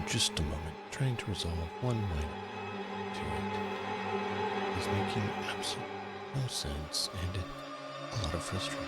just a moment, trying to resolve one minor to it. Is making absolutely no sense and a lot of frustration.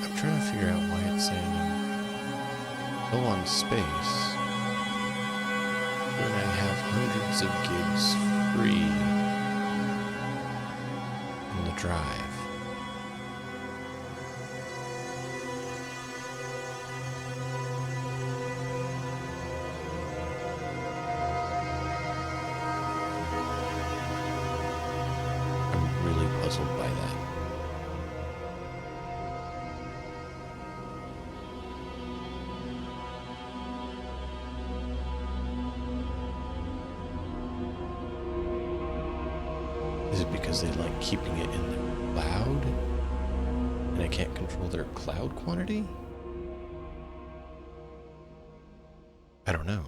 I'm trying to figure out why it's saying I'm low on space when I have hundreds of gigs free in the drive. I'm really puzzled by that. Is it because they like keeping it in the cloud and I can't control their cloud quantity? I don't know.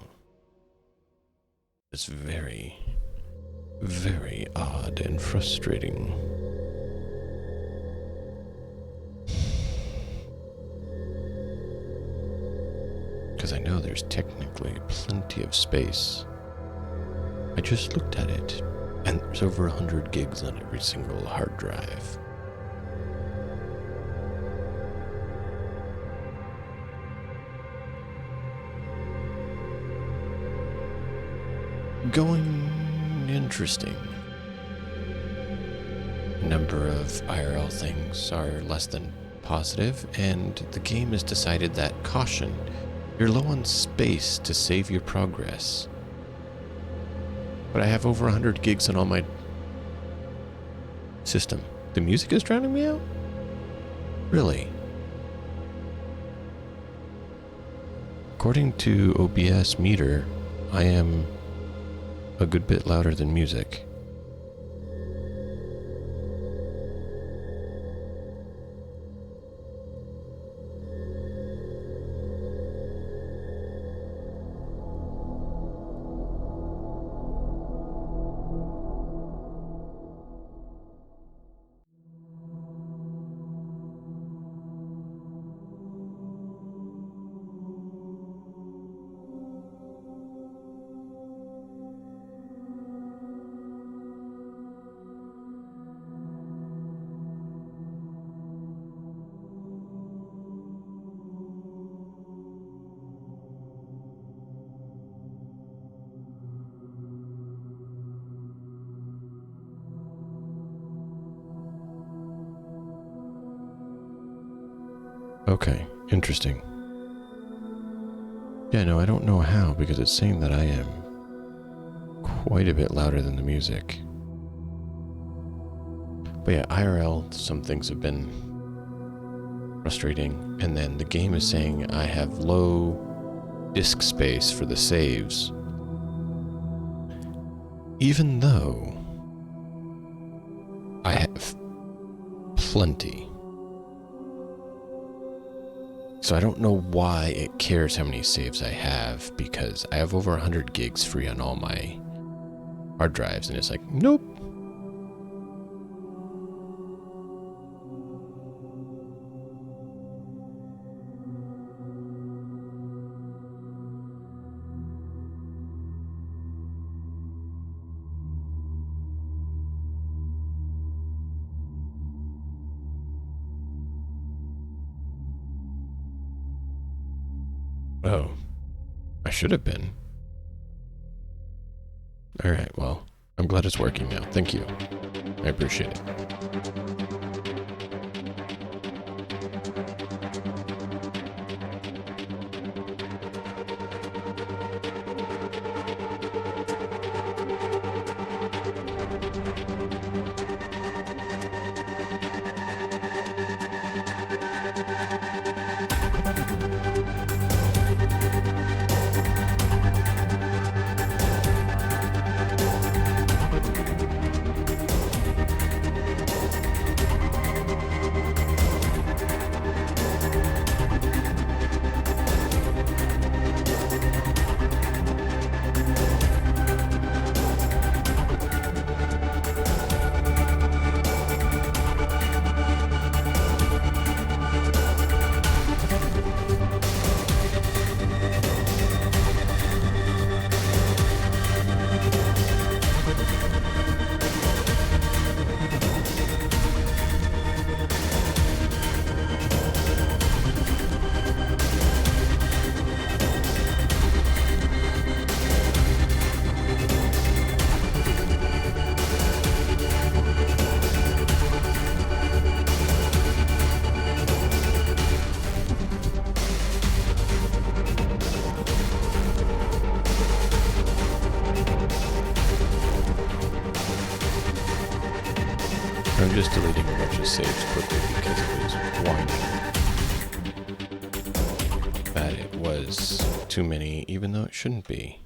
It's very, very odd and frustrating. Because I know there's technically plenty of space. I just looked at it, and there's over 100 gigs on every single hard drive. Going interesting. A number of IRL things are less than positive, and the game has decided that caution, you're low on space to save your progress. But I have over 100 gigs on all my system. The music is drowning me out? Really? According to OBS meter, I am a good bit louder than music. Okay, interesting. Yeah, no, I don't know how, because it's saying that I am quite a bit louder than the music. But yeah, IRL, some things have been frustrating, and then the game is saying I have low disk space for the saves, even though I have plenty. So I don't know why it cares how many saves I have, because I have over 100 gigs free on all my hard drives, and it's like, nope. Oh, I should have been. Alright, well, I'm glad it's working now. Thank you. I appreciate it. I'm just deleting a bunch of saves quickly because it was whining that it was too many, even though it shouldn't be.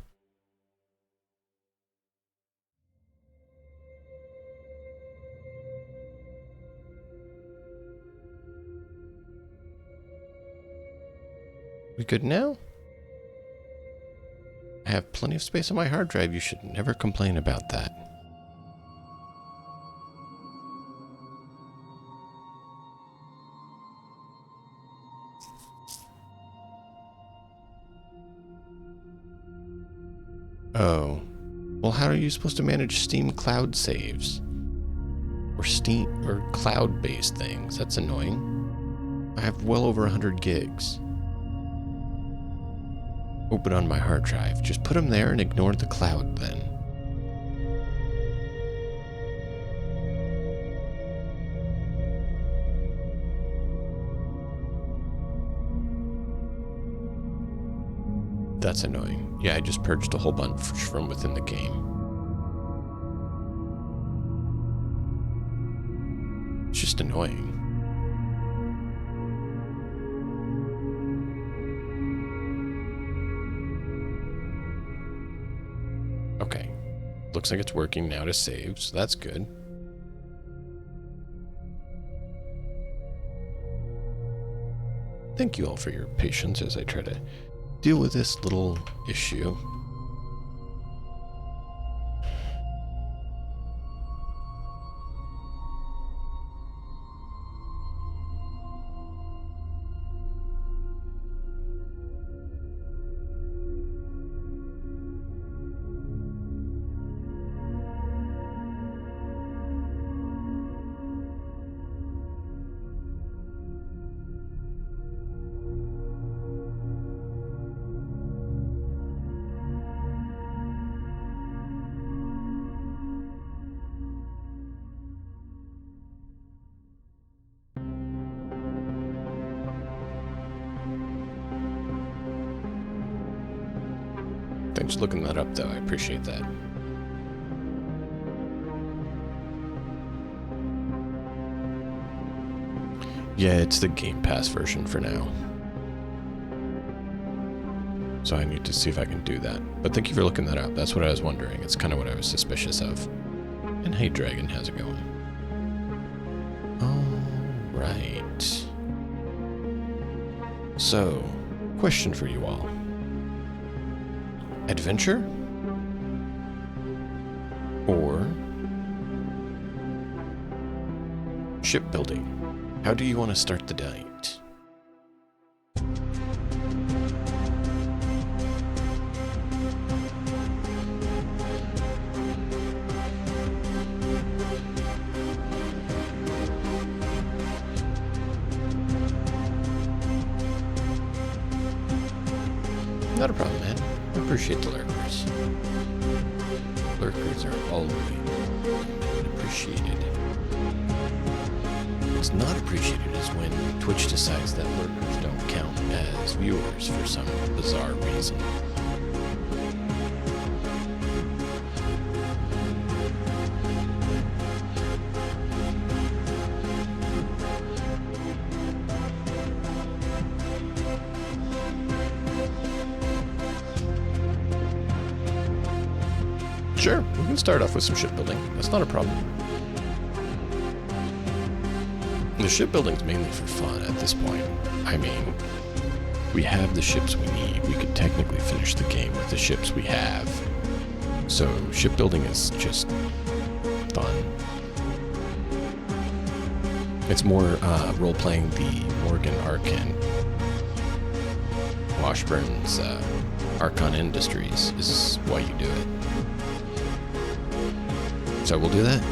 We good now? I have plenty of space on my hard drive. You should never complain about that. Oh. Well, how are you supposed to manage Steam cloud saves? Or Steam or cloud-based things? That's annoying. I have well over 100 gigs. Open on my hard drive. Just put them there and ignore the cloud then. That's annoying. Yeah, I just purged a whole bunch from within the game. It's just annoying. Okay. Looks like it's working now to save, so that's good. Thank you all for your patience as I try to deal with this little issue. Thanks for looking that up, though. I appreciate that. Yeah, it's the Game Pass version for now. So I need to see if I can do that. But thank you for looking that up. That's what I was wondering. It's kind of what I was suspicious of. And hey, Dragon, how's it going? All right. So, question for you all. Adventure? Or shipbuilding? How do you want to start the night? Not a problem, man. I appreciate the lurkers. Lurkers are always appreciated. What's not appreciated is when Twitch decides that lurkers don't count as viewers for some bizarre reason. Sure, we can start off with some shipbuilding. That's not a problem. The shipbuilding's mainly for fun at this point. I mean, we have the ships we need. We could technically finish the game with the ships we have. So shipbuilding is just fun. It's more role-playing the Morgan Arkhan. Washburne's Arkhan Industries is why you do it. So we'll do that.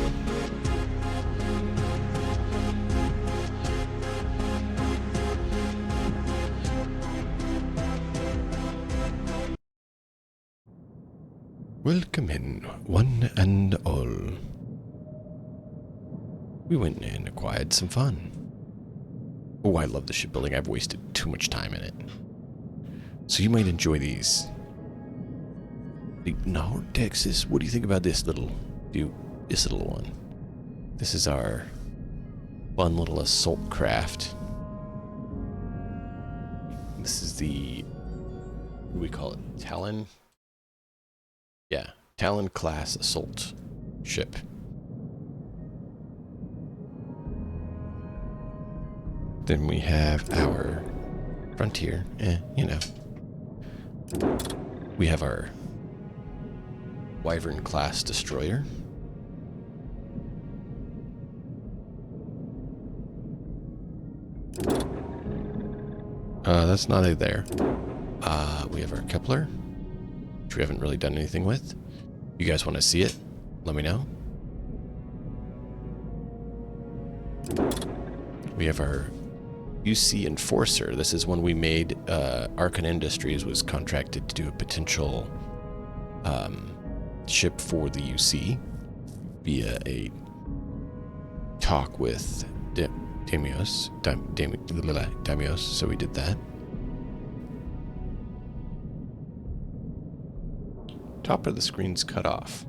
Welcome in, one and all. We went and acquired some fun. Oh, I love the shipbuilding. I've wasted too much time in it. So you might enjoy these. No, Texas, what do you think about this little one? This is our fun little assault craft. This is the, what do we call it? Talon? Yeah, Talon class assault ship. Then we have our Frontier, you know. We have our Wyvern class destroyer. That's not it there. We have our Kepler, which we haven't really done anything with. You guys want to see it? Let me know. We have our UC Enforcer. This is one we made. Arkhan Industries was contracted to do a potential ship for the UC via a talk with Damios, so we did that. Top of the screen's cut off.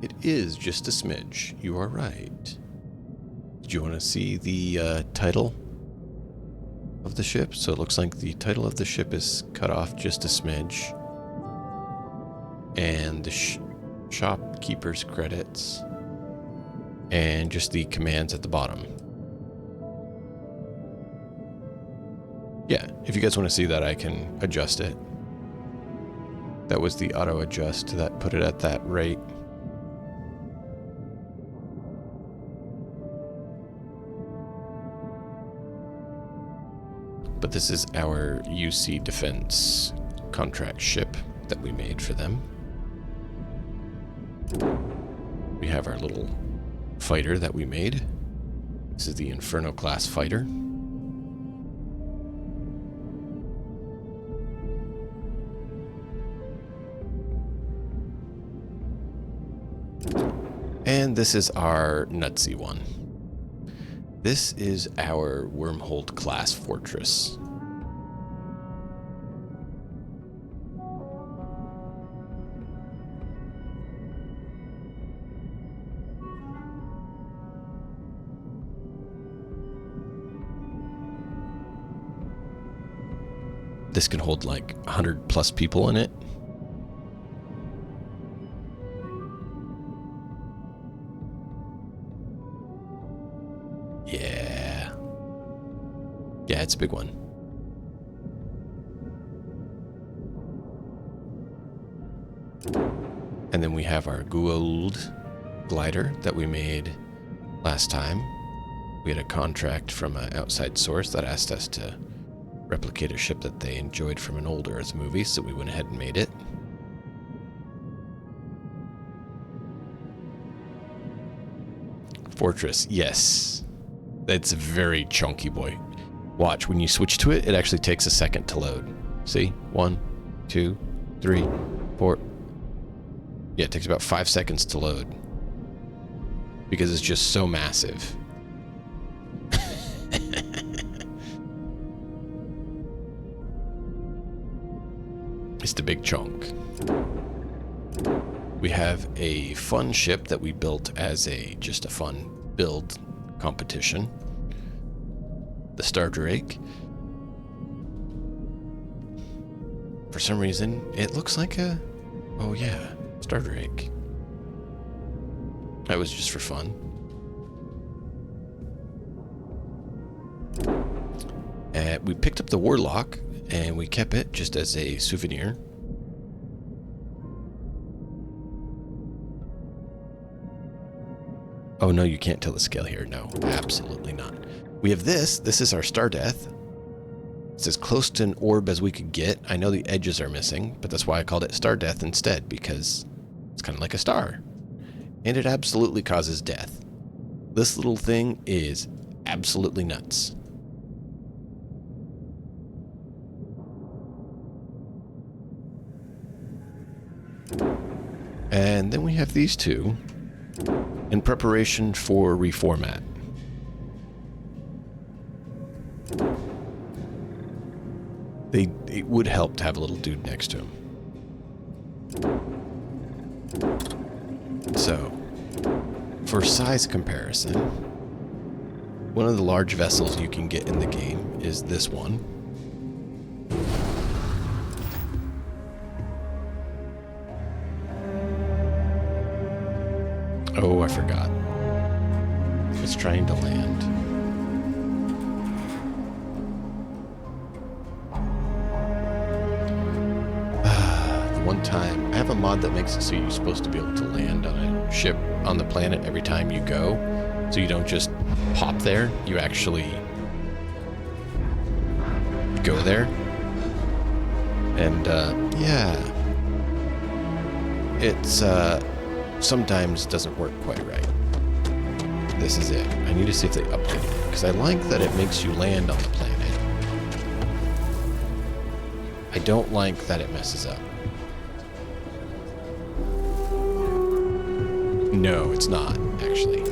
It is just a smidge. You are right. Did you want to see the title of the ship? So it looks like the title of the ship is cut off just a smidge. And the shopkeeper's credits. And just the commands at the bottom. Yeah, if you guys want to see that, I can adjust it. That was the auto adjust that put it at that rate. But this is our UC Defense contract ship that we made for them. We have our little fighter that we made. This is the Inferno class fighter. And this is our nutsy one. This is our Wormhold class fortress. This can hold like 100 plus people in it. Yeah, it's a big one. And then we have our Gould glider that we made last time. We had a contract from an outside source that asked us to replicate a ship that they enjoyed from an old Earth movie, so we went ahead and made it. Fortress, yes. It's a very chunky boy. Watch, when you switch to it, it actually takes a second to load. See? 1, 2, 3, 4. Yeah, it takes about 5 seconds to load. Because it's just so massive. It's the big chunk. We have a fun ship that we built as just a fun build competition. The Star Drake. For some reason, it looks like a... Oh yeah, Star Drake. That was just for fun. We picked up the Warlock, and we kept it just as a souvenir. Oh no, you can't tell the scale here. No, absolutely not. We have this. This is our Star Death. It's as close to an orb as we could get. I know the edges are missing, but that's why I called it Star Death instead, because it's kind of like a star. And it absolutely causes death. This little thing is absolutely nuts. And then we have these two in preparation for reformat. It would help to have a little dude next to him. So, for size comparison, one of the large vessels you can get in the game is this one. Oh, I forgot. It's trying to land. One time, I have a mod that makes it so you're supposed to be able to land on a ship on the planet every time you go. So you don't just pop there, you actually go there. And, yeah. It's, sometimes doesn't work quite right. This is it. I need to see if they updated it, because I like that it makes you land on the planet. I don't like that it messes up. No, it's not, actually.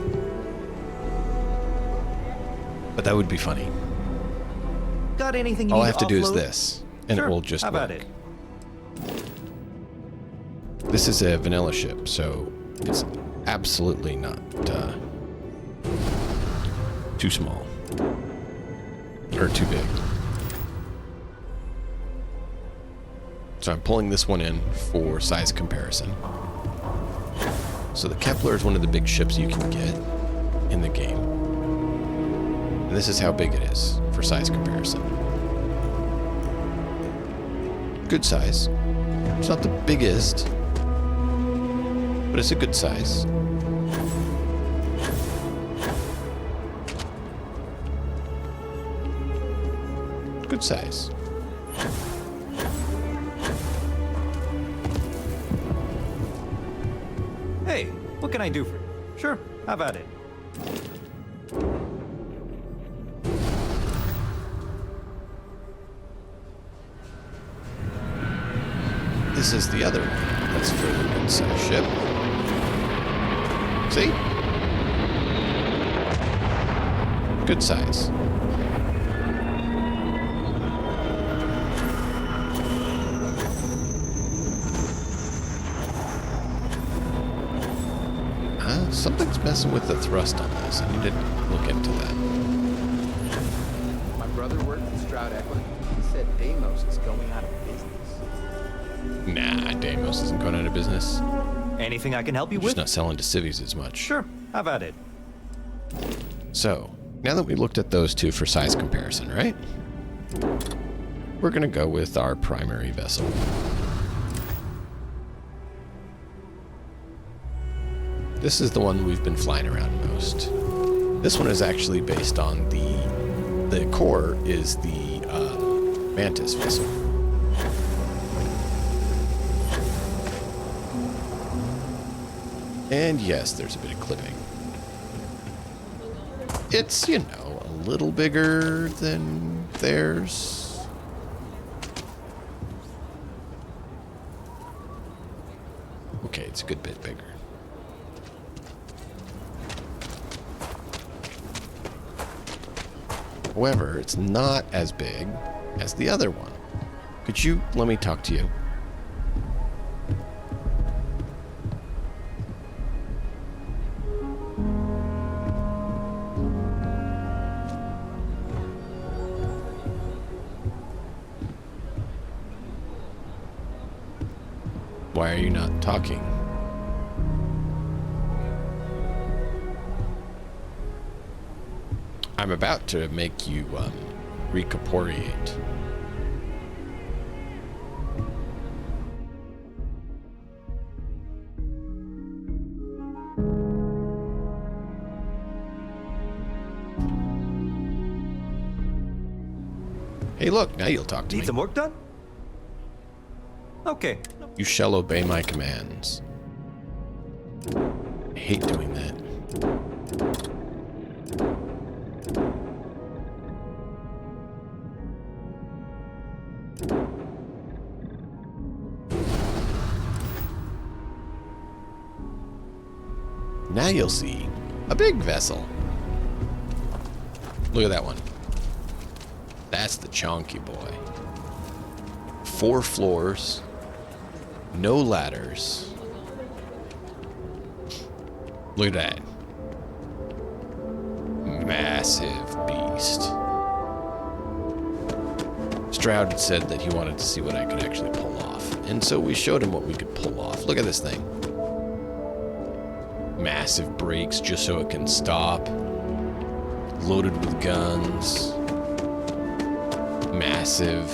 But that would be funny. Got anything you All I need have to do is offload? this, and Sure. it will just How about work. it? This is a vanilla ship, so it's absolutely not too small. Or too big. So I'm pulling this one in for size comparison. So the Kepler is one of the big ships you can get in the game. And this is how big it is for size comparison. Good size. It's not the biggest, but it's a good size. Good size. Hey, what can I do for you? Sure, how about it? This is the other one. That's for the good size ship. See? Good size. Something's messing with the thrust on this. I need to look into that. My brother worked at Stroud Equity. He said Deimos is going out of business. Nah, Deimos isn't going out of business. Anything I can help you Just with? not selling to civvies as much. Sure, how about it? So, now that we looked at those two for size comparison, right? We're going to go with our primary vessel. This is the one we've been flying around most. This one is actually based on the core is the Mantis vessel. And yes, there's a bit of clipping. It's, you know, a little bigger than theirs. Okay, it's a good bit bigger. However, it's not as big as the other one. Could you let me talk to you? Why are you not talking? I'm about to make you recorporate. Hey, look, now you'll talk to me. Need some work done? Okay. You shall obey my commands. I hate doing that. Now you'll see a big vessel. Look at that one. That's the chonky boy. 4 floors. No ladders. Look at that. Massive beast. Stroud said that he wanted to see what I could actually pull off. And so we showed him what we could pull off. Look at this thing. Massive brakes just so it can stop. Loaded with guns. Massive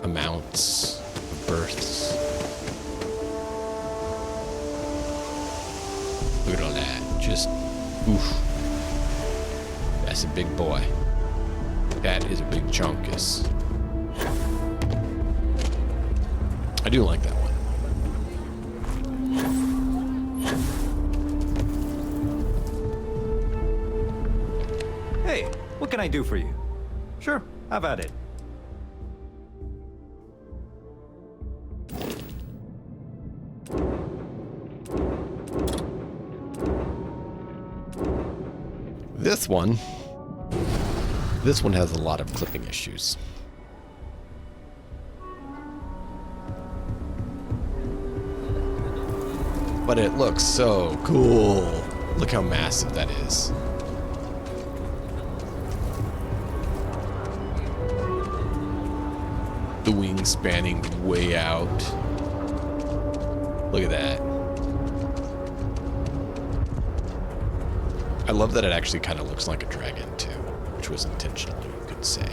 amounts of berths. Look at all that. Just, oof. That's a big boy. That is a big chunkus. I do like that one. Hey, what can I do for you? Sure, have at it. This one has a lot of clipping issues. But it looks so cool. Look how massive that is. The wings spanning way out. Look at that. I love that it actually kind of looks like a dragon too, which was intentional, you could say.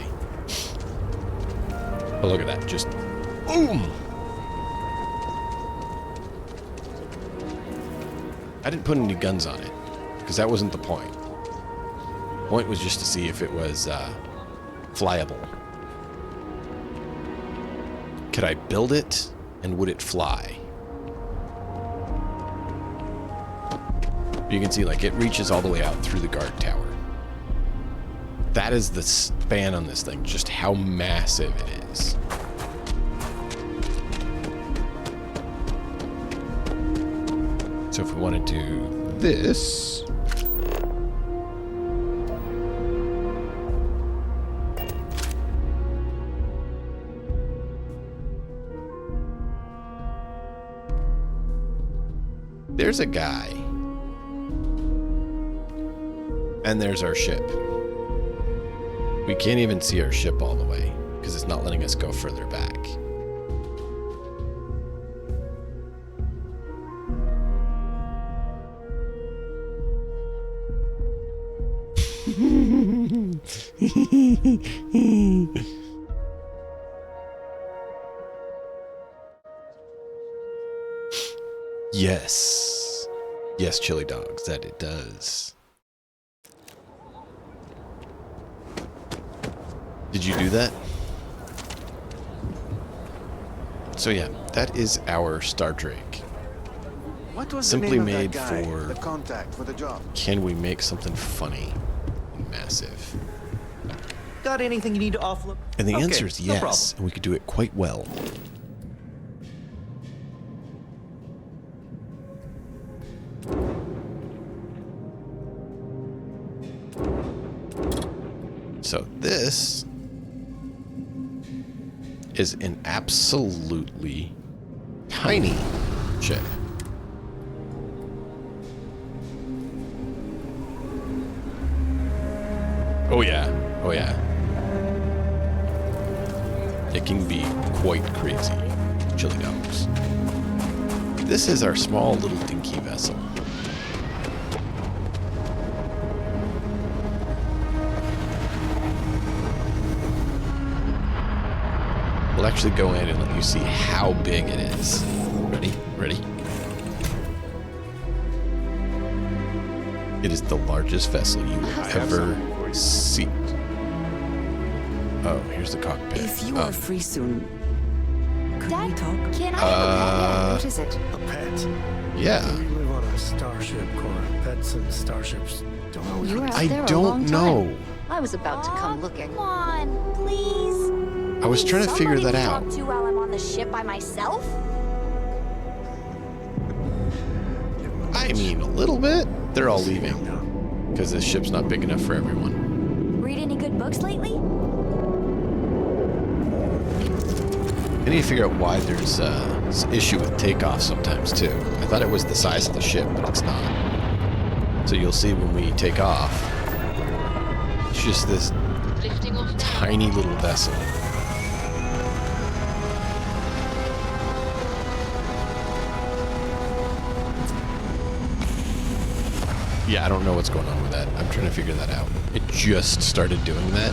But look at that, just boom! I didn't put any guns on it, because that wasn't the point. The point was just to see if it was flyable. Could I build it, and would it fly? You can see, like, it reaches all the way out through the guard tower. That is the span on this thing, just how massive it is. So if we want to do this... There's a guy. And there's our ship. We can't even see our ship all the way because it's not letting us go further back. Yes. Yes, chili dogs, that it does. Did you do that? So yeah, that is our Star Drake. What was Simply the name made of that guy, for... the contact for the job? Can we make something funny and massive? Got anything you need to offload? And the Okay, answer is no yes, problem. and we could do it quite well. So this is an absolutely tiny ship. Oh yeah, oh yeah. It can be quite crazy, chili dogs. This is our small little dinky vessel. We'll actually go in and let you see how big it is. Ready? Ready? It is the largest vessel you will ever see. Oh, here's the cockpit. If you are free soon, could we talk? Can I have a pet? What is it? A pet? Yeah. We live on a starship, Cora. Pets and starships don't always... You were out I there a don't long know. time. I was about to come looking. Come on, please. I was trying to figure that out. Talk to while I'm on the ship by myself? I mean, a little bit. They're all leaving because this ship's not big enough for everyone. Read any good books lately? I need to figure out why there's an issue with takeoff sometimes too. I thought it was the size of the ship, but it's not. So you'll see when we take off, it's just this tiny little vessel. Yeah, I don't know what's going on with that. I'm trying to figure that out. It just started doing that.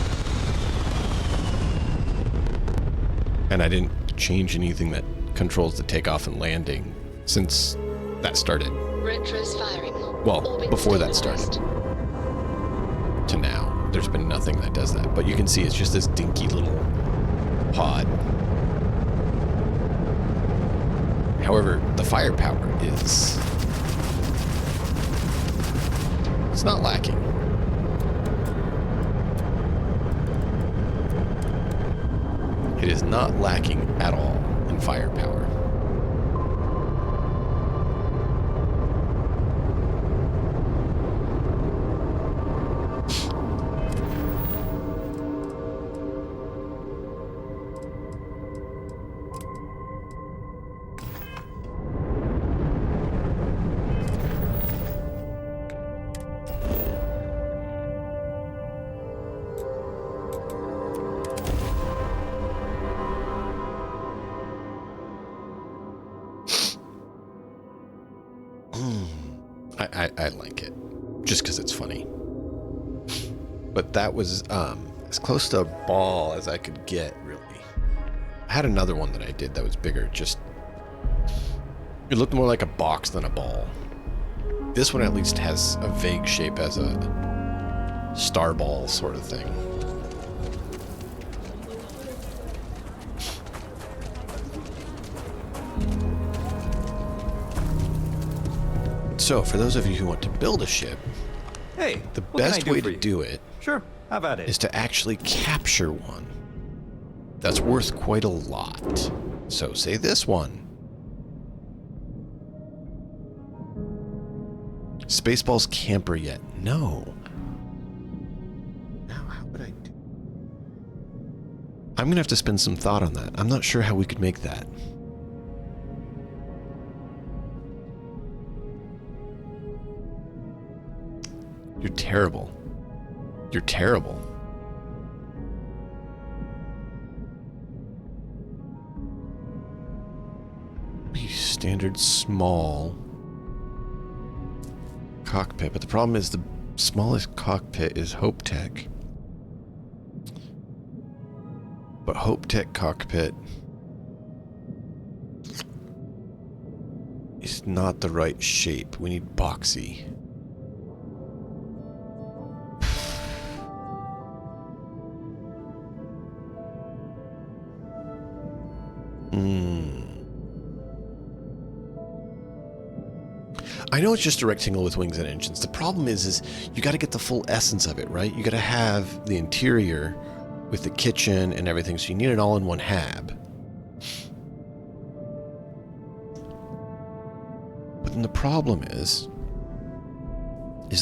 And I didn't change anything that controls the takeoff and landing since that started. Retros firing. Well, before that started. To now. There's been nothing that does that. But you can see it's just this dinky little pod. However, the firepower is... it's not lacking. It is not lacking at all in firepower. I like it, just because it's funny. But that was as close to a ball as I could get, really. I had another one that I did that was bigger, just... it looked more like a box than a ball. This one at least has a vague shape as a star ball sort of thing. So, for those of you who want to build a ship, Hey, the what can I best do way for to you? do it Sure, how about it? is to actually capture one. That's worth quite a lot. So, say this one. Spaceballs camper yet? No. Now, how would I do? I'm gonna have to spend some thought on that. I'm not sure how we could make that. You're terrible. You're terrible. Standard small cockpit, but the problem is the smallest cockpit is Hope Tech. But Hope Tech cockpit is not the right shape. We need boxy. I know it's just a rectangle with wings and engines. The problem is you got to get the full essence of it, right? You got to have the interior with the kitchen and everything, so you need it all in one hab. But then the problem is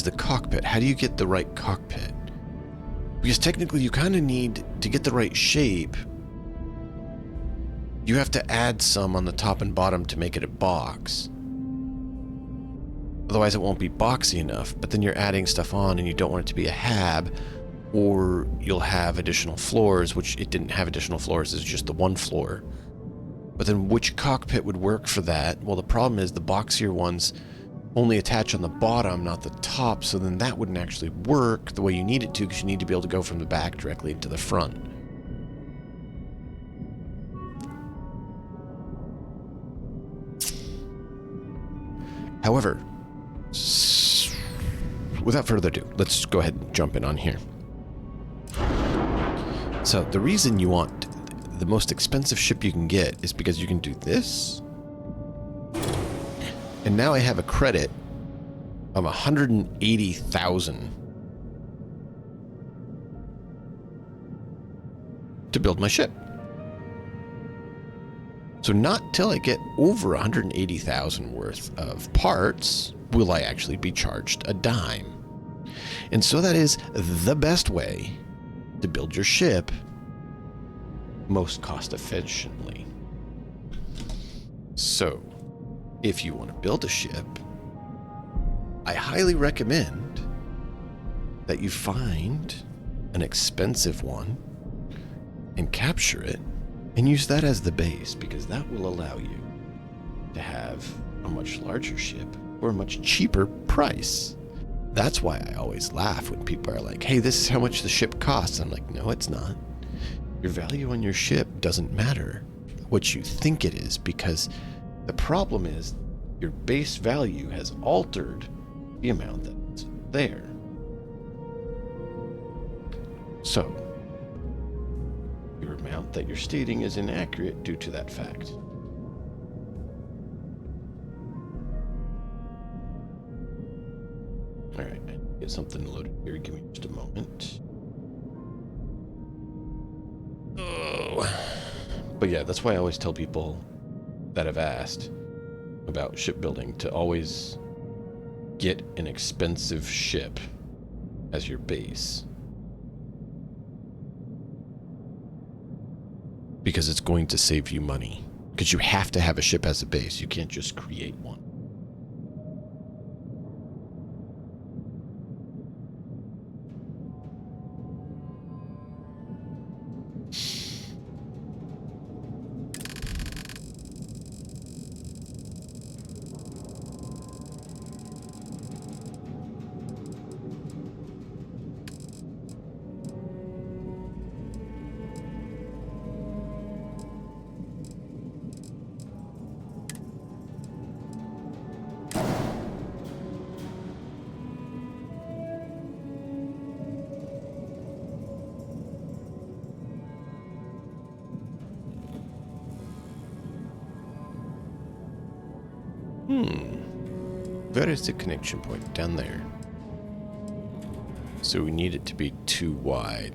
the cockpit. How do you get the right cockpit? Because technically you kind of need to get the right shape. You have to add some on the top and bottom to make it a box. Otherwise it won't be boxy enough, but then you're adding stuff on and you don't want it to be a hab, or you'll have additional floors, which it didn't have additional floors, it's just the one floor. But then which cockpit would work for that? Well, the problem is the boxier ones only attach on the bottom, not the top, so then that wouldn't actually work the way you need it to, because you need to be able to go from the back directly into the front. However, without further ado, let's go ahead and jump in on here. So the reason you want the most expensive ship you can get is because you can do this. And now I have a credit of 180,000 to build my ship. So not till I get over 180,000 worth of parts will I actually be charged a dime. And so that is the best way to build your ship most cost efficiently. So if you want to build a ship, I highly recommend that you find an expensive one and capture it and use that as the base, because that will allow you to have a much larger ship for a much cheaper price. That's why I always laugh when people are like, hey, this is how much the ship costs. I'm like, no, it's not. Your value on your ship doesn't matter what you think it is, because the problem is your base value has altered the amount that's there. So your amount that you're stating is inaccurate due to that fact. All right, get something loaded here. Give me just a moment. Oh. But yeah, that's why I always tell people that have asked about shipbuilding to always get an expensive ship as your base. Because it's going to save you money. Because you have to have a ship as a base. You can't just create one. Where is the connection point? Down there. So we need it to be too wide.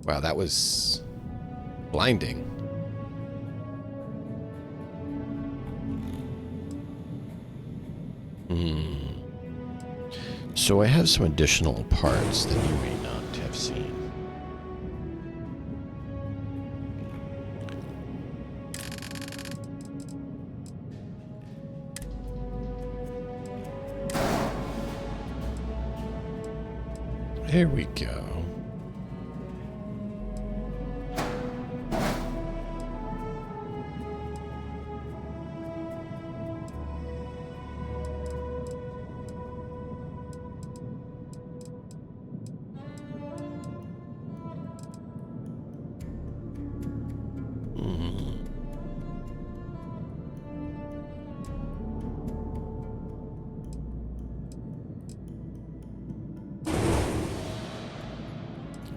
Wow, that was blinding. So I have some additional parts that you may not have seen. There we go.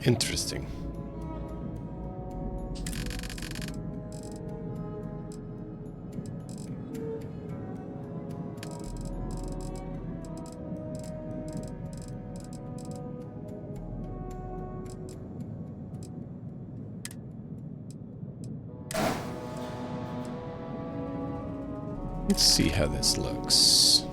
Interesting. Let's see how this looks.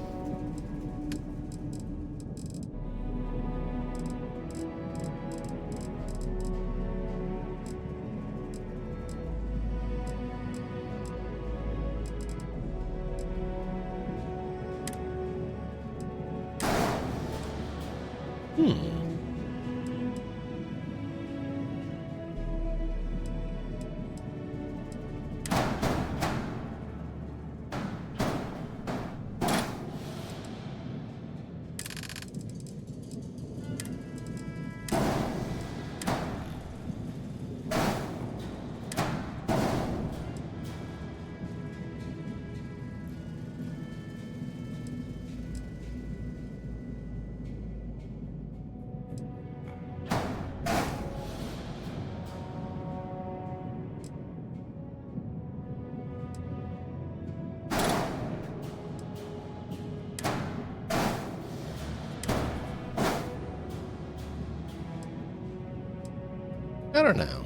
I don't know.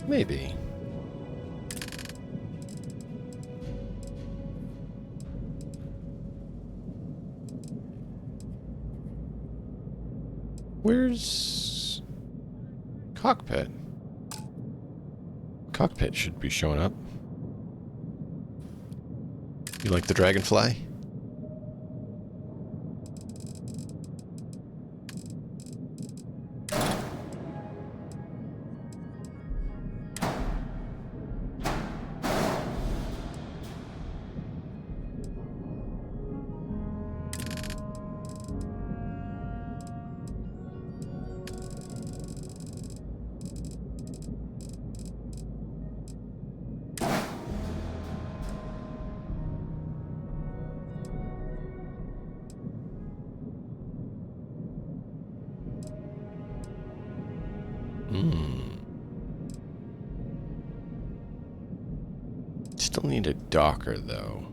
Maybe. Where's cockpit? Cockpit should be showing up. You like the dragonfly? Still need a docker, though.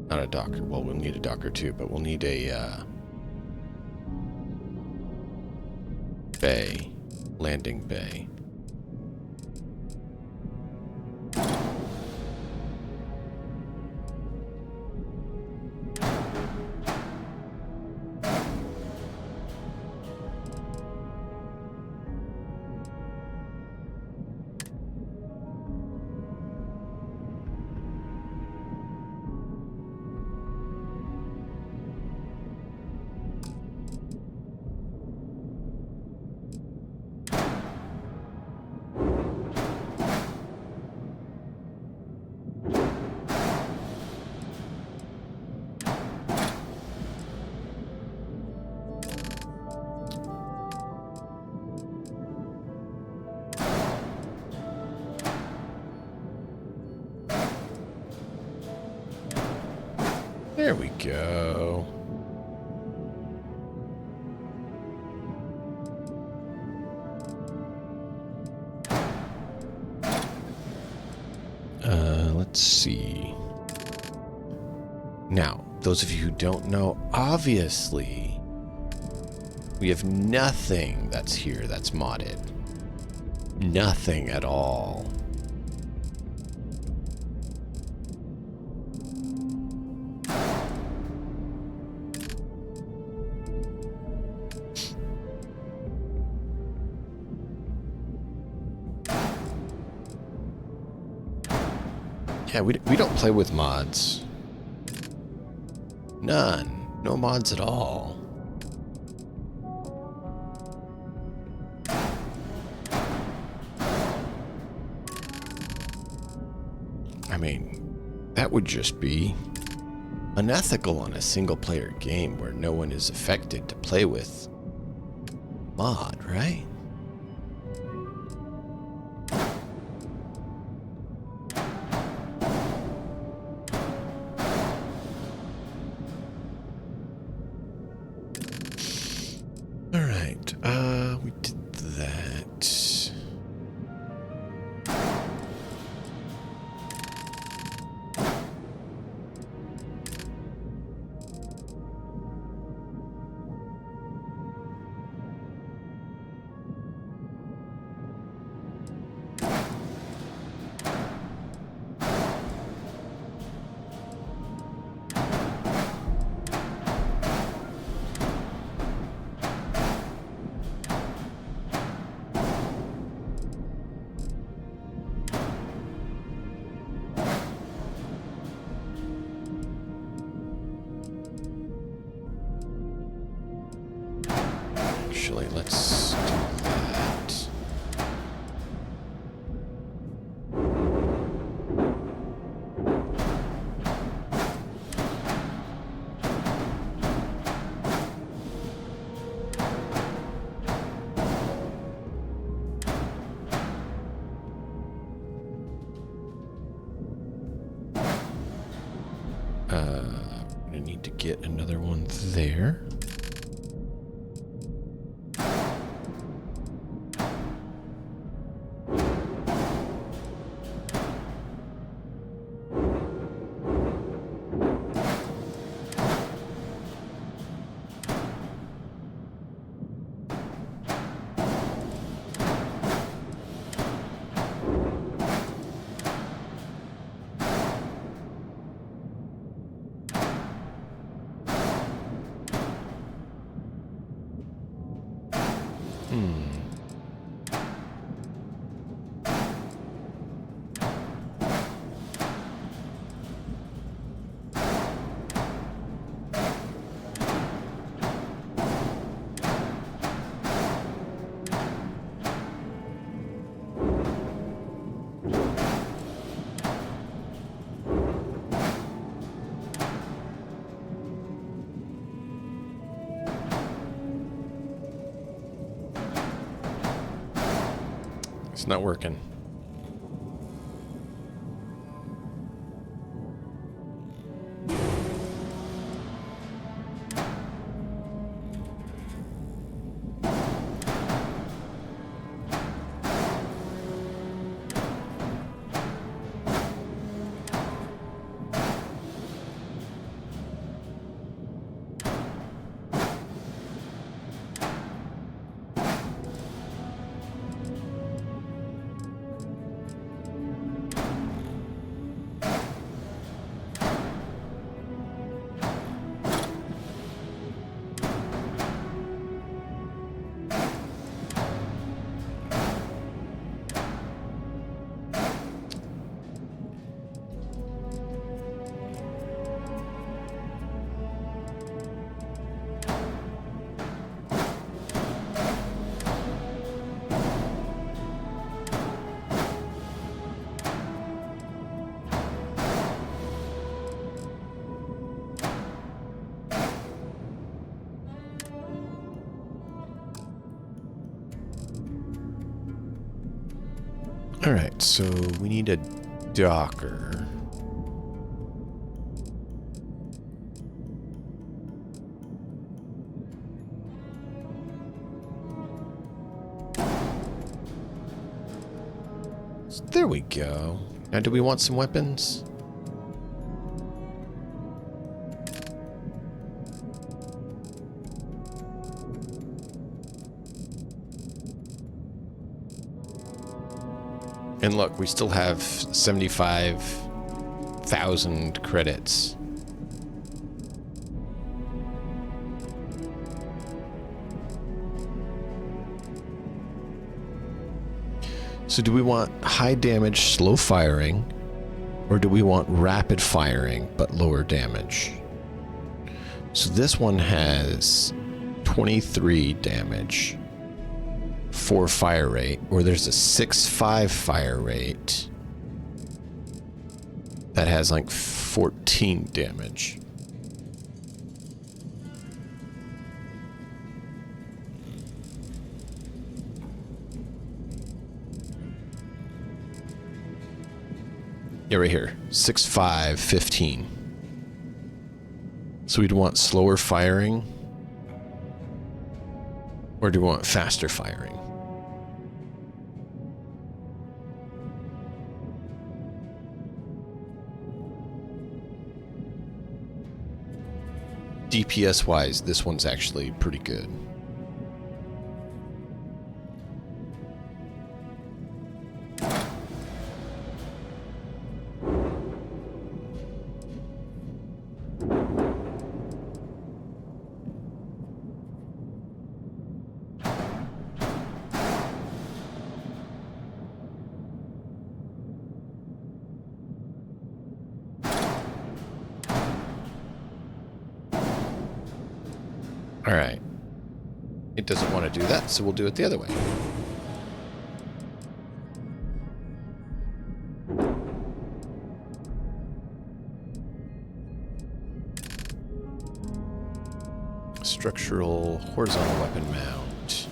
Not a docker. Well, we'll need a docker too, but we'll need a bay, landing bay. There we go. Let's see. Now, those of you who don't know, obviously, we have nothing that's here that's modded. Nothing at all. Yeah, we don't play with mods. None. No mods at all. I mean, that would just be unethical on a single-player game where no one is affected to play with mod, right? We did that. Actually, let's do that. I'm gonna need to get another one there. It's not working. All right, so we need a docker. So there we go. Now, do we want some weapons? And look, we still have 75,000 credits. So do we want high damage, slow firing, or do we want rapid firing but lower damage? So this one has 23 damage. 4 fire rate, or there's a 6.5 fire rate that has like 14 damage. Yeah, right here. 6.5, 15. So we'd want slower firing, or do we want faster firing? DPS wise, this one's actually pretty good. All right. It doesn't want to do that, so we'll do it the other way. Structural horizontal weapon mount.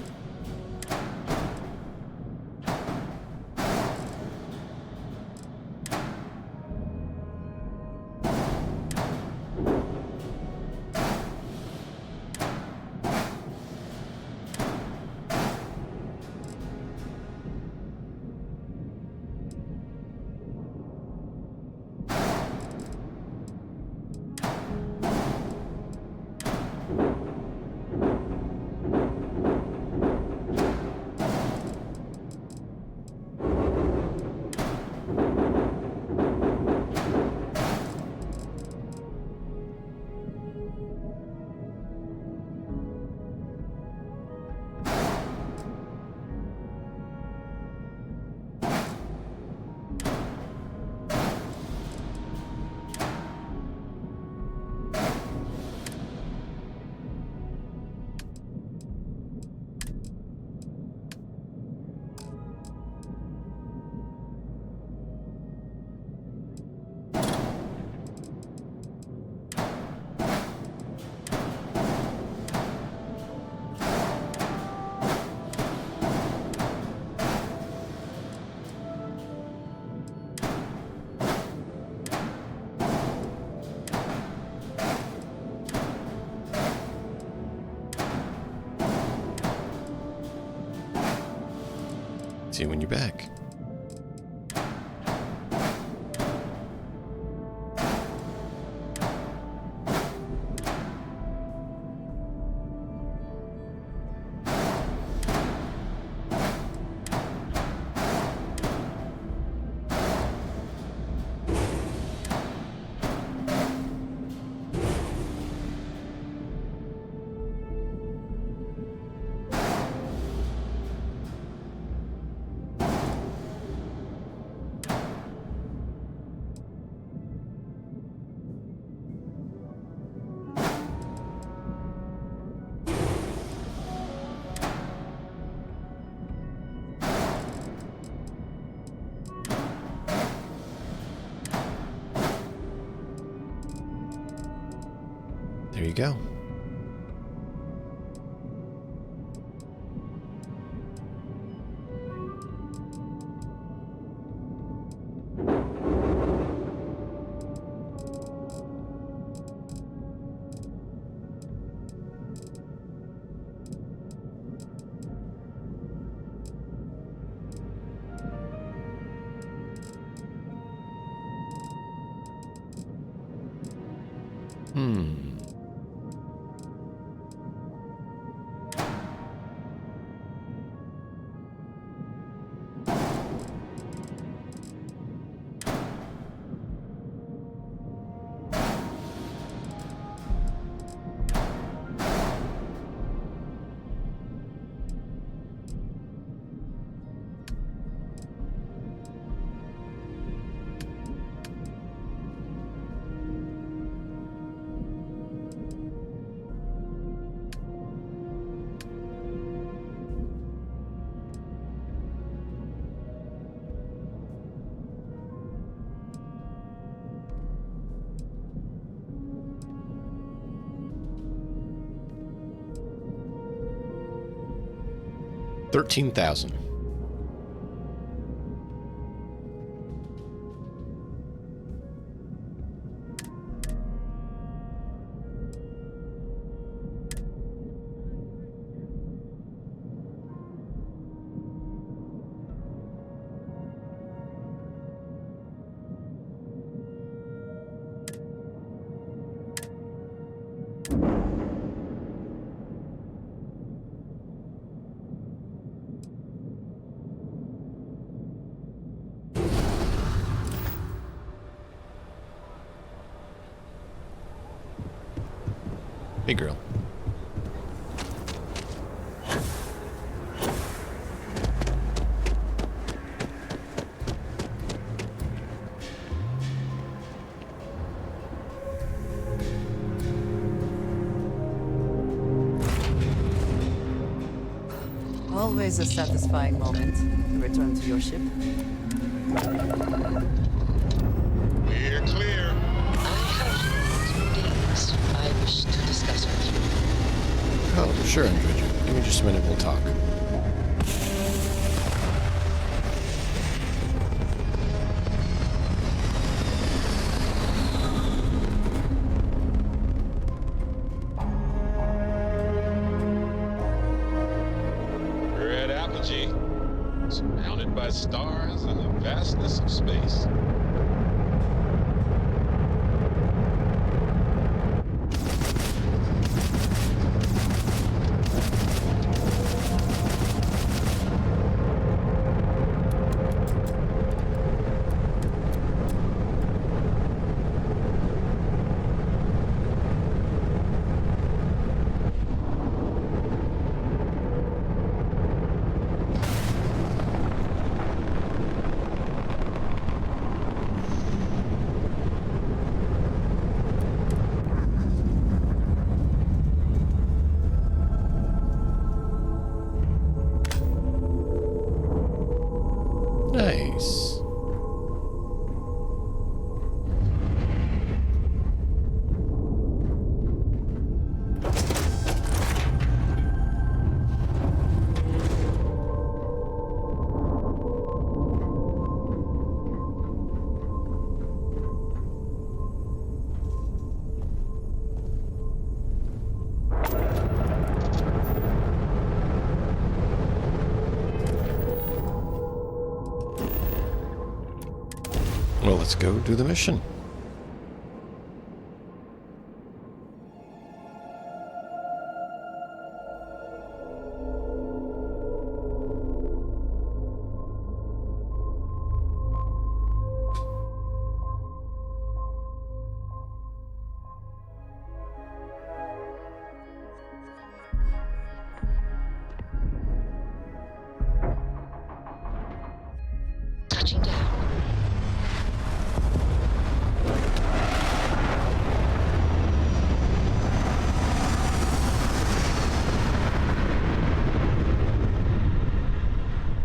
See you when you're back. There you go. $13,000. Hey, girl. Always a satisfying moment to return to your ship. We're clear. I have 2 things I wish to discuss with you. Oh, sure, Android. Give me just a minute, we'll talk. Red apogee, surrounded by stars and the vastness of space. Nice. Well, let's go do the mission. Touching down.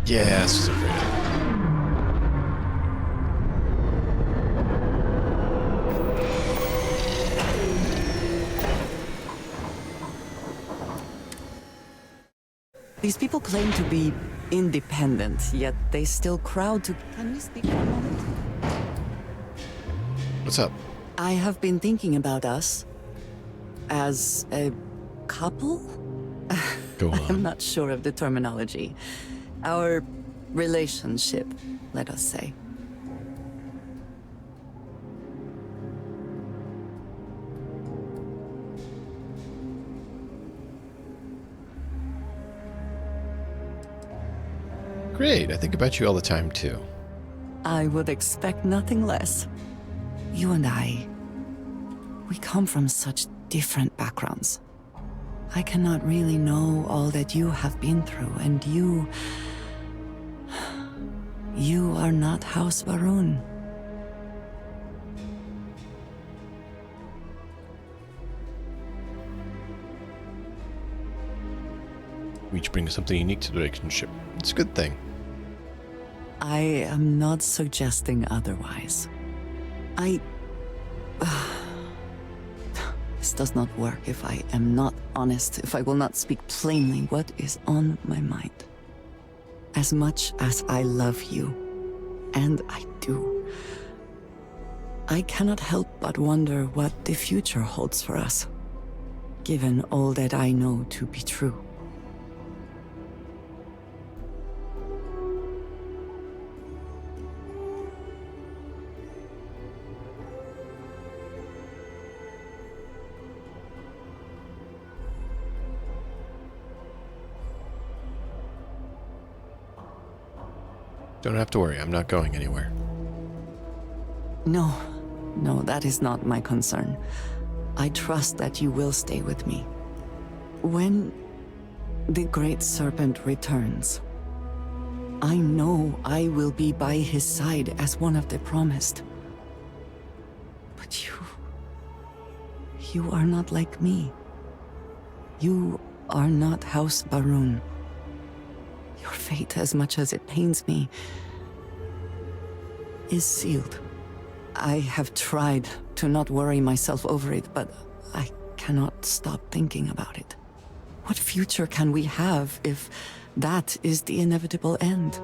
Yes, this is a great idea. These people claim to be independent, yet they still crowd to... Can we speak for a moment? What's up? I have been thinking about us as a couple? Go I'm on. not sure of the terminology. Our relationship, let us say. Great. I think about you all the time, too. I would expect nothing less. You and I, we come from such different backgrounds. I cannot really know all that you have been through, and you are not House Varun. We each bring something unique to the relationship. It's a good thing. I am not suggesting otherwise. This does not work if I am not honest, if I will not speak plainly what is on my mind. As much as I love you, and I do, I cannot help but wonder what the future holds for us, given all that I know to be true. Don't have to worry. I'm not going anywhere. No, that is not my concern. I trust that you will stay with me. When the Great Serpent returns, I know I will be by his side as one of the promised. But you are not like me. You are not House Varun. Your fate, as much as it pains me, is sealed. I have tried to not worry myself over it, but I cannot stop thinking about it. What future can we have if that is the inevitable end?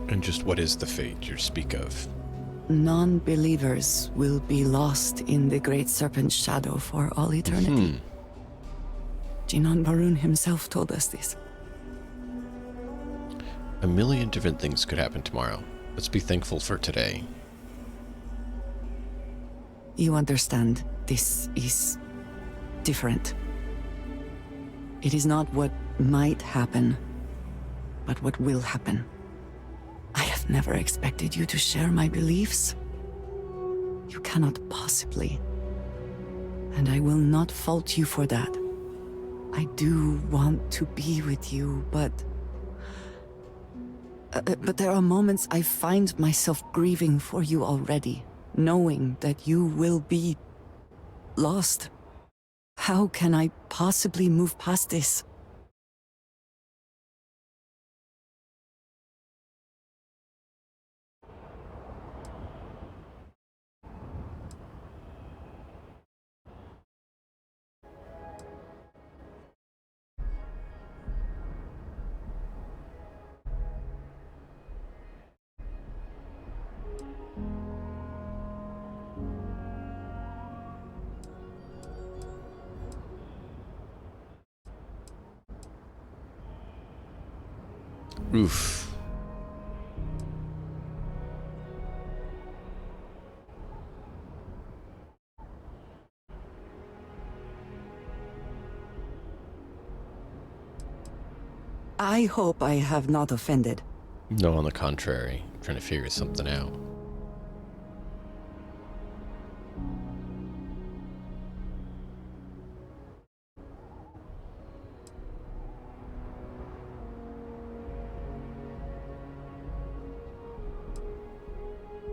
And just what is the fate you speak of? Non-believers will be lost in the Great Serpent's shadow for all eternity. Jinan Barun himself told us this. A million different things could happen tomorrow. Let's be thankful for today. You understand, this is different. It is not what might happen, but what will happen. I have never expected you to share my beliefs. You cannot possibly. And I will not fault you for that. I do want to be with you, but there are moments I find myself grieving for you already, knowing that you will be lost. How can I possibly move past this? Oof. I hope I have not offended. No, on the contrary. I'm trying to figure something out.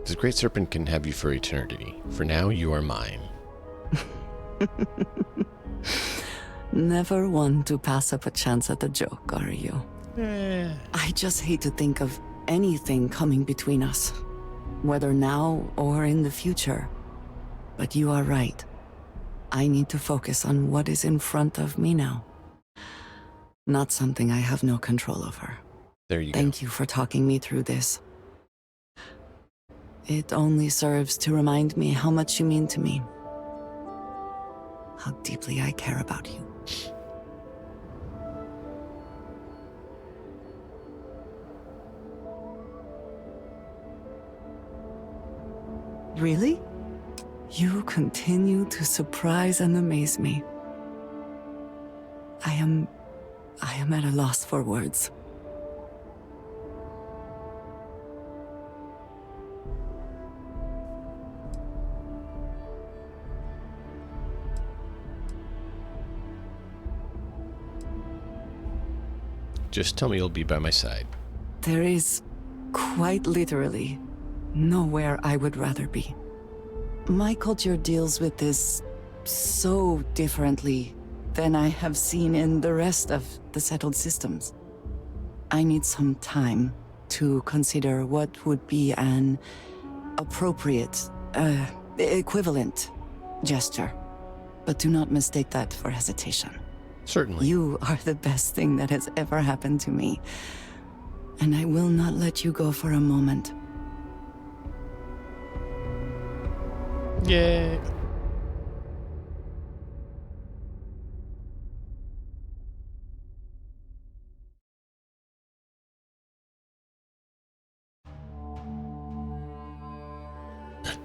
The Great Serpent can have you for eternity. For now, you are mine. Never one to pass up a chance at a joke, are you? I just hate to think of anything coming between us, whether now or in the future. But you are right. I need to focus on what is in front of me now. Not something I have no control over. There you go. Thank you for talking me through this. It only serves to remind me how much you mean to me. How deeply I care about you. Really? You continue to surprise and amaze me. I am at a loss for words. Just tell me you'll be by my side. There is, quite literally, nowhere I would rather be. My culture deals with this so differently than I have seen in the rest of the settled systems. I need some time to consider what would be an appropriate, equivalent gesture. But do not mistake that for hesitation. Certainly. You are the best thing that has ever happened to me. And I will not let you go for a moment. Yay.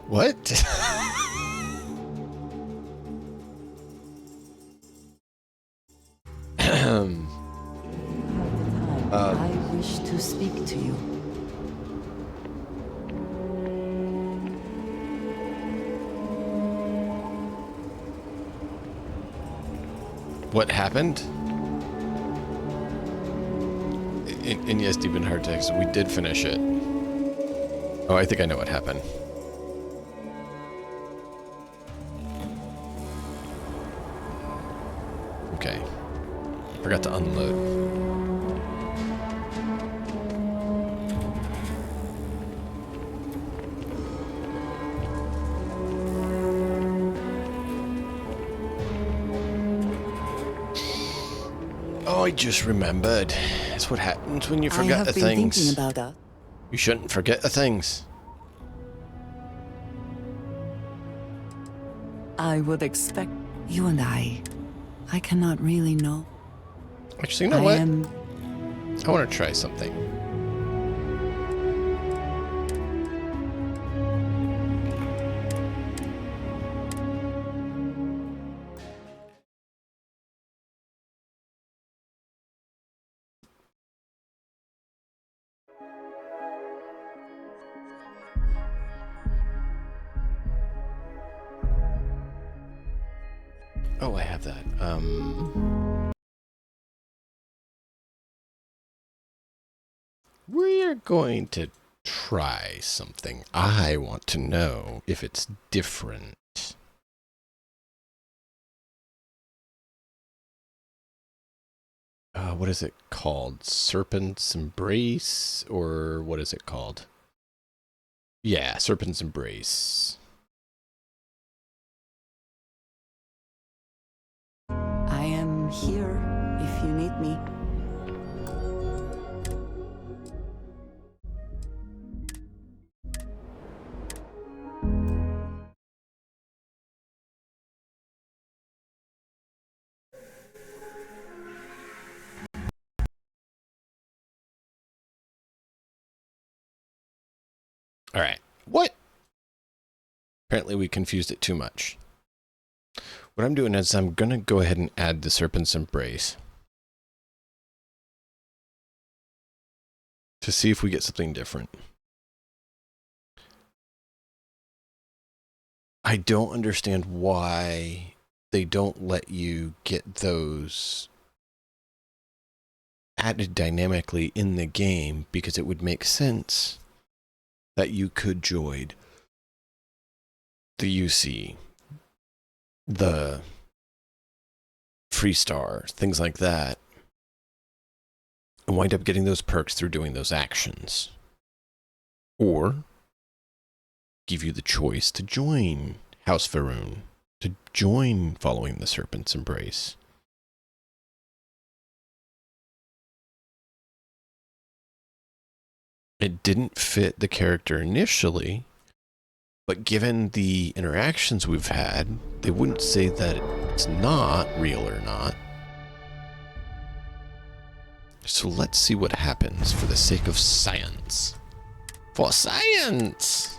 What? I wish to speak to you. What happened? And yes, Deep in Hard Text, we did finish it. Oh, I think I know what happened. Okay. Forgot to unload. Oh, I just remembered. That's what happens when you forget the I have been things. thinking about that. You shouldn't forget the things. I would expect you and I cannot really know. Actually, you know what? I want to try something. Oh, I have that. We're going to try something. I want to know if it's different. What is it called? Serpent's Embrace? Or what is it called? Yeah, Serpent's Embrace. I am here if you need me. All right. What? Apparently we confused it too much. What I'm doing is I'm going to go ahead and add the Serpent's Embrace to see if we get something different. I don't understand why they don't let you get those added dynamically in the game, because it would make sense that you could join the UC, the Freestar, things like that, and wind up getting those perks through doing those actions. Or give you the choice to join House Faroon, to join following the Serpent's Embrace. It didn't fit the character initially, but given the interactions we've had, they wouldn't say that it's not real or not. So let's see what happens for the sake of science. For science!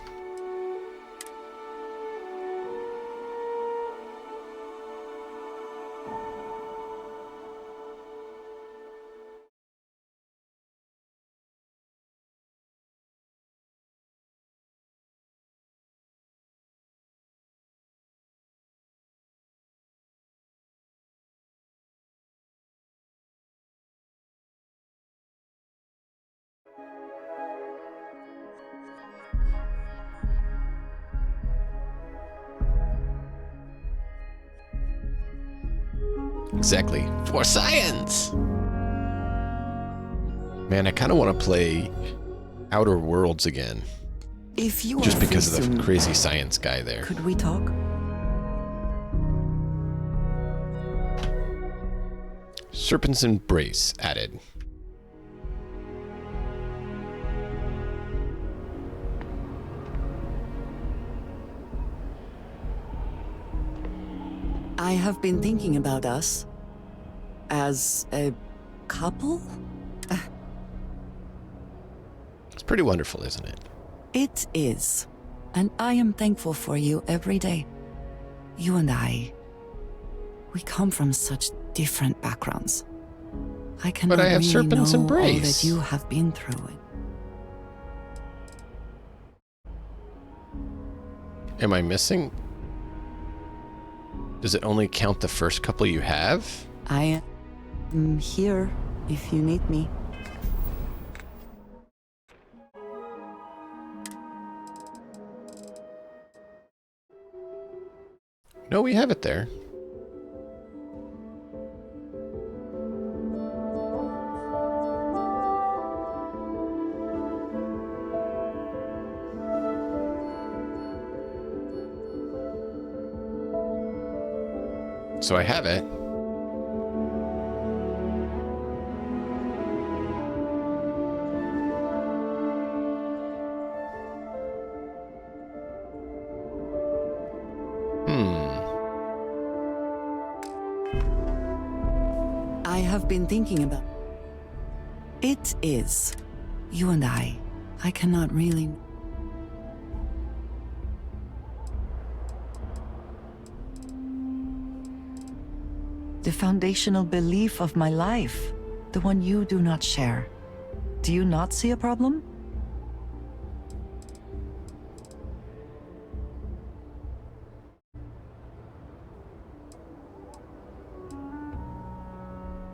Exactly. For science! Man, I kind of want to play Outer Worlds again. If you just are because free of the soon, crazy science guy there. could we talk? Serpent's Embrace added. I have been thinking about us as a couple. It's pretty wonderful, isn't it? It is. And I am thankful for you every day. You and I, we come from such different backgrounds. I cannot But I have really Serpent's know all Embrace. that you have been through. Am I missing? Does it only count the first couple you have? I am here if you need me. No, we have it there. So I have it. I have been thinking about it. Is you and I cannot really. The foundational belief of my life, the one you do not share. Do you not see a problem?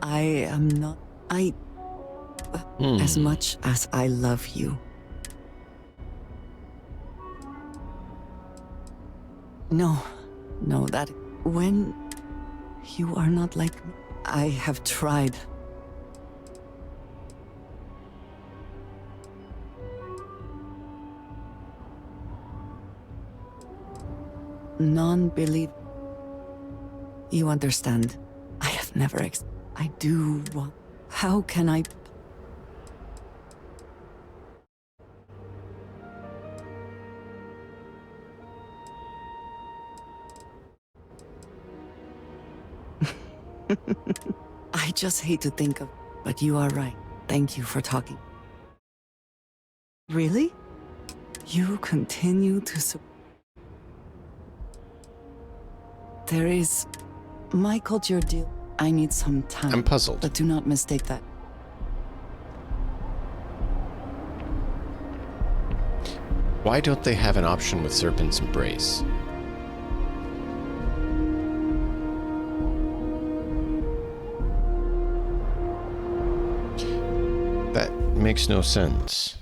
I am not. As much as I love you. No, that when you are not like me, I have tried. Non-belief. You understand. I have never I do want. How can I? I just hate to think of, but you are right. Thank you for talking. Really? You continue to There is my culture deal. I need some time. I'm puzzled. But do not mistake that. Why don't they have an option with Serpent's Embrace? That makes no sense.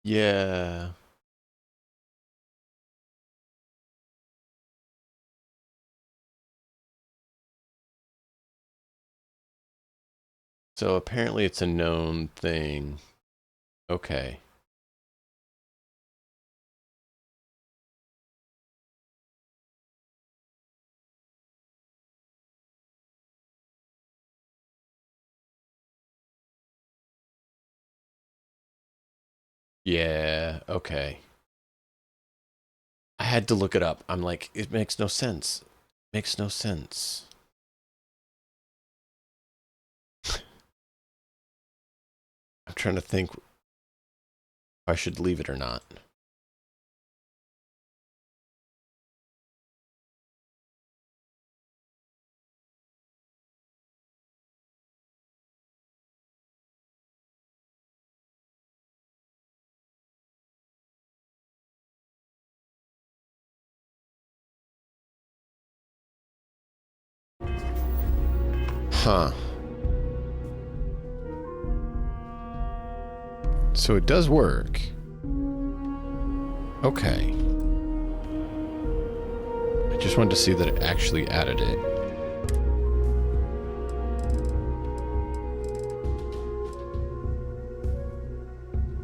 Yeah. So apparently it's a known thing. Okay. Yeah, okay. I had to look it up. I'm like, it makes no sense. Makes no sense. I'm trying to think if I should leave it or not. Huh. So it does work. Okay. I just wanted to see that it actually added it.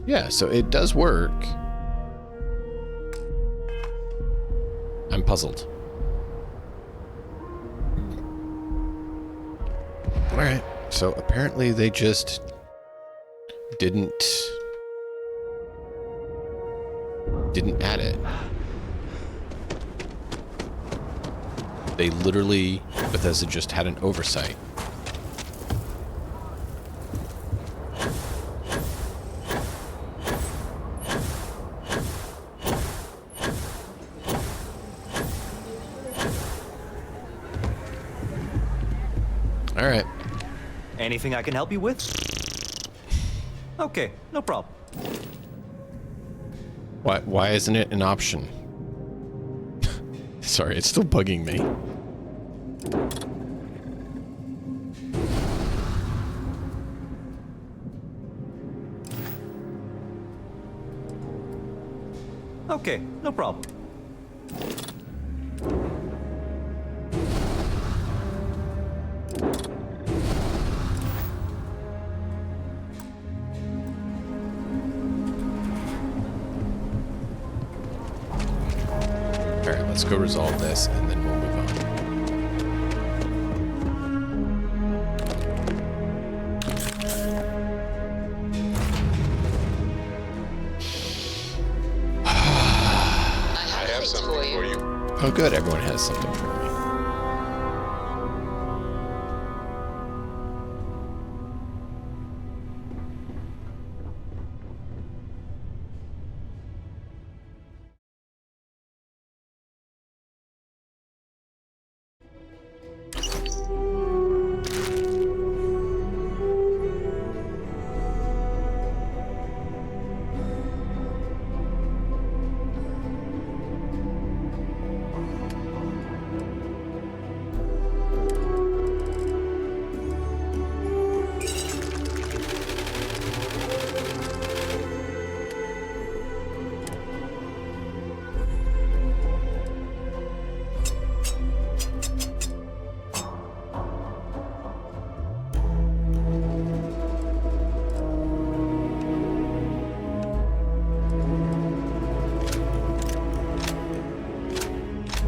Yeah, so it does work. I'm puzzled. Alright, so apparently they just didn't add it. They literally, Bethesda just had an oversight. All right. Anything I can help you with? Okay, no problem. Why isn't it an option? Sorry, it's still bugging me. Okay, no problem. Alright, let's go resolve this and then we'll move on. I have something for you. Oh good, everyone has something for me.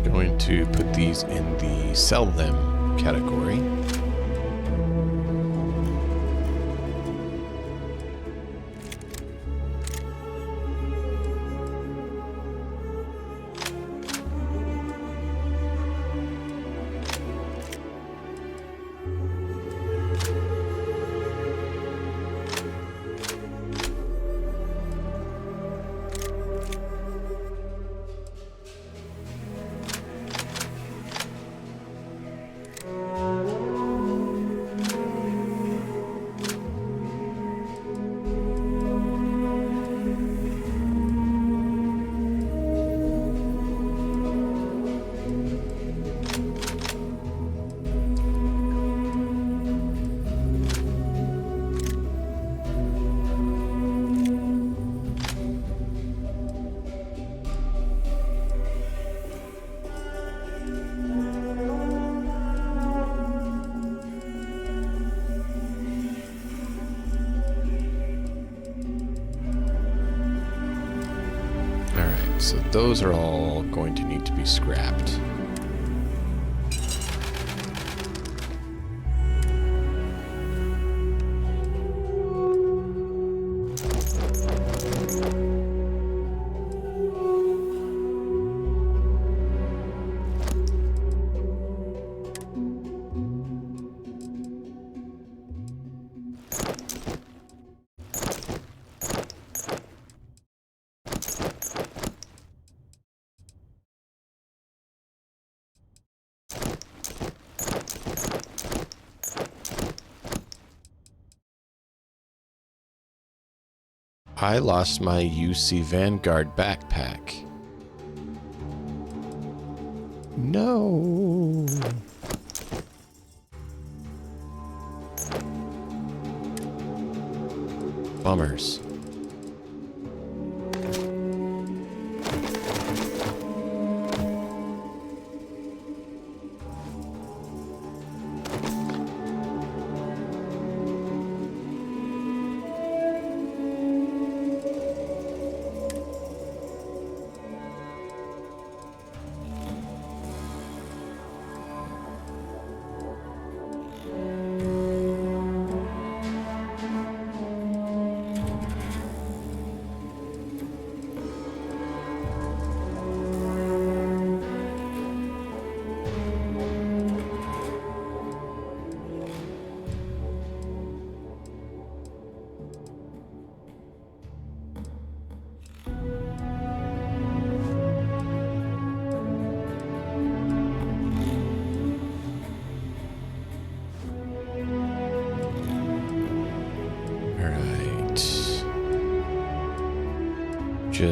Going to put these in the sell them category. So those are all going to need to be scrapped. I lost my UC Vanguard backpack. No. Bummers.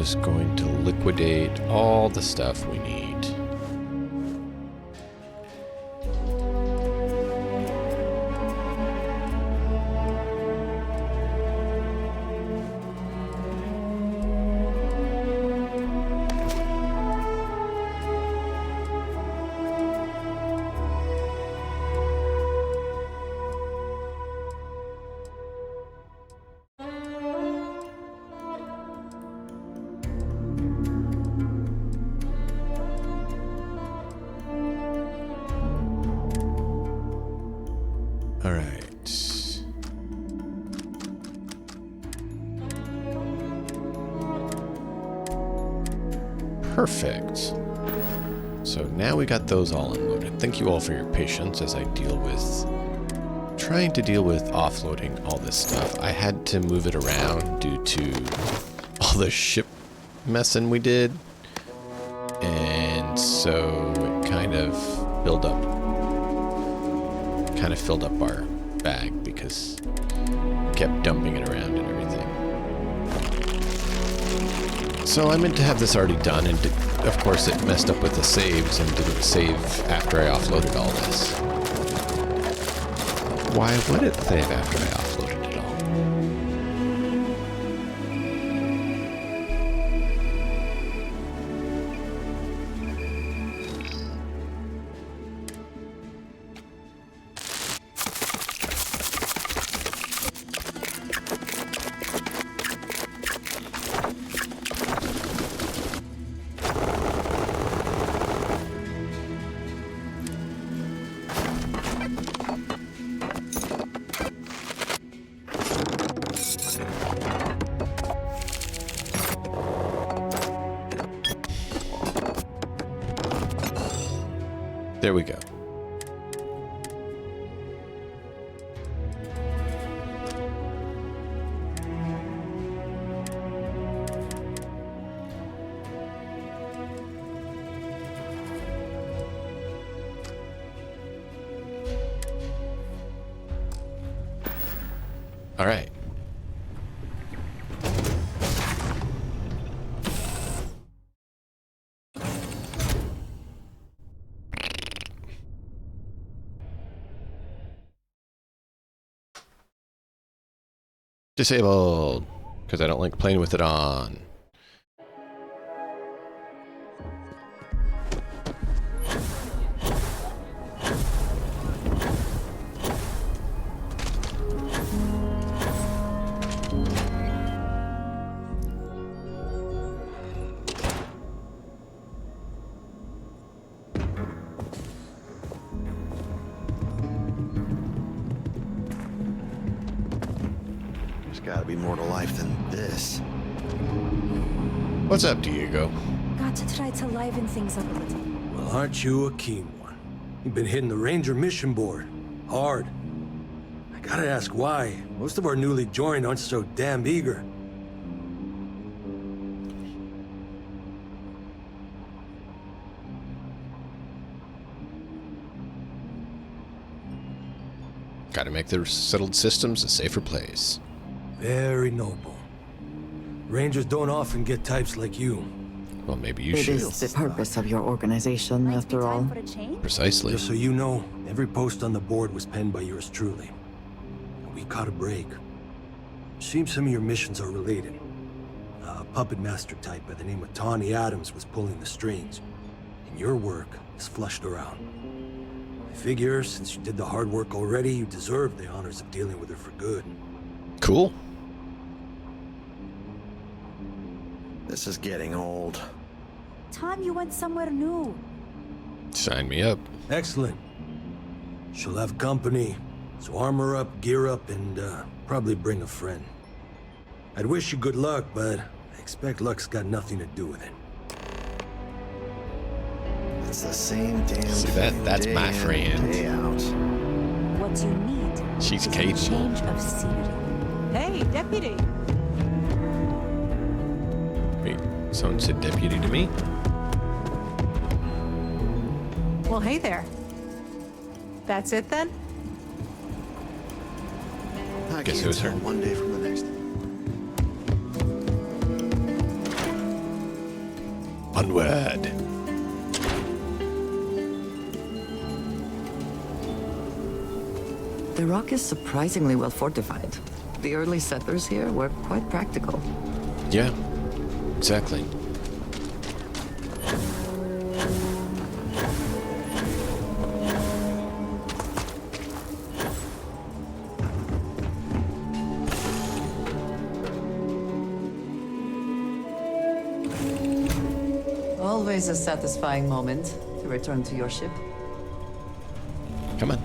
just going to liquidate all the stuff we need. All right. Perfect. So now we got those all unloaded. Thank you all for your patience as I trying to deal with offloading all this stuff. I had to move it around due to all the ship messing we did. And so it kind of filled up our bag because it kept dumping it around and everything. So I meant to have this already done, and of course it messed up with the saves and didn't save after I offloaded all this. Why would it save after I offloaded it all? There we go. All right. Disabled, because I don't like playing with it on. Gotta be more to life than this. What's up, Diego? Got to try to liven things up a little. Well, aren't you a keen one? You've been hitting the Ranger mission board. Hard. I gotta ask why. Most of our newly joined aren't so damn eager. Gotta make the settled systems a safer place. Very noble. Rangers don't often get types like you. Well, maybe you It should. is the purpose of your organization, after all. Precisely. Just so you know, every post on the board was penned by yours truly. We caught a break. Seems some of your missions are related. A puppet master type by the name of Tawny Adams was pulling the strings, and your work is flushed around. I figure, since you did the hard work already, you deserve the honors of dealing with her for good. Cool. This is getting old. Time you went somewhere new. Sign me up. Excellent. She'll have company, so armor up, gear up, and probably bring a friend. I'd wish you good luck, but I expect luck's got nothing to do with it. It's the same damn See that? thing That's day my in, friend. day out. What you need She's is a capable. change of scenery. Hey, deputy. Wait, someone said deputy to me? Well, hey there. That's it then? I Guess can't it was her. tell one day from the next. Onward. The rock is surprisingly well fortified. The early settlers here were quite practical. Yeah, exactly. Always a satisfying moment to return to your ship. Come on.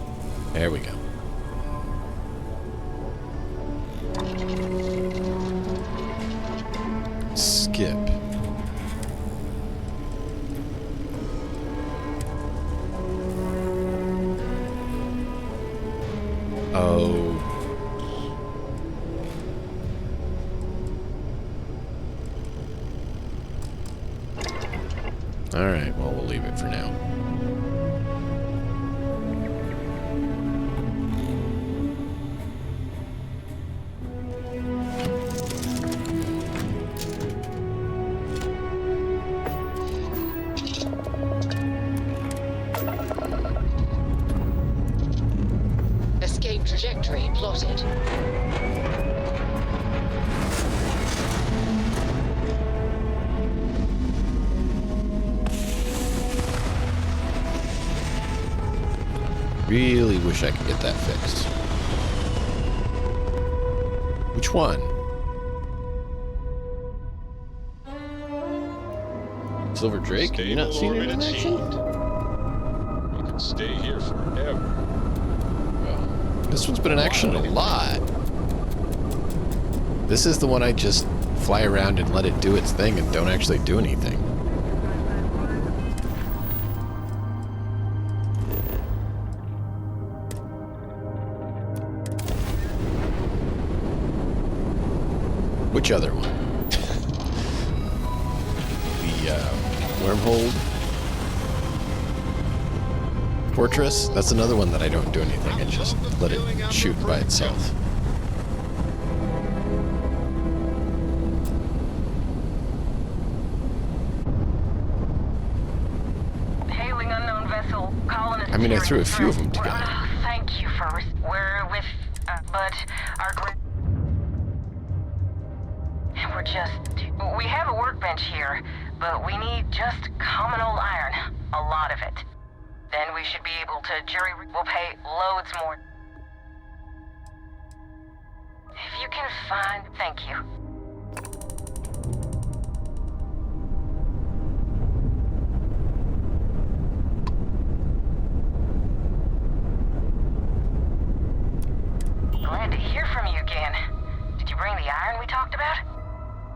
There we go. Skip. Oh. All right, well, we'll leave it for now. Escape trajectory plotted. Really wish I could get that fixed. Which one? Silver Drake? You not seen it in action? We can stay here forever. This one's been in action a lot. This is the one I just fly around and let it do its thing and don't actually do anything. Which other one? The wormhole fortress? That's another one that I don't do anything. I just let it shoot by itself. Hailing unknown vessel, colonist. I mean, I threw a few of them together. Thank you for. We're with, but our. We're just. We have a workbench here, but we need just common old iron. A lot of it. Then we should be able to jury. We'll pay loads more. If you can find. Thank you. Glad to hear from you again. Did you bring the iron we talked about?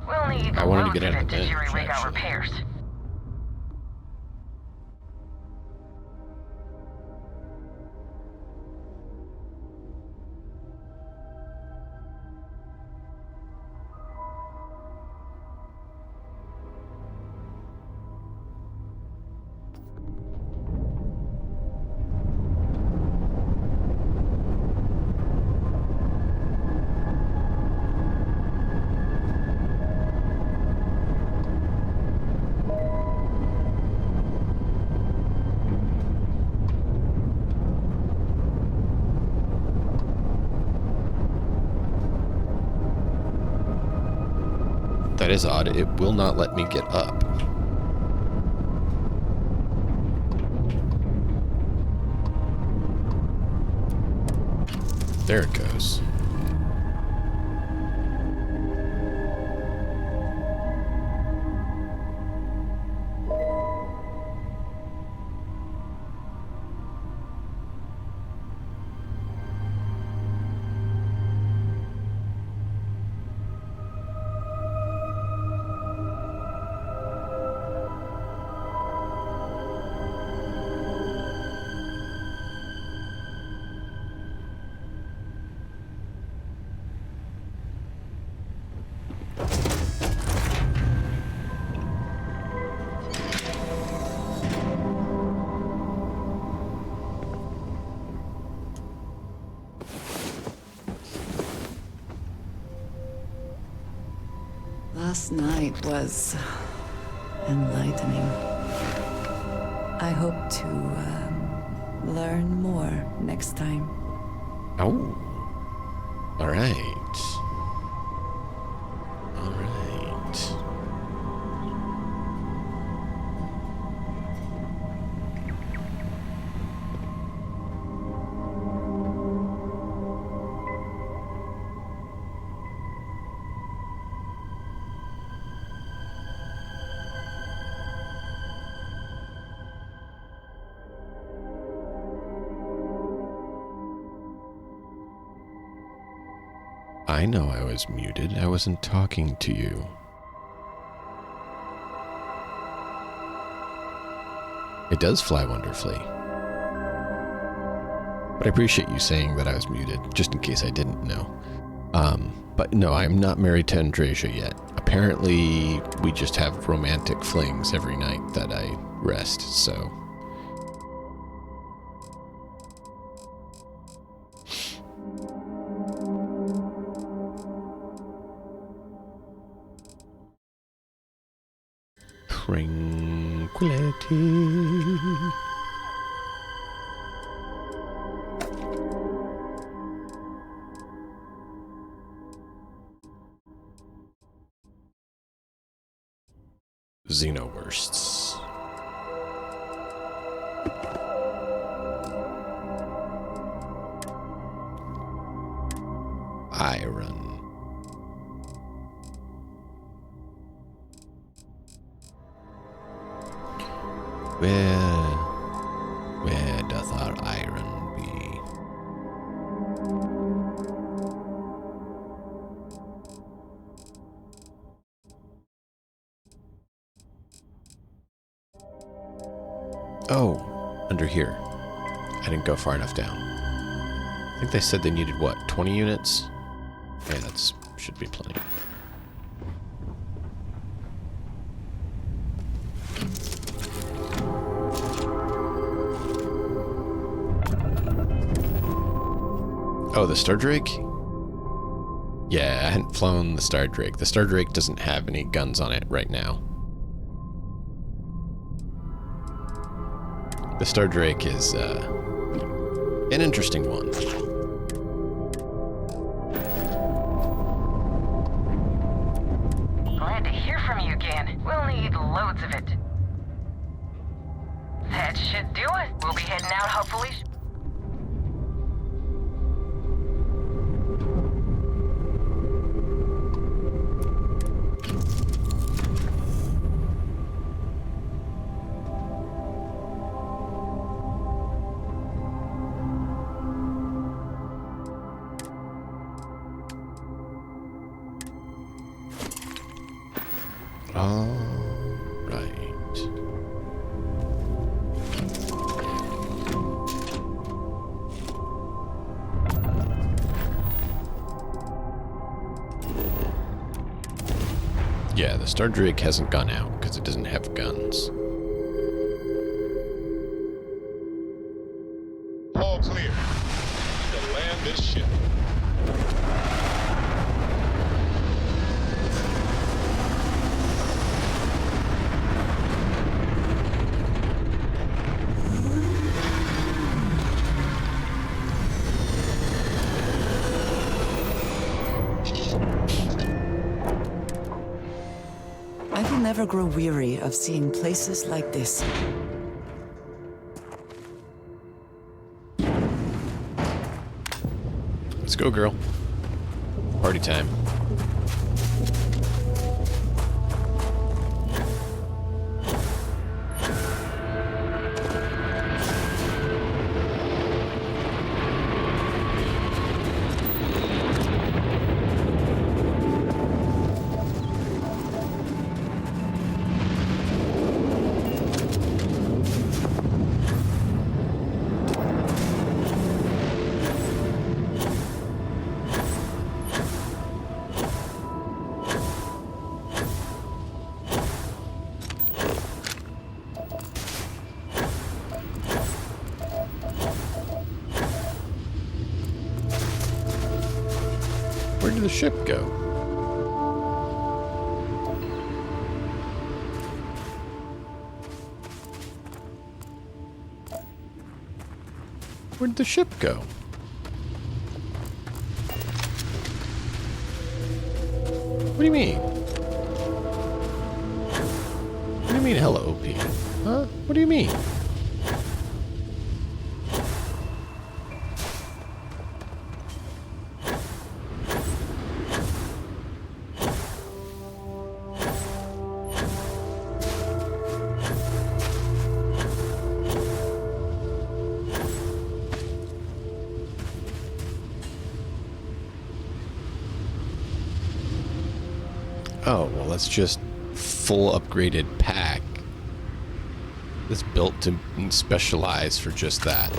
We'll need I wanted to get loads out of of it the to jury bench, rig our actually. repairs. That is odd. It will not let me get up. There it goes. Last night was enlightening. I hope to learn more next time. Oh. All right. All right. I know I was muted. I wasn't talking to you. It does fly wonderfully. But I appreciate you saying that I was muted, just in case I didn't know. But no, I'm not married to Andreja yet. Apparently, we just have romantic flings every night that I rest, so... Tranquility. Xenobursts. Iron. Where doth our iron be? Oh, under here. I didn't go far enough down. I think they said they needed, what, 20 units? Yeah, that's should be plenty. Oh, the Star Drake? Yeah, I hadn't flown the Star Drake. The Star Drake doesn't have any guns on it right now. The Star Drake is an interesting one. Glad to hear from you again. We'll need loads of it. That should do it. We'll be heading out, hopefully. All right. Yeah, the Star Drake hasn't gone out because it doesn't have guns. All clear. To land this ship. I will never grow weary of seeing places like this. Let's go, girl. Party time. Where did the ship go? Where'd the ship go? What do you mean? What do you mean, hello, OP? Huh? What do you mean? Oh, well, that's just full upgraded pack. It's built to specialize for just that.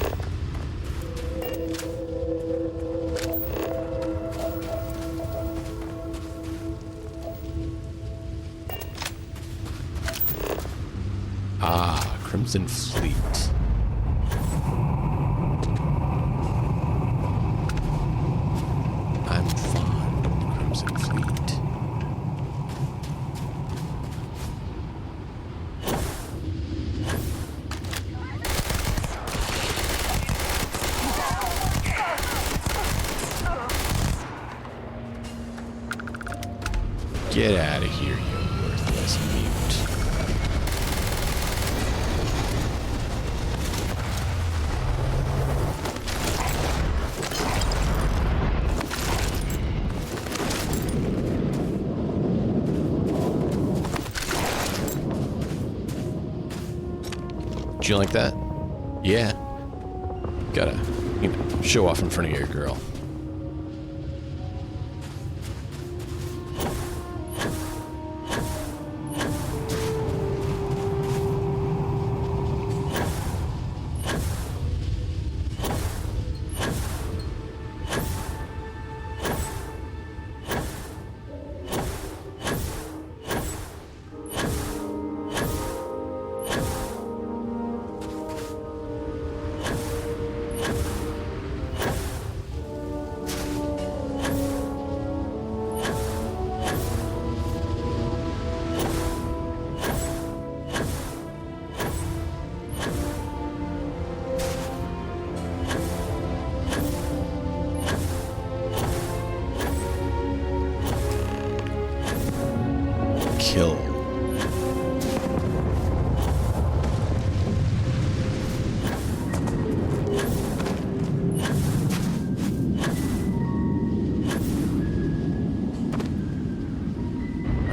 Ah, Crimson Fleet. I'm fond of the Crimson Fleet. Get out of here, you worthless mute. Do you like that? Yeah. Gotta, show off in front of your girl. Kill. All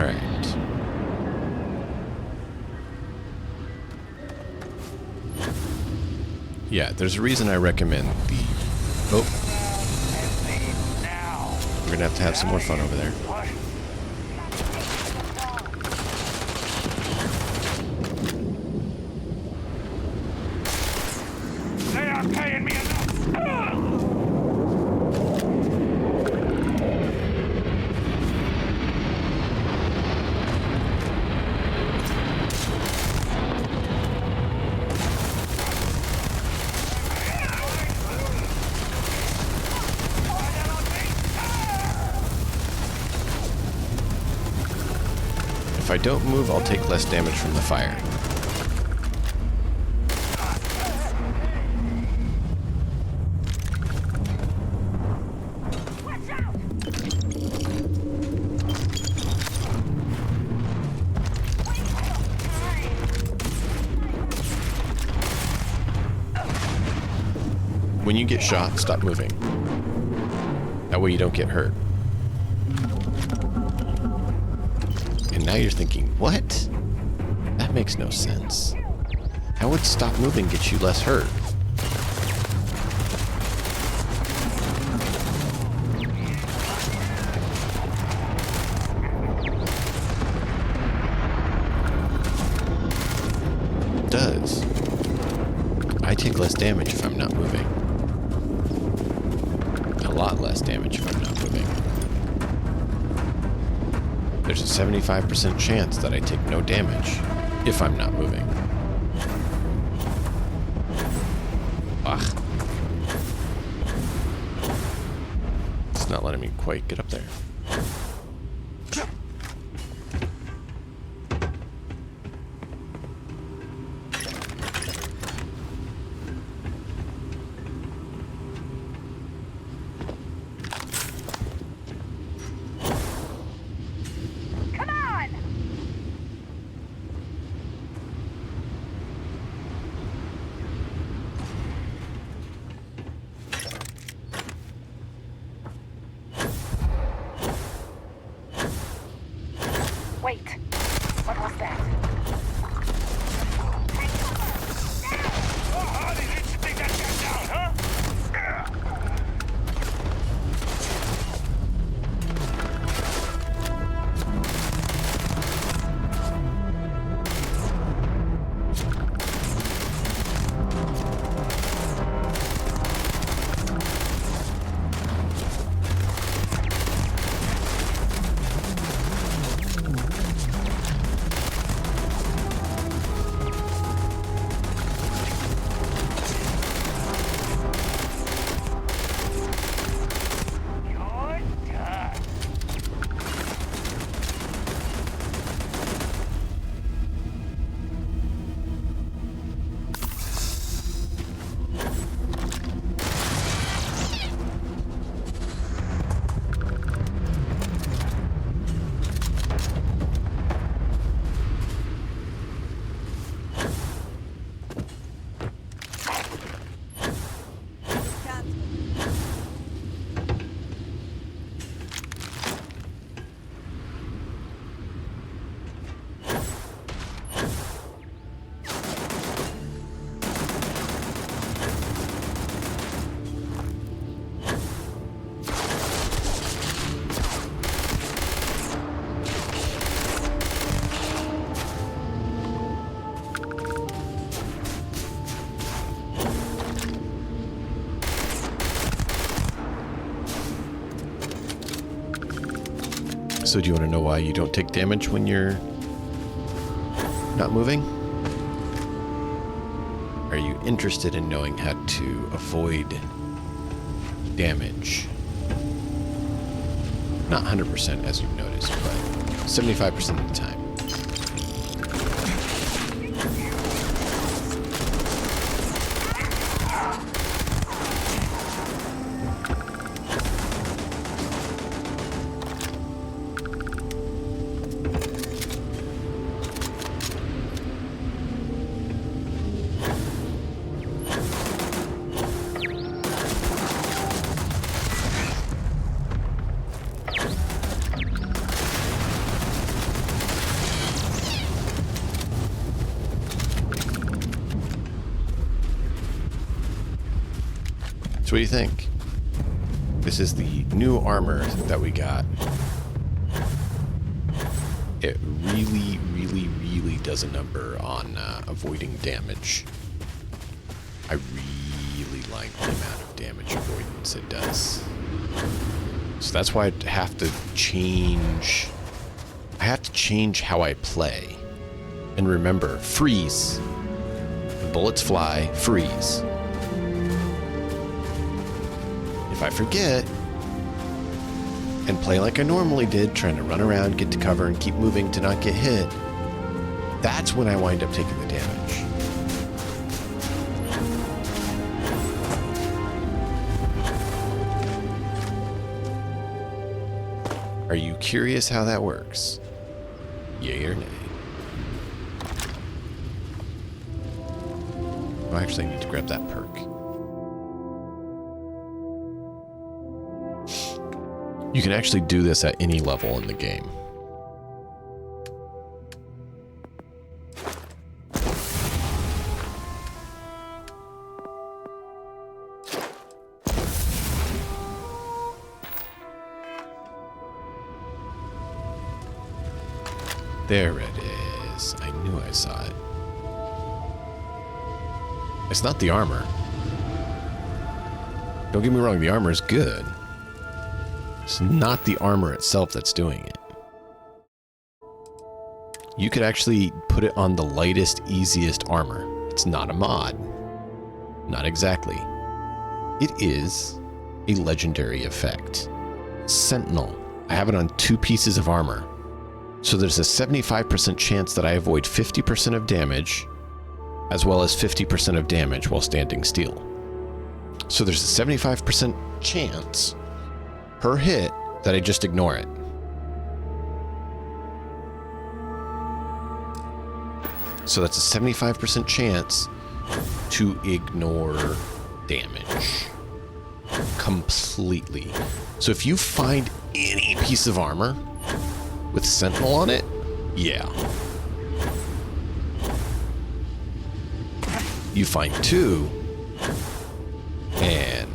right. Yeah, there's a reason I recommend the... Oh. We're gonna have to have some more fun over there. If I don't move, I'll take less damage from the fire. When you get shot, stop moving. That way you don't get hurt. And now you're thinking, what? That makes no sense. How would stop moving get you less hurt? It does. I take less damage if I'm not moving. A lot less damage if I'm not moving. There's a 75% chance that I take no damage if I'm not moving. Ugh. It's not letting me quite get up there. So do you want to know why you don't take damage when you're not moving? Are you interested in knowing how to avoid damage? Not 100% as you've noticed, but 75% of the time. So what do you think? This is the new armor that we got. It really, really, really does a number on avoiding damage. I really like the amount of damage avoidance it does. So that's why I have to change. I have to change how I play. And remember, freeze. The bullets fly, freeze. If I forget and play like I normally did, trying to run around, get to cover, and keep moving to not get hit, that's when I wind up taking the damage. Are you curious how that works? Yay or nay? Oh, actually, I need to grab that perk. You can actually do this at any level in the game. There it is. I knew I saw it. It's not the armor. Don't get me wrong, the armor is good. It's not the armor itself that's doing it. You could actually put it on the lightest, easiest armor. It's not a mod. Not exactly. It is a legendary effect. Sentinel. I have it on 2 pieces of armor. So there's a 75% chance that I avoid 50% of damage, as well as 50% of damage while standing still. So there's a 75% chance per hit that I just ignore it. So that's a 75% chance to ignore damage completely. So if you find any piece of armor with Sentinel on it, yeah. You find 2, and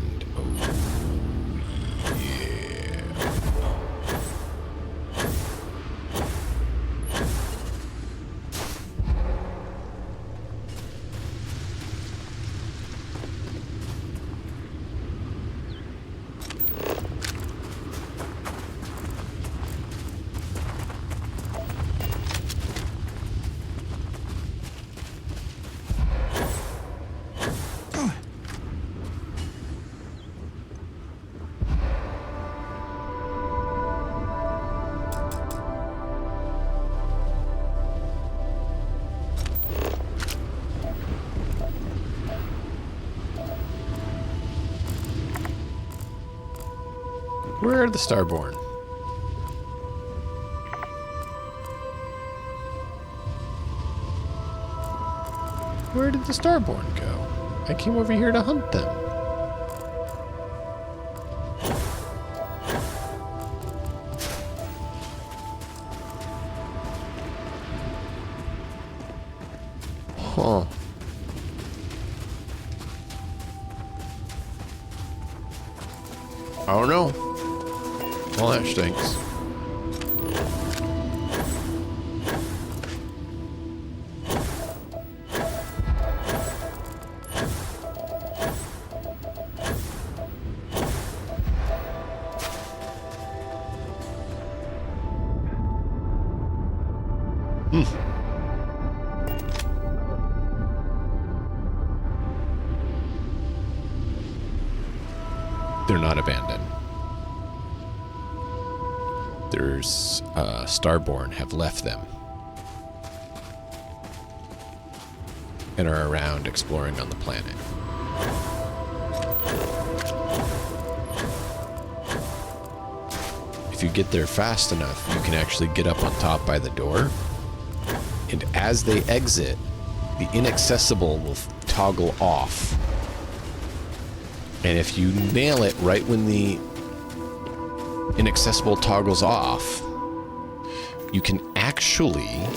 where are the Starborn? Where did the Starborn go? I came over here to hunt them. Huh. I don't know. Well, that stinks. they're not abandoned. There's Starborn have left them and are around exploring on the planet. If you get there fast enough, you can actually get up on top by the door, and as they exit, the inaccessible will toggle off. And if you nail it right when the inaccessible toggles off, you can actually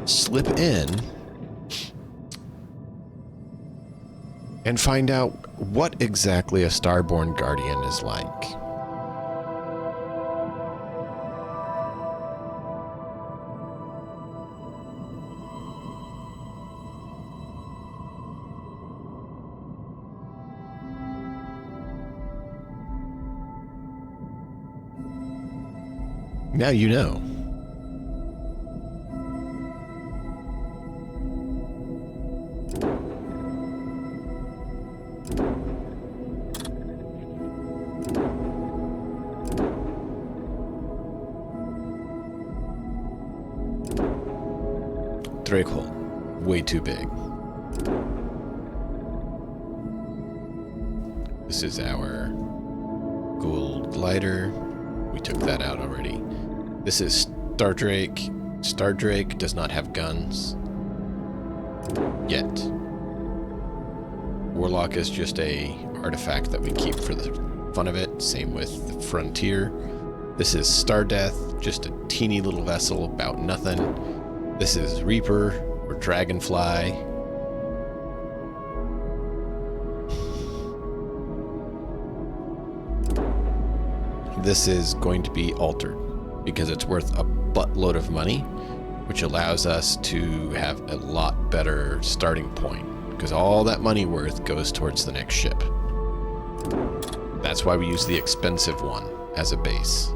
slip in and find out what exactly a Starborn Guardian is like. Now you know. Drake hole. Way too big. This is our gold glider. We took that out already. This is Stardrake. Stardrake does not have guns. Yet. Warlock is just a artifact that we keep for the fun of it. Same with the Frontier. This is Stardeath, just a teeny little vessel about nothing. This is Reaper or Dragonfly. This is going to be altered because it's worth a buttload of money, which allows us to have a lot better starting point because all that money worth goes towards the next ship. That's why we use the expensive one as a base.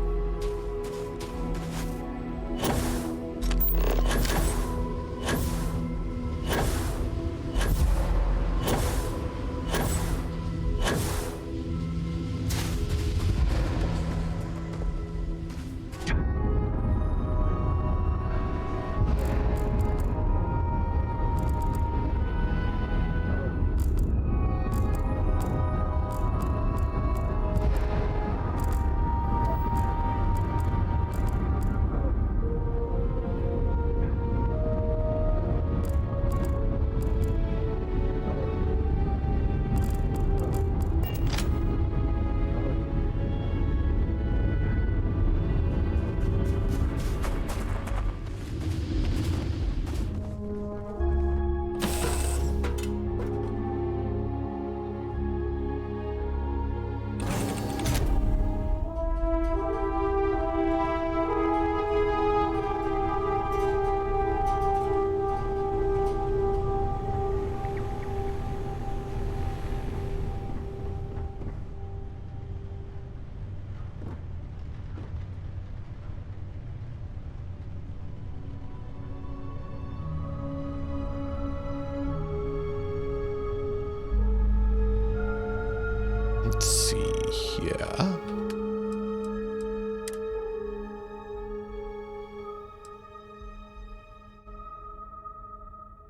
Let's see here.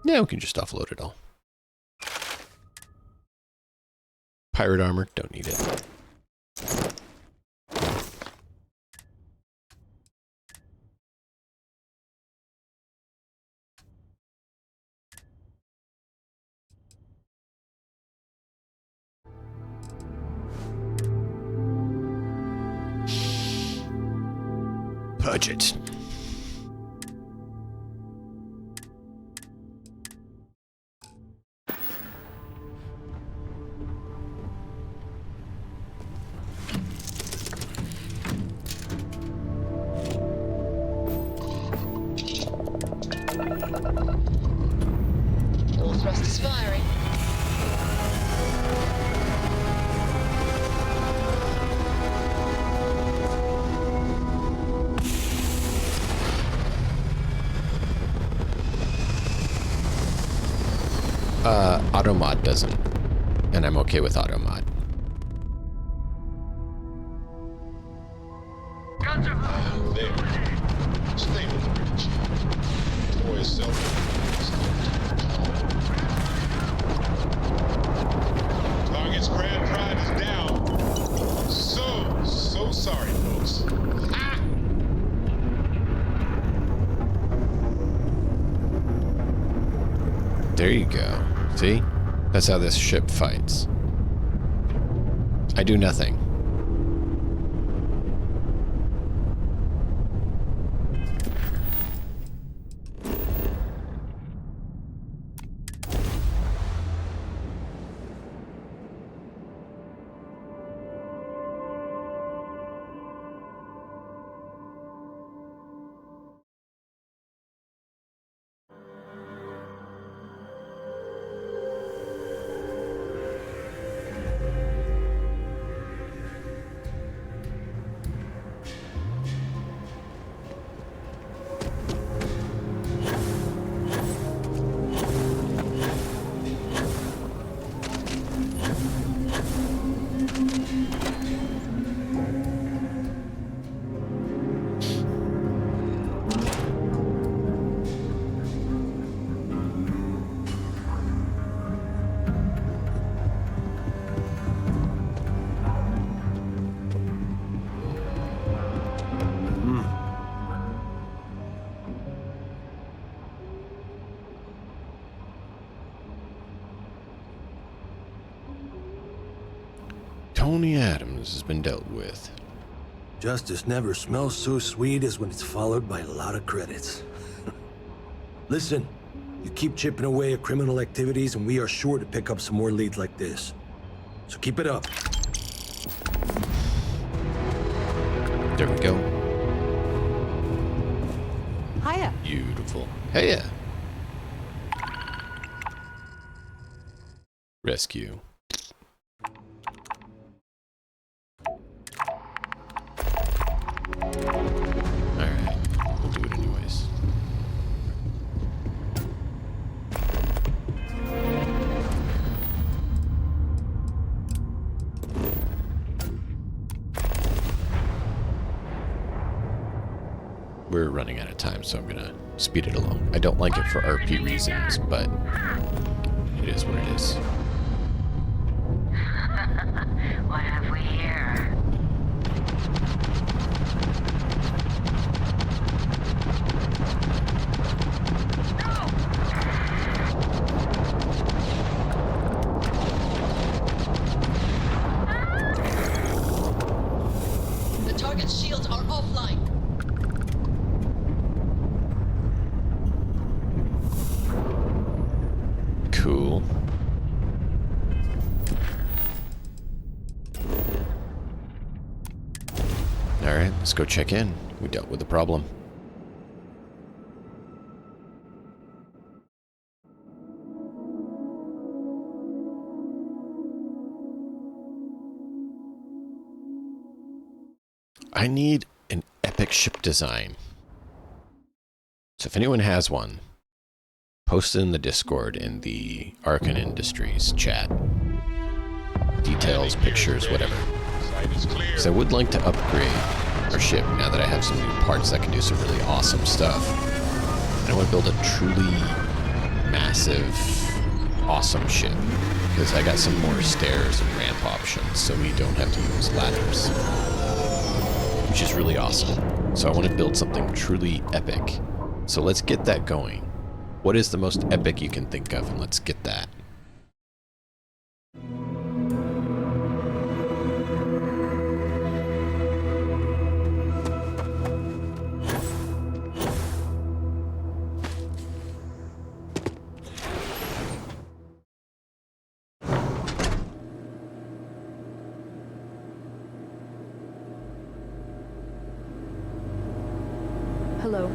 Yeah, we can just offload it all. Pirate armor, don't need it. Budget. All thrusters firing. Automod doesn't, and I'm okay with Automod. yourself. Target's grand pride is down. So sorry, folks. Ah! There you go. See? That's how this ship fights. I do nothing. Tony Adams has been dealt with. Justice never smells so sweet as when it's followed by a lot of credits. Listen, you keep chipping away at criminal activities and we are sure to pick up some more leads like this. So keep it up. There we go. Hiya. Beautiful. Heya. Rescue. Alright, we'll do it anyways. We're running out of time, so I'm gonna speed it along. I don't like it for RP reasons, but it is what it is. What have we here? The target's shields are offline. Cool. Alright, let's go check in. We dealt with the problem. I need an epic ship design. So if anyone has one, post it in the Discord in the Arkhan Industries chat. Details, pictures, whatever. Because I would like to upgrade our ship now that I have some new parts that can do some really awesome stuff. And I want to build a truly massive, awesome ship. Because I got some more stairs and ramp options, so we don't have to use ladders. Which is really awesome. So I want to build something truly epic. So let's get that going. What is the most epic you can think of? And let's get that. Hello.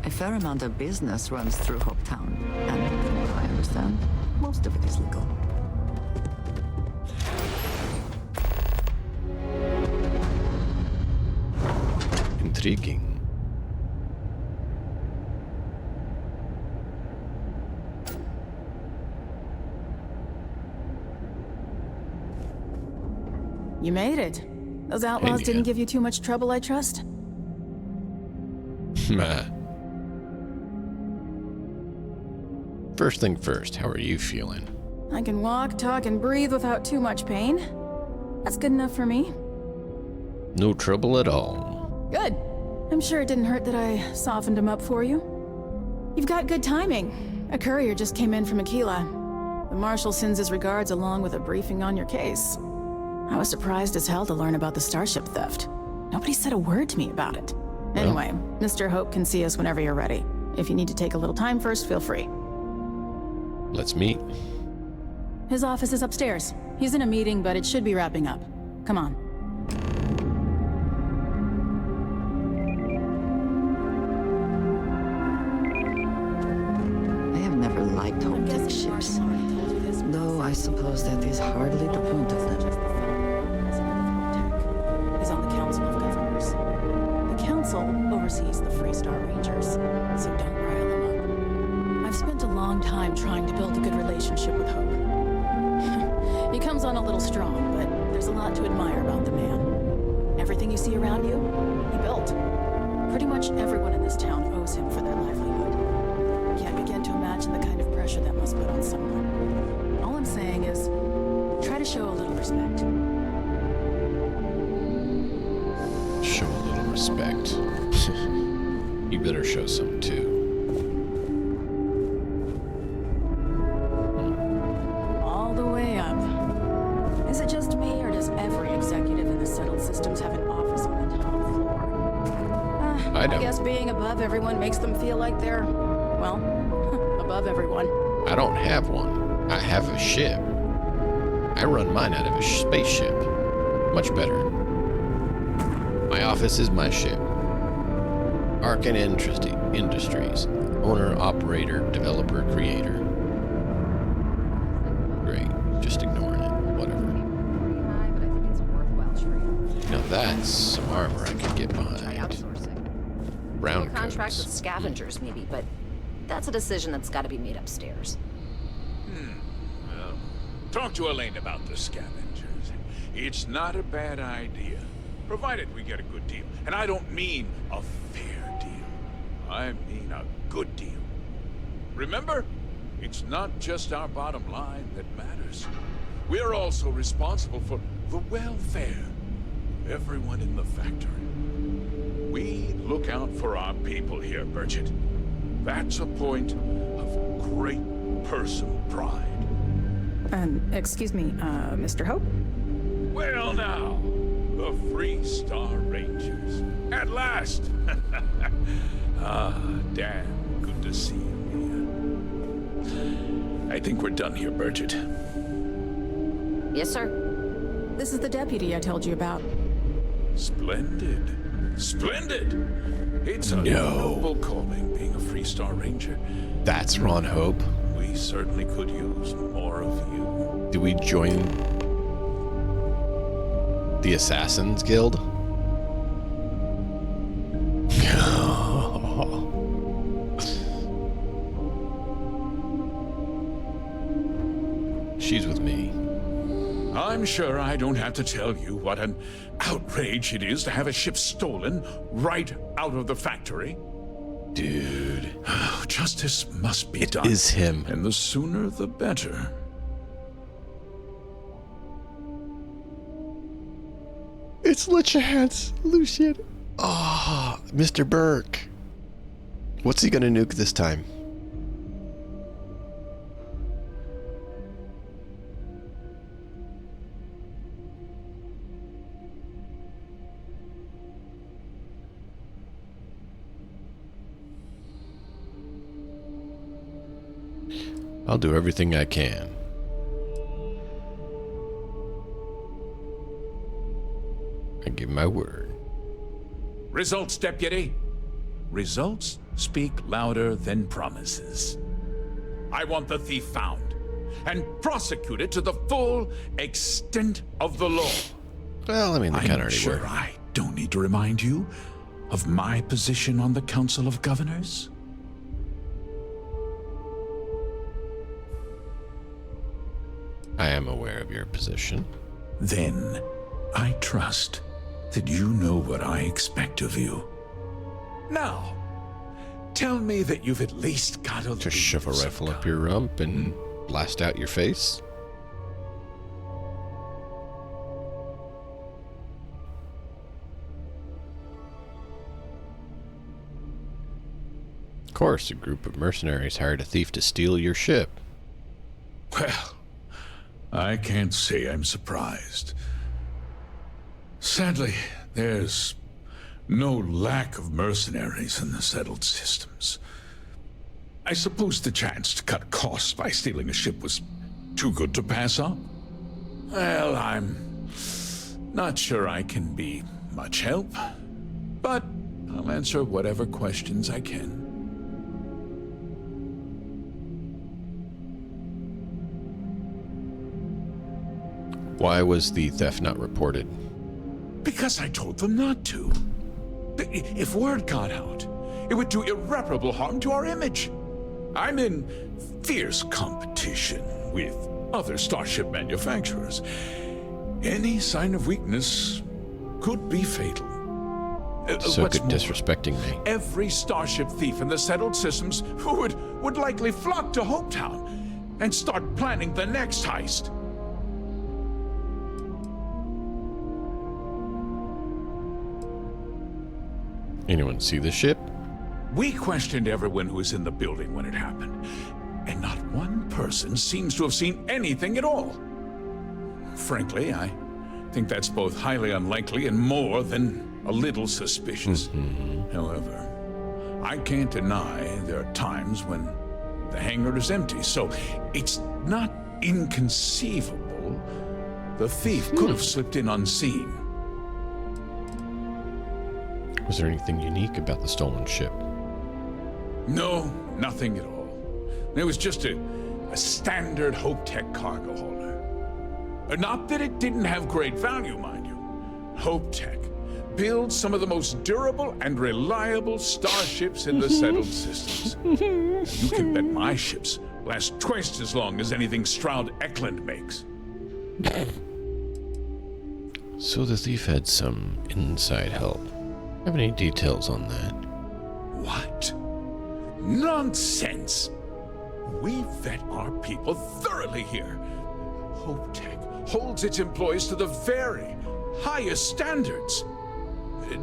A fair amount of business runs through Hopetown, and from what I understand, most of it is legal. Intriguing. You made it. Those outlaws didn't give you too much trouble, I trust? Meh. First thing first, how are you feeling? I can walk, talk, and breathe without too much pain. That's good enough for me. No trouble at all. Good. I'm sure it didn't hurt that I softened him up for you. You've got good timing. A courier just came in from Aquila. The Marshal sends his regards along with a briefing on your case. I was surprised as hell to learn about the starship theft. Nobody said a word to me about it. Anyway, Mr. Hope can see us whenever you're ready. If you need to take a little time first, feel free. Let's meet. His office is upstairs. He's in a meeting, but it should be wrapping up. Come on. I have never liked Hopetown ships, though I suppose that is hardly the point of them. He's on the Council of Governors. The Council oversees the Freestar Rangers, so don't rile him up. I've spent a long time trying to build a good relationship with Hope. He comes on a little strong, but there's a lot to admire about the man. Everything you see around you, he built. Pretty much everyone in this town owes him for their livelihood. Can't begin to imagine the kind of pressure that must put on someone. All I'm saying is, try to show a little respect. Show a little respect. You better show some too. All the way up. Is it just me, or does every executive in the settled systems have an office on the top floor? I don't. I guess being above everyone makes them feel like they're, well, above everyone. I don't have one. I have a ship. I run mine out of a spaceship. Much better. My office is my ship. Arkhan Industries. Owner, operator, developer, creator. Great. Just ignoring it. Whatever. Now that's some armor I could get behind. Brown Contract coats. with scavengers, maybe, but that's a decision that's got to be made upstairs. Well, talk to Elaine about the scavengers. It's not a bad idea, provided we get a good deal. And I don't mean a fair deal. I mean a good deal. Remember, it's not just our bottom line that matters. We're also responsible for the welfare of everyone in the factory. We look out for our people here, Bridget. That's a point of great personal pride. Excuse me, Mr. Hope? Well now, the Freestar Rangers. At last! Damn good to see you here. I think we're done here, Bridget. Yes, sir. This is the deputy I told you about. Splendid. Splendid! It's a noble calling, being a Freestar Ranger. That's Ron Hope. We certainly could use more of you. Do we join the Assassins Guild? She's with me. I'm sure I don't have to tell you what an outrage it is to have a ship stolen right out of the factory. Dude. Justice must be done. It is him. And the sooner the better. It's LeChance, Lucian. Ah, Mr. Burke. What's he gonna nuke this time? I'll do everything I can. I give my word. Results, Deputy. results speak louder than promises. I want the thief found and prosecuted to the full extent of the law. Well, I mean, they kind of I'm already sure were. I don't need to remind you of my position on the Council of Governors. I am aware of your position. Then, I trust that you know what I expect of you. Now, tell me that you've at least got a Just shove a rifle up your rump and blast out your face? Of course, a group of mercenaries hired a thief to steal your ship. Well, I can't say I'm surprised. Sadly, there's no lack of mercenaries in the settled systems. I suppose the chance to cut costs by stealing a ship was too good to pass up. Well, I'm not sure I can be much help, but I'll answer whatever questions I can. Why was the theft not reported? Because I told them not to. If word got out, it would do irreparable harm to our image. I'm in fierce competition with other starship manufacturers. Any sign of weakness could be fatal. So What's good more, disrespecting me. every starship thief in the settled systems would likely flock to Hopetown and start planning the next heist. Anyone see the ship? We questioned everyone who was in the building when it happened, and not one person seems to have seen anything at all. Frankly, I think that's both highly unlikely and more than a little suspicious. However, I can't deny there are times when the hangar is empty, so it's not inconceivable the thief could have slipped in unseen. Was there anything unique about the stolen ship? No, nothing at all. It was just a standard HopeTech cargo holder. Not that it didn't have great value, mind you. HopeTech builds some of the most durable and reliable starships in the settled systems. You can bet my ships last twice as long as anything Stroud Eklund makes. So the thief had some inside help. Have any details on that? What? Nonsense! We vet our people thoroughly here. HopeTech holds its employees to the very highest standards.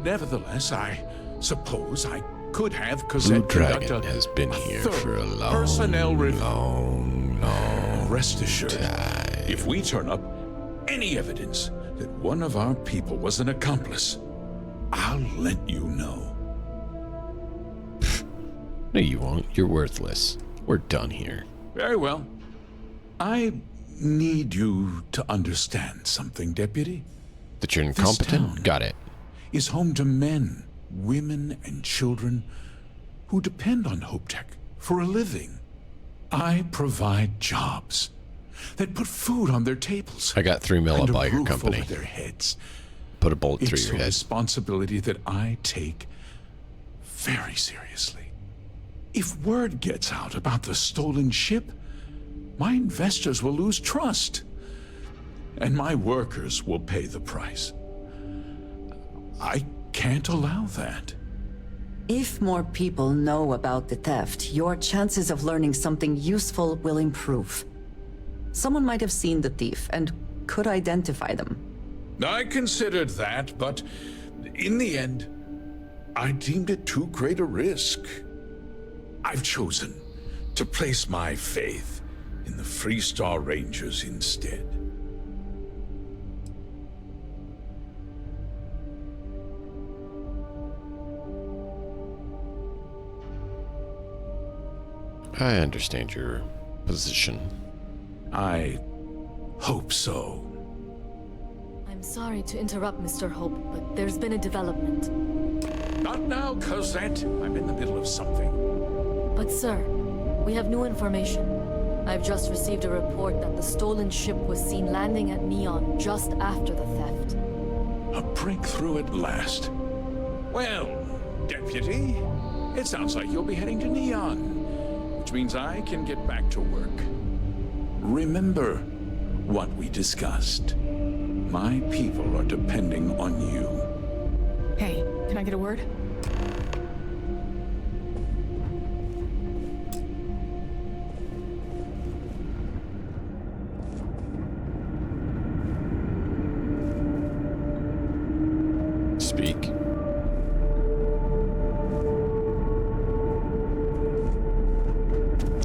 Nevertheless, I suppose I could have Blue Cosette Dragon conduct has been here for a long, personnel review. long Rest assured, time. if we turn up any evidence that one of our people was an accomplice, I'll let you know. No, you won't. You're worthless. We're done here. Very well. I need you to understand something, Deputy. That you're This incompetent? town Got it. is home to men, women, and children who depend on HopeTech for a living. I provide jobs that put food on their tables. I got $3 million and a buy your roof company. over their heads. Put a bullet through It's your a head. responsibility that I take very seriously. If word gets out about the stolen ship, my investors will lose trust, and my workers will pay the price. I can't allow that. If more people know about the theft, your chances of learning something useful will improve. Someone might have seen the thief and could identify them. I considered that, but in the end, I deemed it too great a risk. I've chosen to place my faith in the Freestar Rangers instead. I understand your position. I hope so. I'm sorry to interrupt, Mr. Hope, but there's been a development. Not now, Cosette. I'm in the middle of something. But sir, we have new information. I've just received a report that the stolen ship was seen landing at Neon just after the theft. A breakthrough at last. Well, Deputy, it sounds like you'll be heading to Neon, which means I can get back to work. Remember what we discussed. My people are depending on you. Hey, can I get a word? Speak.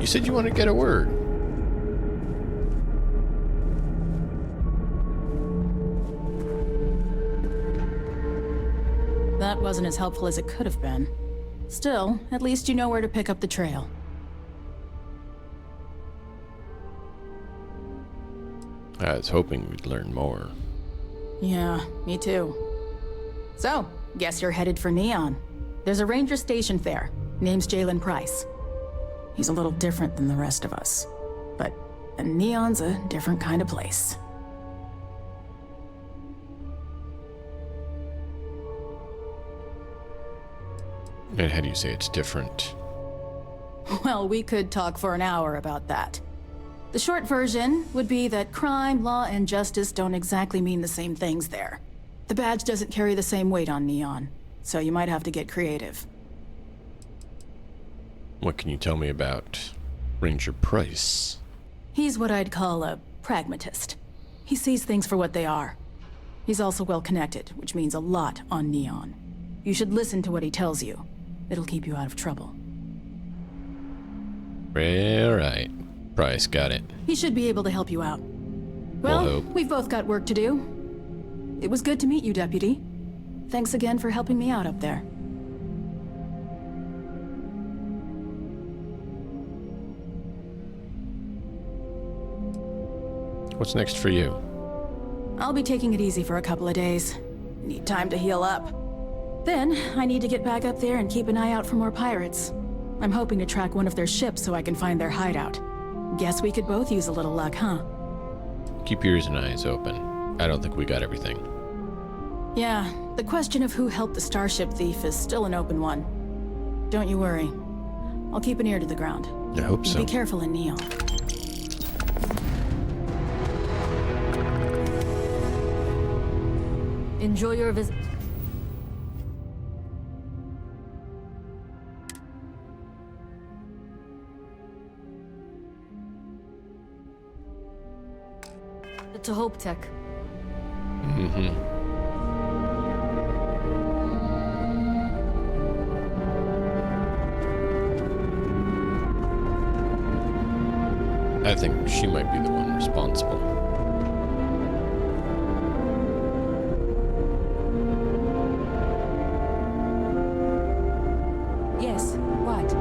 You said you want to get a word. That wasn't as helpful as it could have been. Still, at least you know where to pick up the trail. I was hoping we'd learn more. Yeah, me too. So, guess you're headed for Neon. There's a ranger stationed there. Name's Jalen Price. He's a little different than the rest of us. But Neon's a different kind of place. And how do you say it's different? Well, we could talk for an hour about that. The short version would be that crime, law, and justice don't exactly mean the same things there. The badge doesn't carry the same weight on Neon, so you might have to get creative. What can you tell me about Ranger Price? He's what I'd call a pragmatist. He sees things for what they are. He's also well-connected, which means a lot on Neon. You should listen to what he tells you. It'll keep you out of trouble. All right. Price, got it. He should be able to help you out. We'll Well, hope. we've both got work to do. It was good to meet you, Deputy. Thanks again for helping me out up there. What's next for you? I'll be taking it easy for a couple of days. Need time to heal up. Then, I need to get back up there and keep an eye out for more pirates. I'm hoping to track one of their ships so I can find their hideout. Guess we could both use a little luck, huh? Keep your ears and eyes open. I don't think we got everything. Yeah, the question of who helped the starship thief is still an open one. Don't you worry. I'll keep an ear to the ground. I hope so. Be careful in Neon. Enjoy your visit. To Hope Tech. Mm-hmm. I think she might be the one responsible. Yes, what?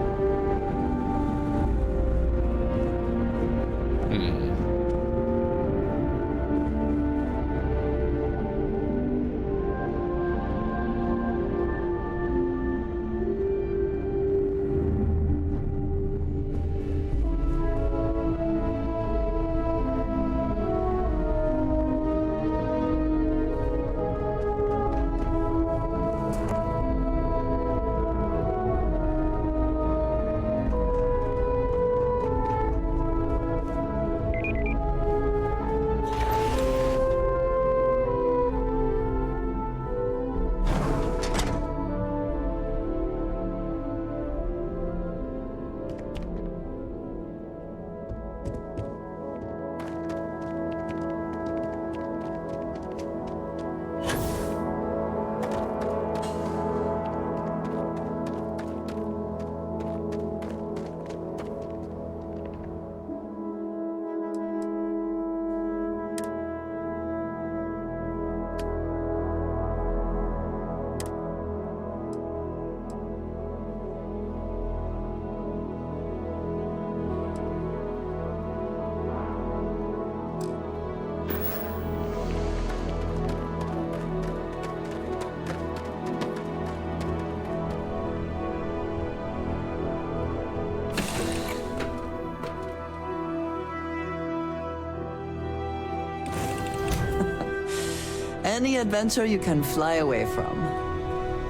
any adventure you can fly away from.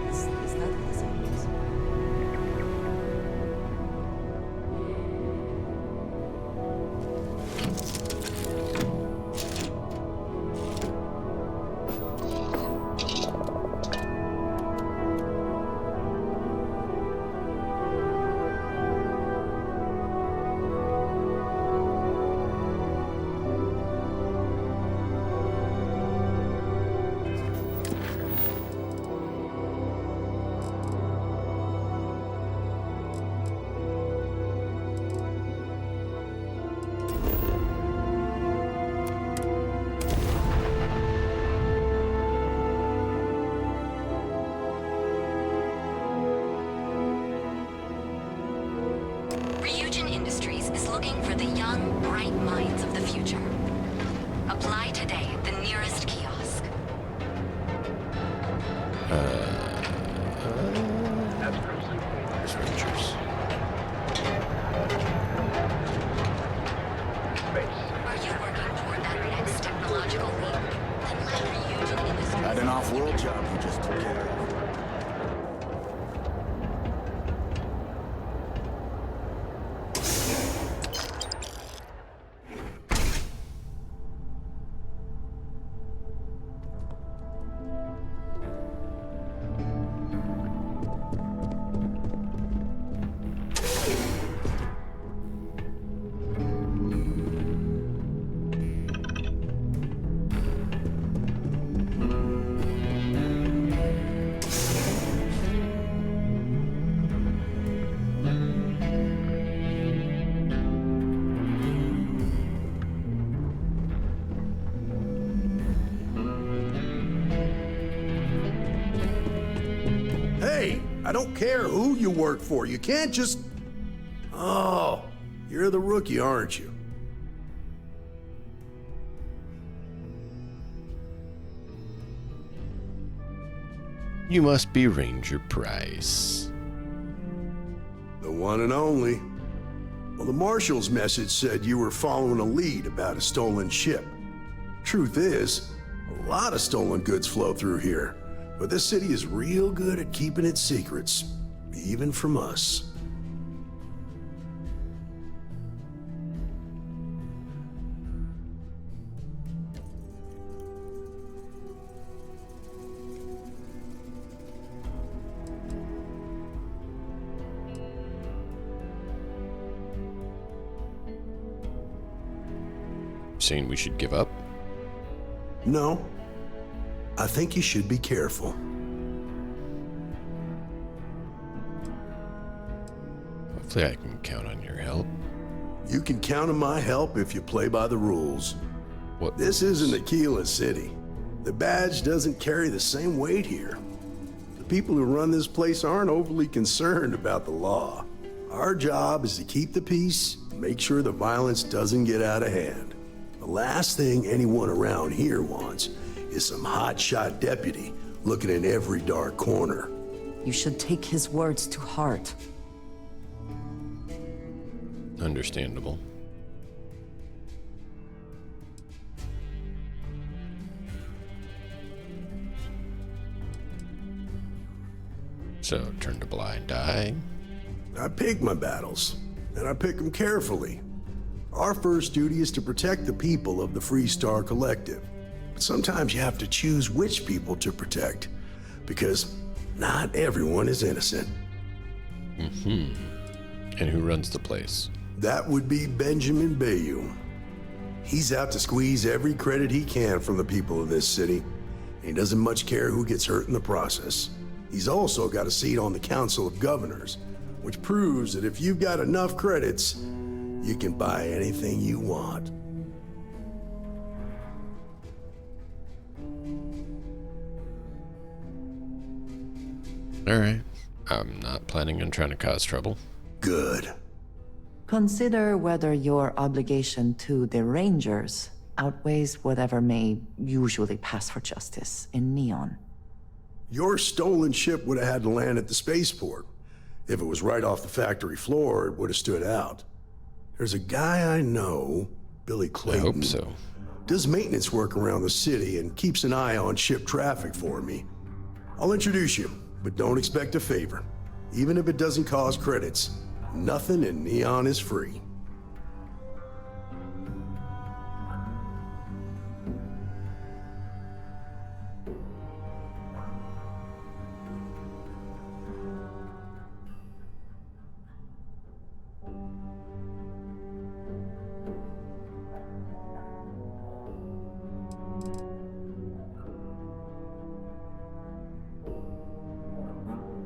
Is that the same case? Had an off-world job you just took care of. I don't care who you work for. You can't just... Oh, you're the rookie, aren't you? You must be Ranger Price. The one and only. Well, the Marshal's message said you were following a lead about a stolen ship. Truth is, a lot of stolen goods flow through here. But this city is real good at keeping its secrets, even from us. Saying we should give up? No. I think you should be careful. Hopefully I can count on your help. You can count on my help if you play by the rules. What? This isn't Aquila City. The badge doesn't carry the same weight here. The people who run this place aren't overly concerned about the law. Our job is to keep the peace, make sure the violence doesn't get out of hand. The last thing anyone around here wants is some hotshot deputy looking in every dark corner. You should take his words to heart. Understandable. So, turn a blind eye. I pick my battles, and I pick them carefully. Our first duty is to protect the people of the Free Star Collective. But sometimes you have to choose which people to protect, because not everyone is innocent. Mm-hmm. And who runs the place? That would be Benjamin Bayou. He's out to squeeze every credit he can from the people of this city, and he doesn't much care who gets hurt in the process. He's also got a seat on the Council of Governors, which proves that if you've got enough credits, you can buy anything you want. Alright. I'm not planning on trying to cause trouble. Good. Consider whether your obligation to the Rangers outweighs whatever may usually pass for justice in Neon. Your stolen ship would have had to land at the spaceport. If it was right off the factory floor, it would have stood out. There's a guy I know, Billy Clayton. I hope so. does maintenance work around the city and keeps an eye on ship traffic for me. I'll introduce you, but don't expect a favor. Even if it doesn't cause credits, nothing in Neon is free.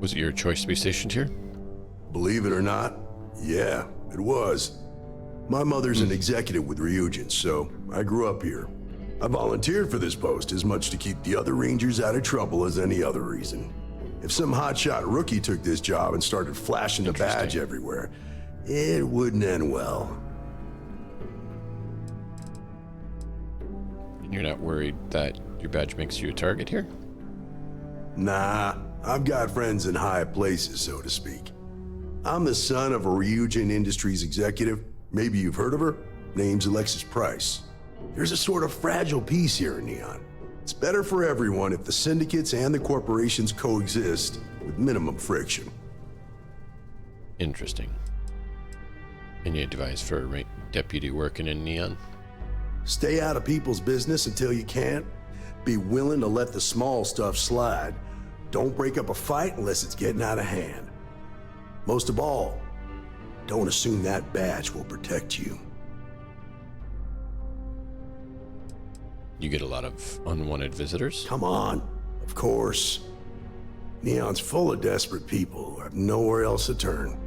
Was it your choice to be stationed here? Believe it or not, yeah, it was. My mother's an executive with Ryujin, so I grew up here. I volunteered for this post as much to keep the other Rangers out of trouble as any other reason. If some hotshot rookie took this job and started flashing the badge everywhere, it wouldn't end well. And you're not worried that your badge makes you a target here? Nah, I've got friends in high places, so to speak. I'm the son of a Ryujin Industries executive. Maybe you've heard of her. Name's Alexis Price. There's a sort of fragile peace here in Neon. It's better for everyone if the syndicates and the corporations coexist with minimum friction. Interesting. Any advice for a deputy working in Neon? Stay out of people's business until you can. Be willing to let the small stuff slide. Don't break up a fight unless it's getting out of hand. Most of all, don't assume that badge will protect you. You get a lot of unwanted visitors? Come on, of course. Neon's full of desperate people who have nowhere else to turn.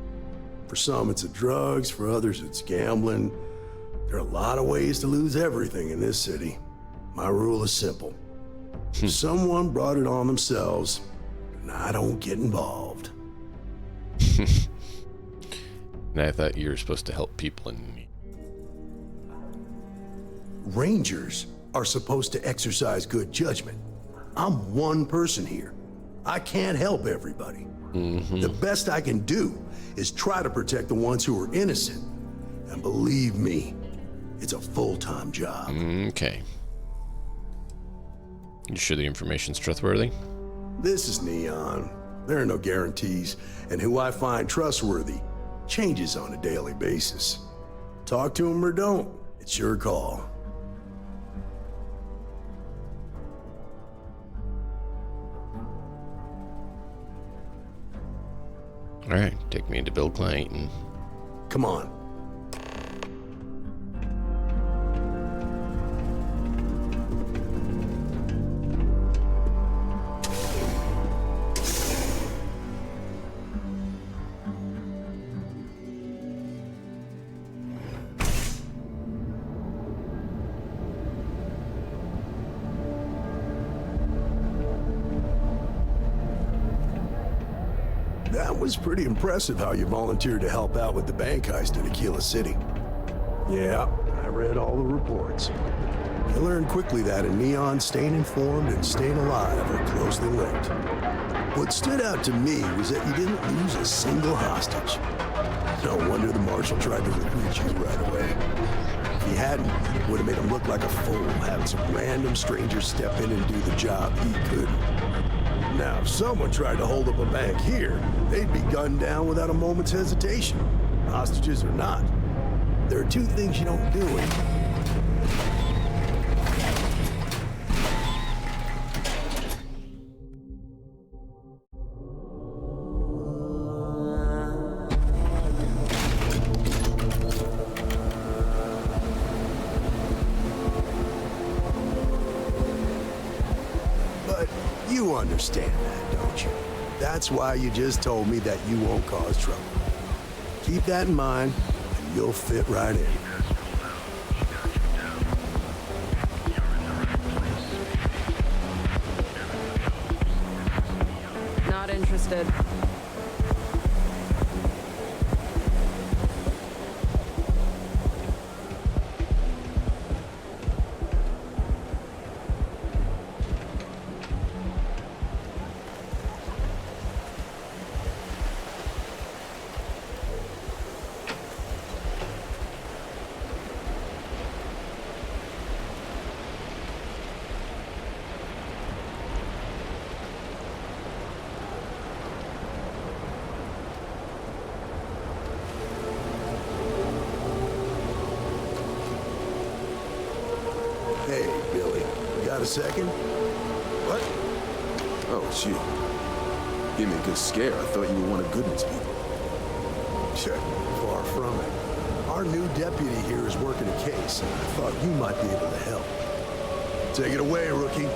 For some, it's the drugs. For others, it's gambling. There are a lot of ways to lose everything in this city. My rule is simple. If someone brought it on themselves, then I don't get involved. And I thought you were supposed to help people in need. Rangers are supposed to exercise good judgment. I'm one person here. I can't help everybody. The best I can do is try to protect the ones who are innocent. And believe me, it's a full-time job. Okay. You sure the information's trustworthy? This is Neon. There are no guarantees, and who I find trustworthy changes on a daily basis. Talk to him or don't, it's your call. All right, take me into Bill Clayton. Come on. That was pretty impressive how you volunteered to help out with the bank heist in Aquila City. Yeah, I read all the reports. You learned quickly that in Neon, staying informed and staying alive are closely linked. What stood out to me was that you didn't lose a single hostage. No wonder the marshal tried to recruit you right away. If he hadn't, it would have made him look like a fool, having some random stranger step in and do the job he couldn't. Now, if someone tried to hold up a bank here, they'd be gunned down without a moment's hesitation. Hostages or not. There are two things you don't do in You understand that, don't you? That's why you just told me that you won't cause trouble. Keep that in mind, and you'll fit right in. Not interested. got a second? What? Oh, shit. Gave me a good scare. I thought you were one of Goodman's people. Sure, far from it. Our new deputy here is working a case, and I thought you might be able to help. Take it away, rookie.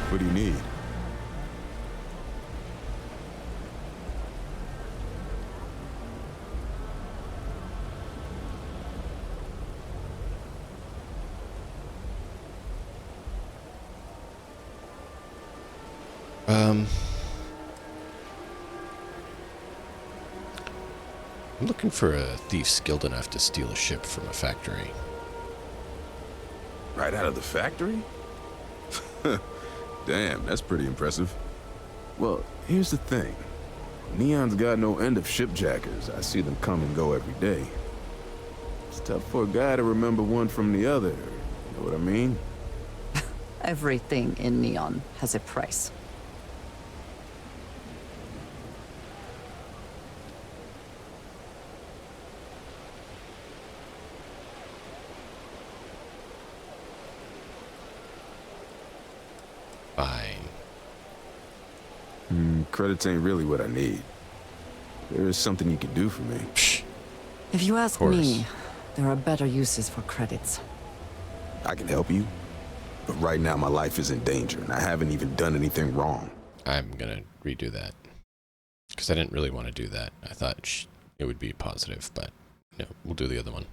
What do you need? I'm looking for a thief skilled enough to steal a ship from a factory. Right out of the factory? Damn, that's pretty impressive. Well, here's the thing. Neon's got no end of shipjackers. I see them come and go every day. It's tough for a guy to remember one from the other. You know what I mean? Everything in Neon has a price. Fine. Credits ain't really what I need. There is something you can do for me. If you ask me, there are better uses for credits. I can help you, but right now my life is in danger, and I haven't even done anything wrong. I'm gonna redo that. Because I didn't really want to do that. I thought it would be positive, but no, we'll do the other one.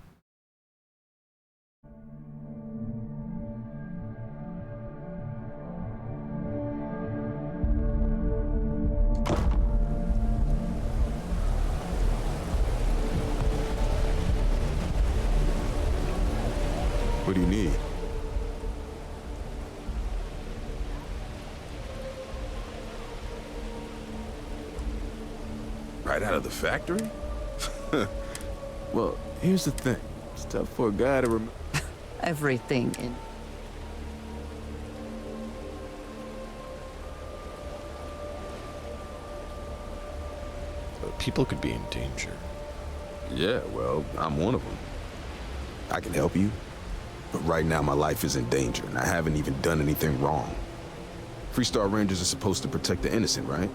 What do you need? Right out of the factory? Well, here's the thing. It's tough for a guy to remember. Everything in... People could be in danger. Yeah, well, I'm one of them. I can help you, but right now my life is in danger, and I haven't even done anything wrong. Freestar Rangers are supposed to protect the innocent, right?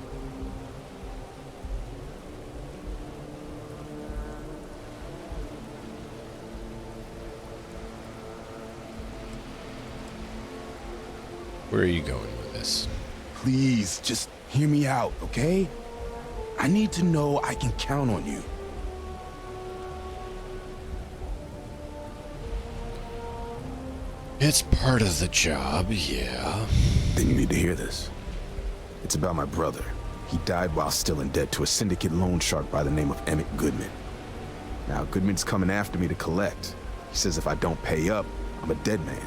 Where are you going with this? Please, just hear me out, okay? I need to know I can count on you. It's part of the job, yeah. Then you need to hear this. It's about my brother. He died while still in debt to a syndicate loan shark by the name of Emmett Goodman. Now, Goodman's coming after me to collect. He says if I don't pay up, I'm a dead man.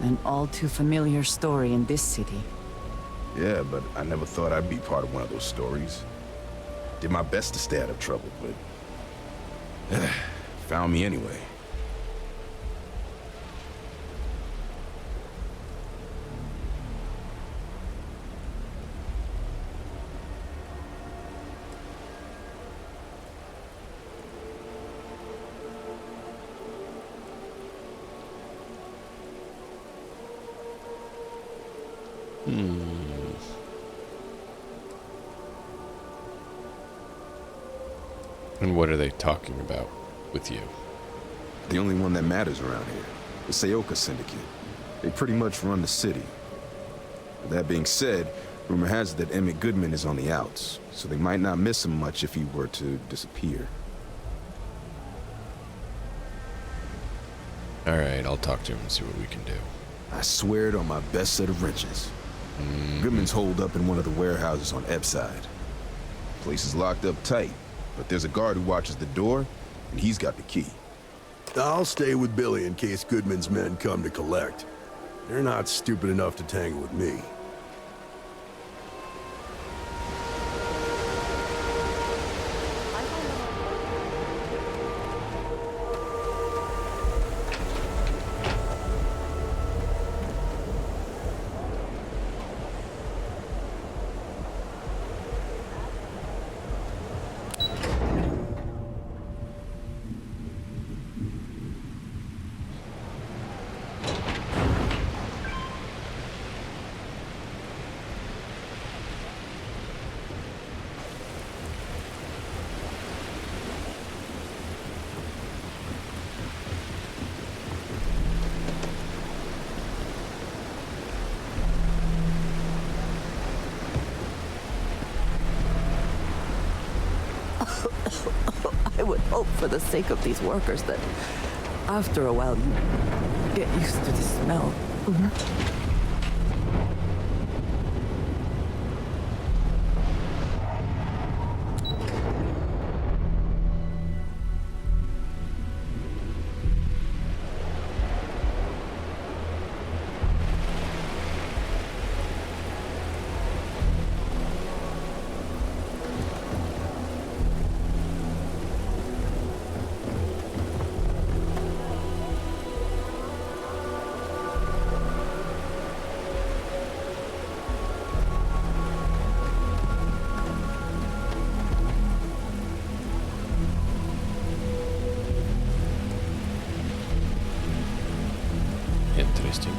An all too familiar story in this city. Yeah, but I never thought I'd be part of one of those stories. Did my best to stay out of trouble, but... found me anyway. And what are they talking about with you? The only one that matters around here. The Seoka Syndicate. They pretty much run the city. That being said, rumor has it that Emmett Goodman is on the outs, so they might not miss him much if he were to disappear. Alright, I'll talk to him and see what we can do. I swear it on my best set of wrenches. Goodman's holed up in one of the warehouses on Epside. Place is locked up tight, but there's a guard who watches the door, and he's got the key. I'll stay with Billy in case Goodman's men come to collect. They're not stupid enough to tangle with me. for the sake of these workers that, after a while, you get used to the smell. Interesting.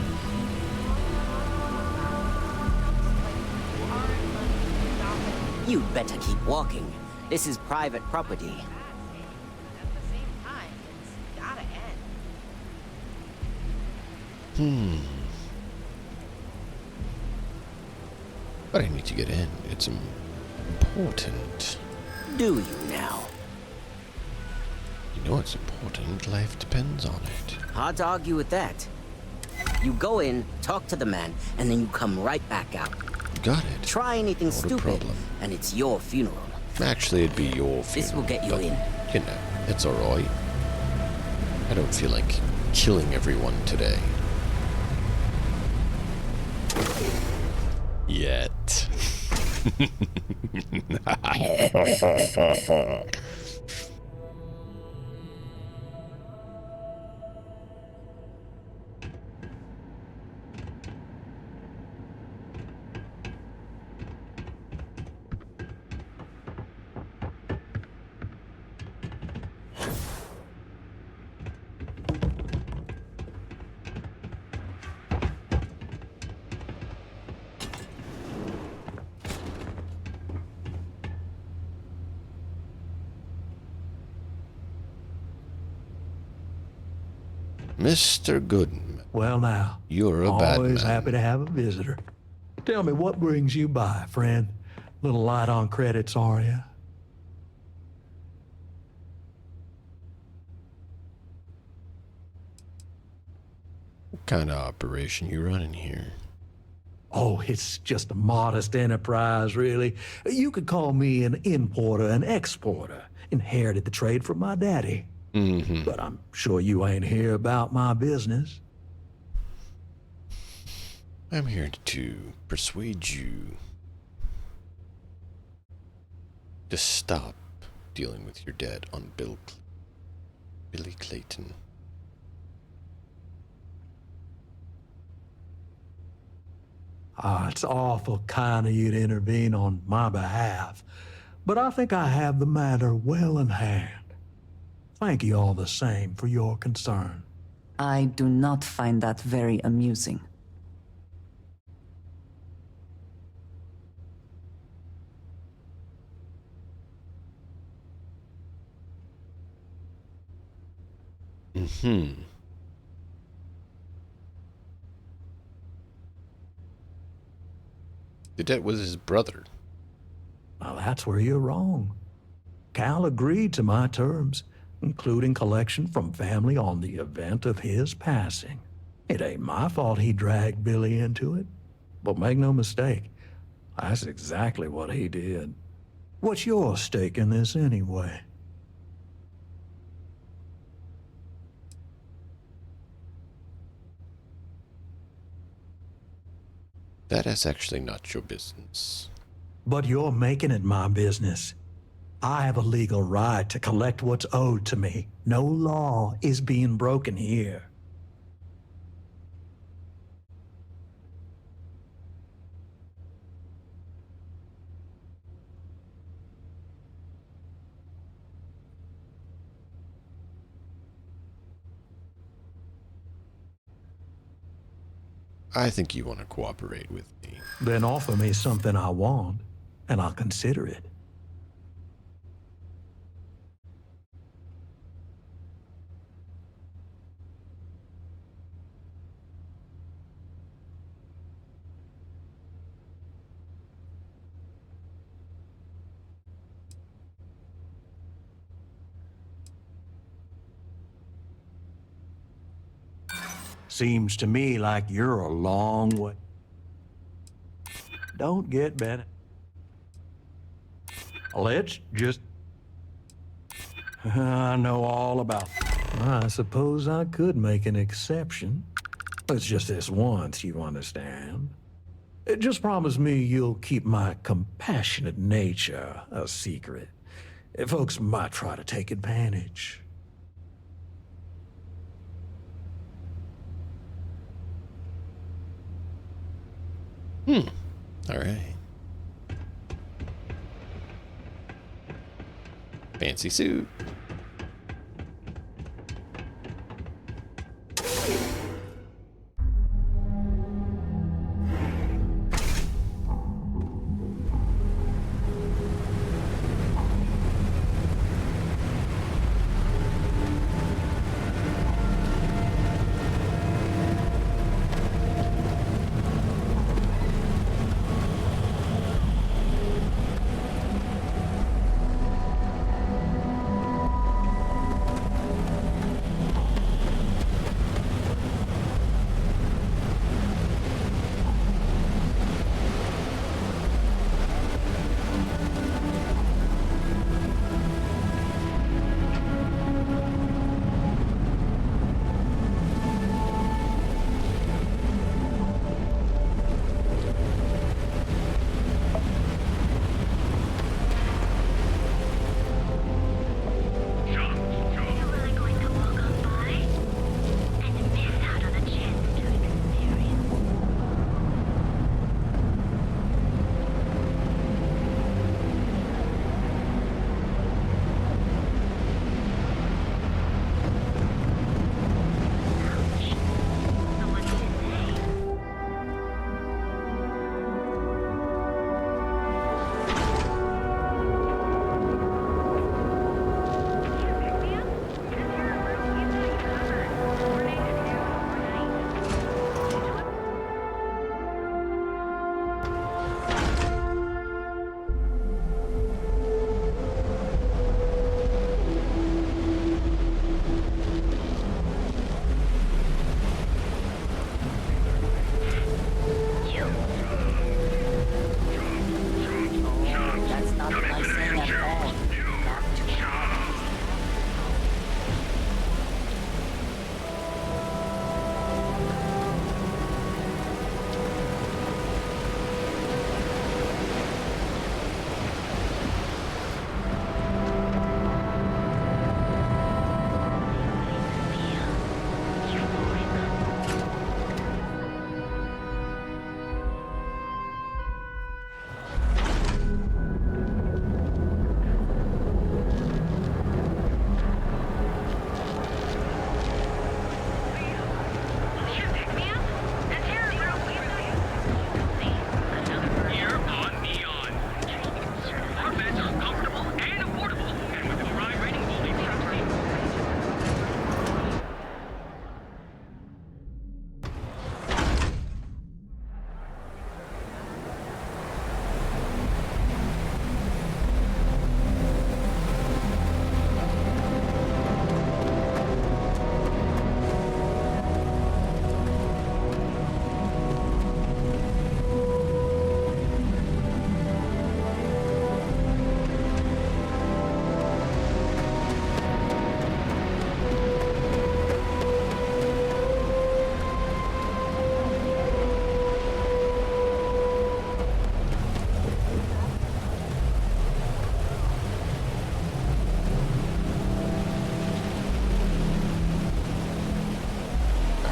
You'd better keep walking. This is private property. But I need to get in. It's important. Do you now? You know it's important. Life depends on it. Hard to argue with that. You go in, talk to the man, and then you come right back out. Got it. Try anything stupid, and it's your funeral. Actually, it'd be your funeral. This will get you in. You know, it's alright. I don't feel like killing everyone today. Yet. Mr. Goodman. Well now, you're a bad man. Always happy to have a visitor. Tell me, what brings you by, friend? Little light on credits, are you? What kind of operation you running here? Oh, it's just a modest enterprise, really. You could call me an importer and exporter. Inherited the trade from my daddy. But I'm sure you ain't here about my business. I'm here to persuade you to stop dealing with your debt on Billy Clayton. It's awful kind of you to intervene on my behalf, but I think I have the matter well in hand. Thank you all the same for your concern. I do not find that very amusing. The debt was his brother. Well, that's where you're wrong. Cal agreed to my terms, including collection from family on the event of his passing. It ain't my fault he dragged Billy into it. But make no mistake, that's exactly what he did. What's your stake in this anyway? That is actually not your business. But you're making it my business. I have a legal right to collect what's owed to me. No law is being broken here. I think you want to cooperate with me. Then offer me something I want, and I'll consider it. Seems to me like you're a long way. Don't get Bennett. Let's just... I know all about... I suppose I could make an exception. It's just this once, you understand. Just promise me you'll keep my compassionate nature a secret. Folks might try to take advantage. All right. Fancy suit.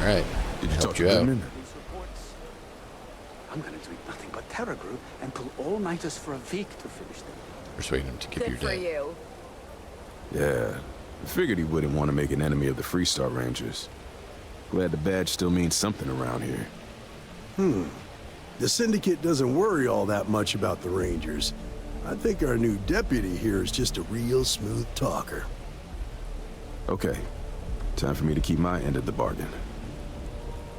right. Did you talk to you out. Goodman? I'm gonna do nothing but terror group and pull all-nighters for a week to finish them. Persuade him to give your Good for dad. you. Yeah, I figured he wouldn't want to make an enemy of the Freestar Rangers. Glad the badge still means something around here. The Syndicate doesn't worry all that much about the Rangers. I think our new deputy here is just a real smooth talker. Okay, time for me to keep my end of the bargain.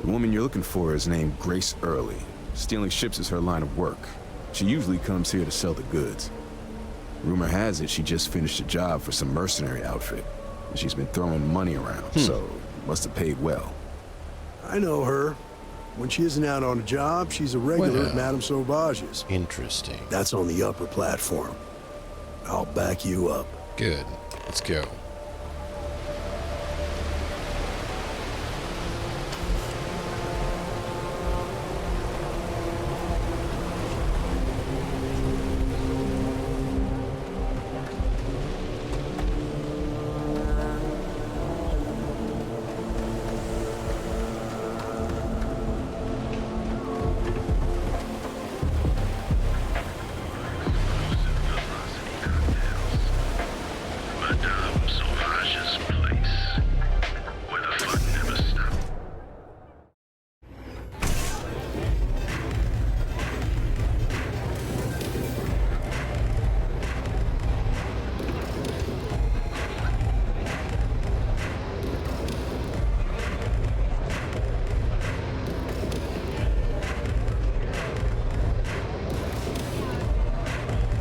The woman you're looking for is named Grace Early. Stealing ships is her line of work. She usually comes here to sell the goods. Rumor has it she just finished a job for some mercenary outfit. And she's been throwing money around, so must have paid well. I know her. When she isn't out on a job, she's a regular at Madame Sauvage's. Interesting. That's on the upper platform. I'll back you up. Good. Let's go.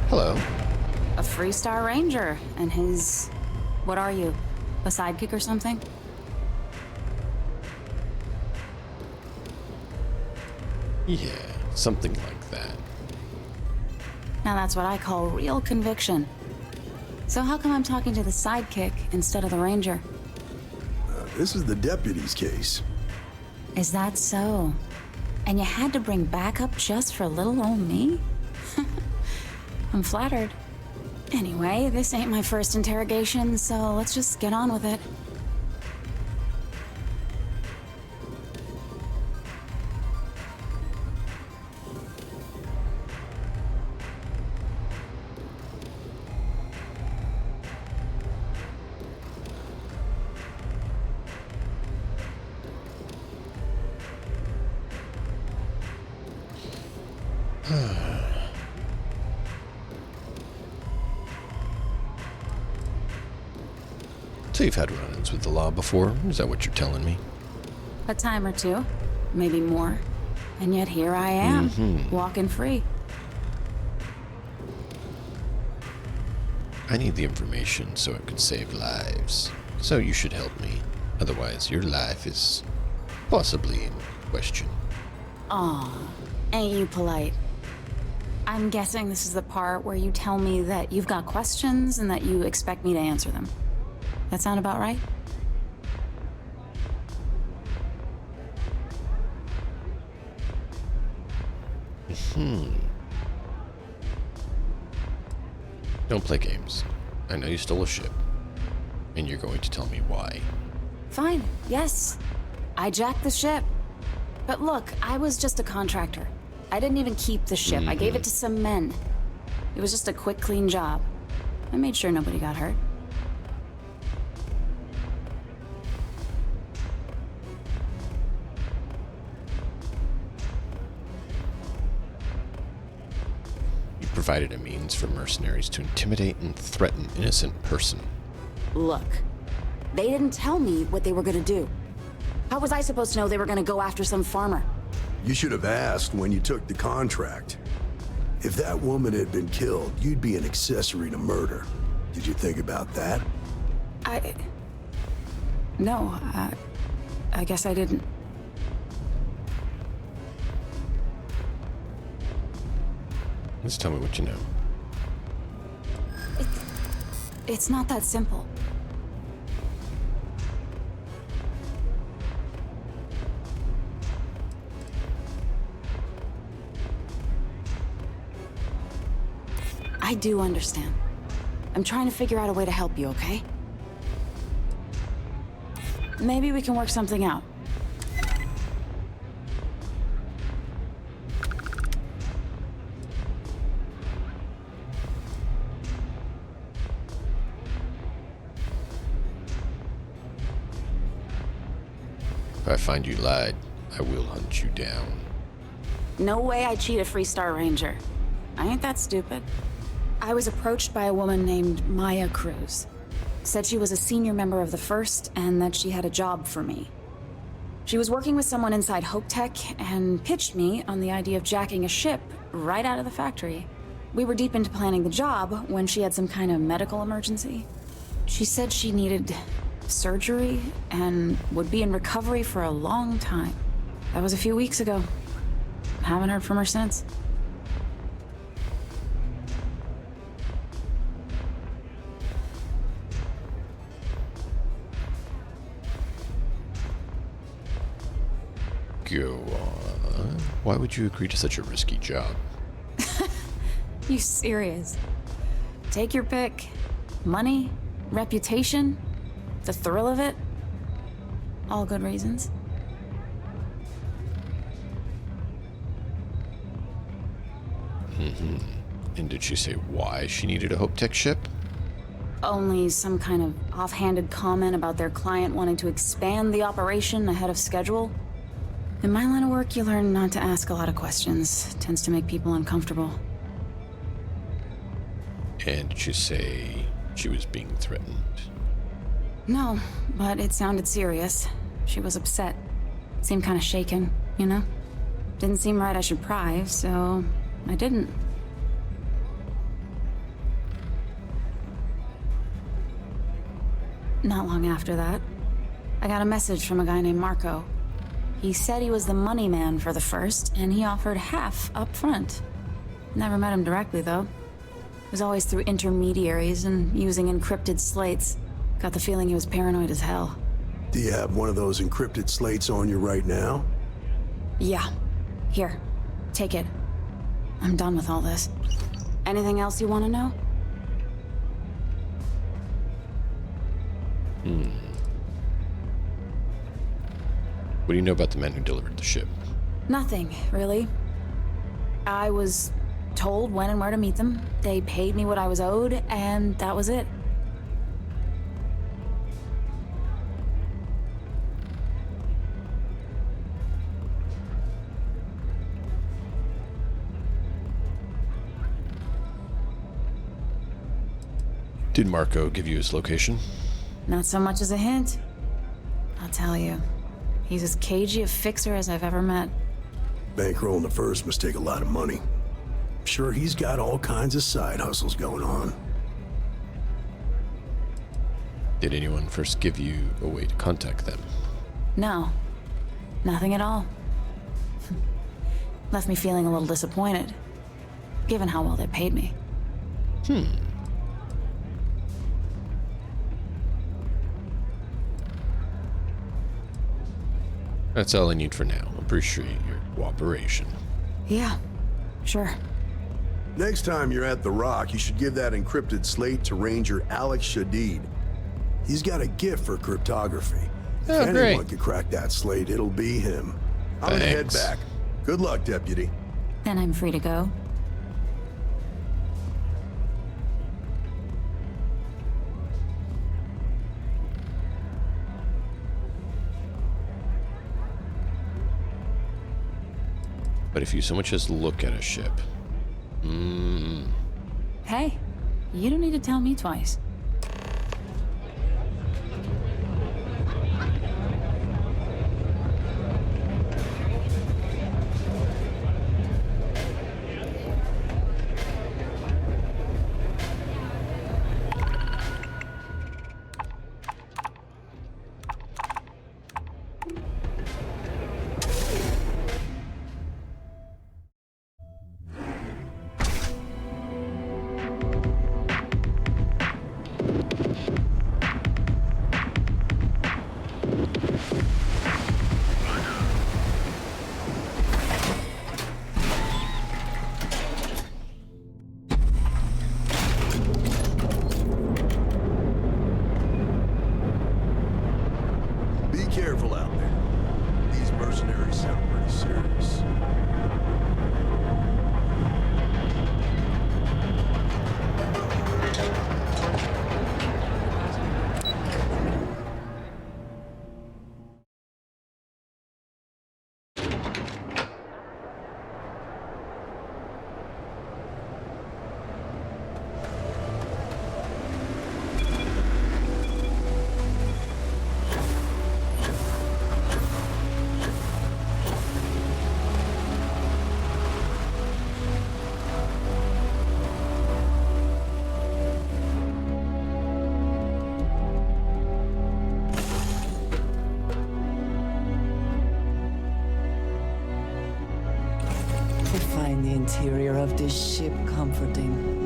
Hello. A Freestar Ranger, and his... what are you? A sidekick or something? Yeah, something like that. Now that's what I call real conviction. So how come I'm talking to the sidekick instead of the Ranger? This is the deputy's case. Is that so? And you had to bring backup just for little old me? I'm flattered. Anyway, this ain't my first interrogation, so let's just get on with it. So you've had run-ins with the law before? Is that what you're telling me? A time or two, maybe more. And yet here I am, walking free. I need the information so it could save lives. So you should help me. Otherwise, your life is possibly in question. Aw, ain't you polite? I'm guessing this is the part where you tell me that you've got questions and that you expect me to answer them. That sound about right? Don't play games. I know you stole a ship. And you're going to tell me why. Fine, yes. I jacked the ship. But look, I was just a contractor. I didn't even keep the ship. I gave it to some men. It was just a quick, clean job. I made sure nobody got hurt. Provided a means for mercenaries to intimidate and threaten innocent person. Look, they didn't tell me what they were gonna do. How was I supposed to know they were gonna go after some farmer? You should have asked when you took the contract. If that woman had been killed, you'd be an accessory to murder. Did you think about that? No, I guess I didn't. Just tell me what you know. It's not that simple. I do understand. I'm trying to figure out a way to help you, okay? Maybe we can work something out. If I find you lied, I will hunt you down. No way I'd cheat a Freestar Ranger. I ain't that stupid. I was approached by a woman named Maya Cruz. Said she was a senior member of the First and that she had a job for me. She was working with someone inside Hope Tech and pitched me on the idea of jacking a ship right out of the factory. We were deep into planning the job when she had some kind of medical emergency. She said she needed surgery and would be in recovery for a long time. That was a few weeks ago. Haven't heard from her since. Go on. Why would you agree to such a risky job? You serious? Take your pick. Money, reputation, the thrill of it. All good reasons. Mm-hmm. And did she say why she needed a Hope Tech ship? Only some kind of offhanded comment about their client wanting to expand the operation ahead of schedule. In my line of work, you learn not to ask a lot of questions. It tends to make people uncomfortable. And did she say she was being threatened? No, but it sounded serious. She was upset. Seemed kind of shaken, you know? Didn't seem right I should pry, so I didn't. Not long after that, I got a message from a guy named Marco. He said he was the money man for the first, and he offered half up front. Never met him directly, though. It was always through intermediaries and using encrypted slates. Got the feeling he was paranoid as hell. Do you have one of those encrypted slates on you right now? Yeah. Here. Take it. I'm done with all this. Anything else you want to know? What do you know about the men who delivered the ship? Nothing, really. I was told when and where to meet them. They paid me what I was owed, and that was it. Did Marco give you his location? Not so much as a hint. I'll tell you. He's as cagey a fixer as I've ever met. Bankrolling the first must take a lot of money. I'm sure he's got all kinds of side hustles going on. Did anyone first give you a way to contact them? No. Nothing at all. Left me feeling a little disappointed, given how well they paid me. That's all I need for now. Appreciate your cooperation. Yeah, sure. Next time you're at the Rock, you should give that encrypted slate to Ranger Alex Shadid. He's got a gift for cryptography. Oh, if great. anyone could crack that slate, it'll be him. I'm gonna head Thanks. back. Good luck, Deputy. Then I'm free to go. But if you so much as look at a ship... Hey, you don't need to tell me twice. Be careful out there. These mercenaries sound pretty serious. find the interior of this ship comforting.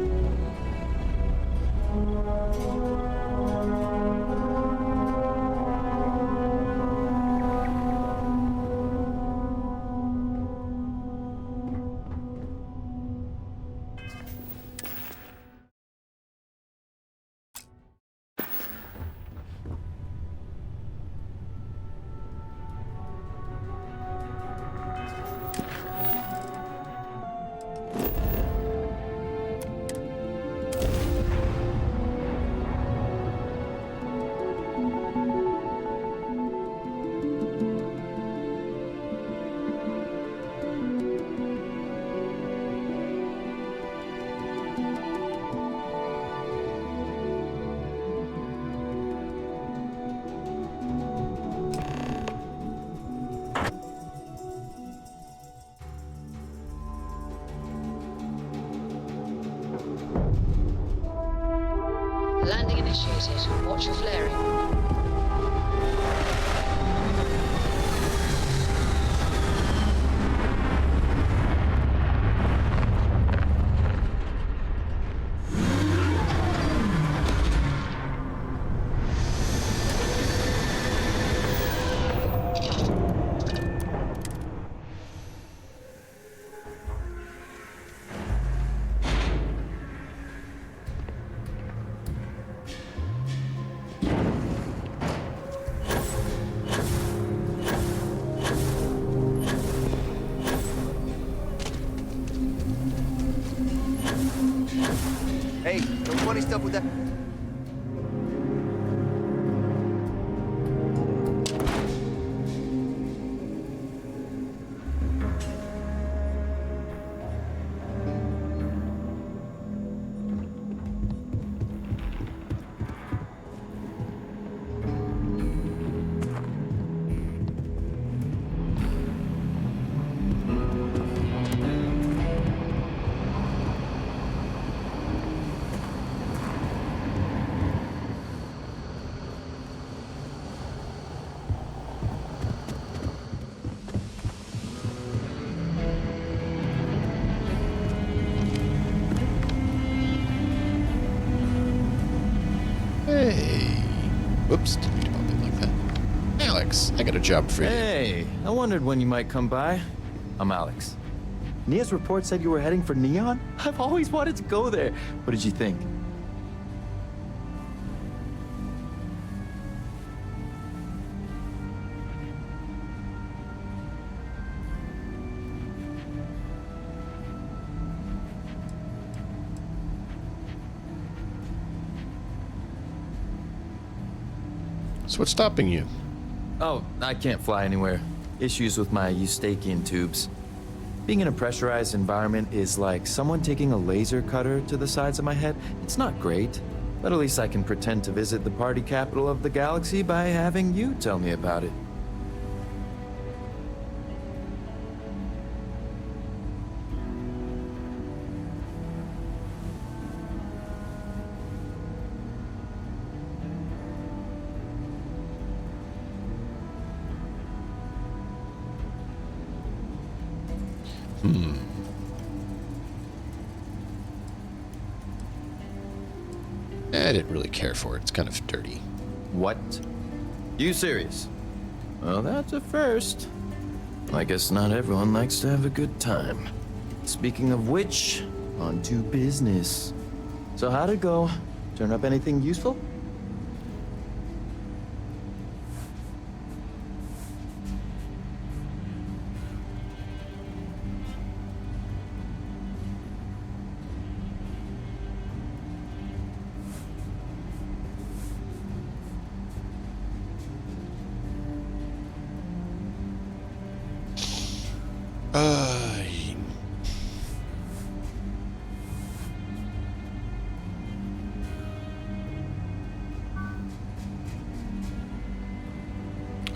Landing initiated. Watch your flaring. Hey, no funny stuff with that. Hey. Whoops, didn't mean to bump it like that. Alex, I got a job for you. Hey, I wondered when you might come by. I'm Alex. Nia's report said you were heading for Neon? I've always wanted to go there. What did you think? So what's stopping you? Oh, I can't fly anywhere. Issues with my Eustachian tubes. Being in a pressurized environment is like someone taking a laser cutter to the sides of my head. It's not great, but at least I can pretend to visit the party capital of the galaxy by having you tell me about it. I didn't really care for it. It's kind of dirty. What? You serious? Well, that's a first. I guess not everyone likes to have a good time. Speaking of which, on to business. So how'd it go? Turn up anything useful?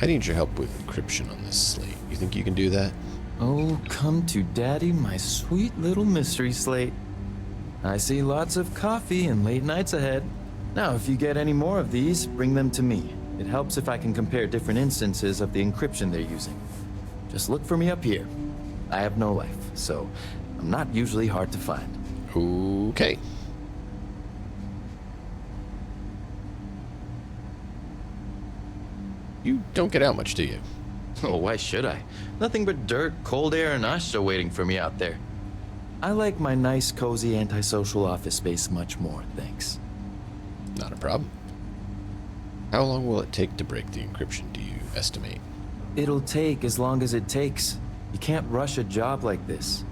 I need your help with encryption on this slate. You think you can do that? Oh, come to daddy, my sweet little mystery slate. I see lots of coffee and late nights ahead. Now, if you get any more of these, bring them to me. It helps if I can compare different instances of the encryption they're using. Just look for me up here. I have no life, so I'm not usually hard to find. Okay. You don't get out much, do you? Oh, why should I? Nothing but dirt, cold air, and Asha waiting for me out there. I like my nice, cozy, antisocial office space much more, thanks. Not a problem. How long will it take to break the encryption, do you estimate? It'll take as long as it takes. You can't rush a job like this.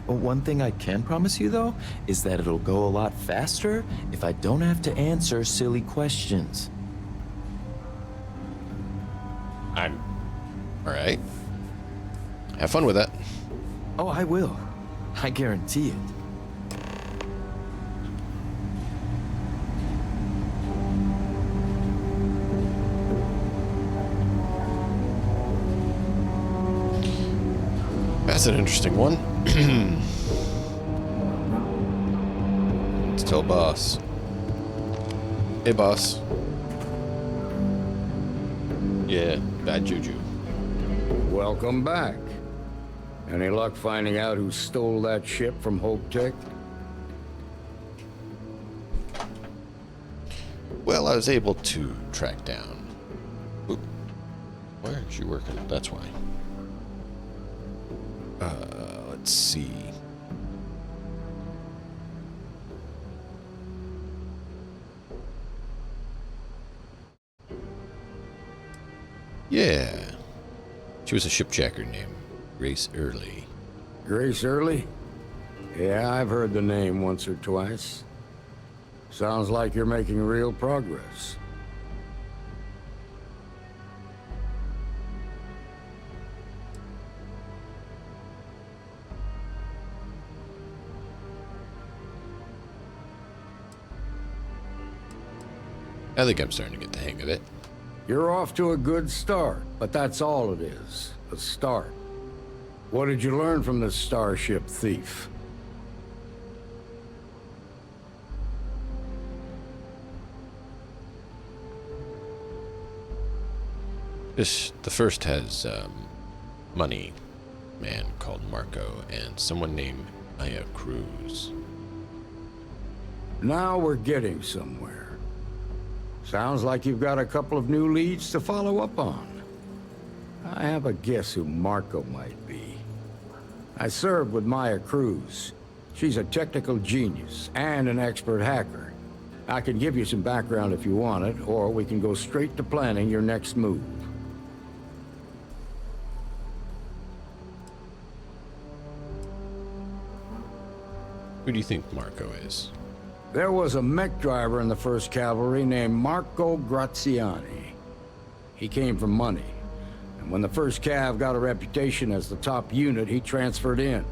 One thing I can promise you, though, is that it'll go a lot faster if I don't have to answer silly questions. I'm... Alright. Have fun with that. Oh, I will. I guarantee it. That's an interesting one. Let's tell boss. Hey, boss. Yeah, bad juju. Welcome back. Any luck finding out who stole that ship from Hope Tech? Well, I was able to track down. Oop. Why aren't you working? That's why. Let's see. Yeah. She was a shipjacker named Grace Early. Grace Early? Yeah, I've heard the name once or twice. Sounds like you're making real progress. I think I'm starting to get the hang of it. You're off to a good start, but that's all it is. A start. What did you learn from this starship thief? The first has money man called Marco and someone named Maya Cruz. Now we're getting somewhere. Sounds like you've got a couple of new leads to follow up on. I have a guess who Marco might be. I served with Maya Cruz. She's a technical genius and an expert hacker. I can give you some background if you want it, or we can go straight to planning your next move. Who do you think Marco is? There was a mech driver in the 1st Cavalry named Marco Graziani. He came from money, and when the 1st Cav got a reputation as the top unit, he transferred in.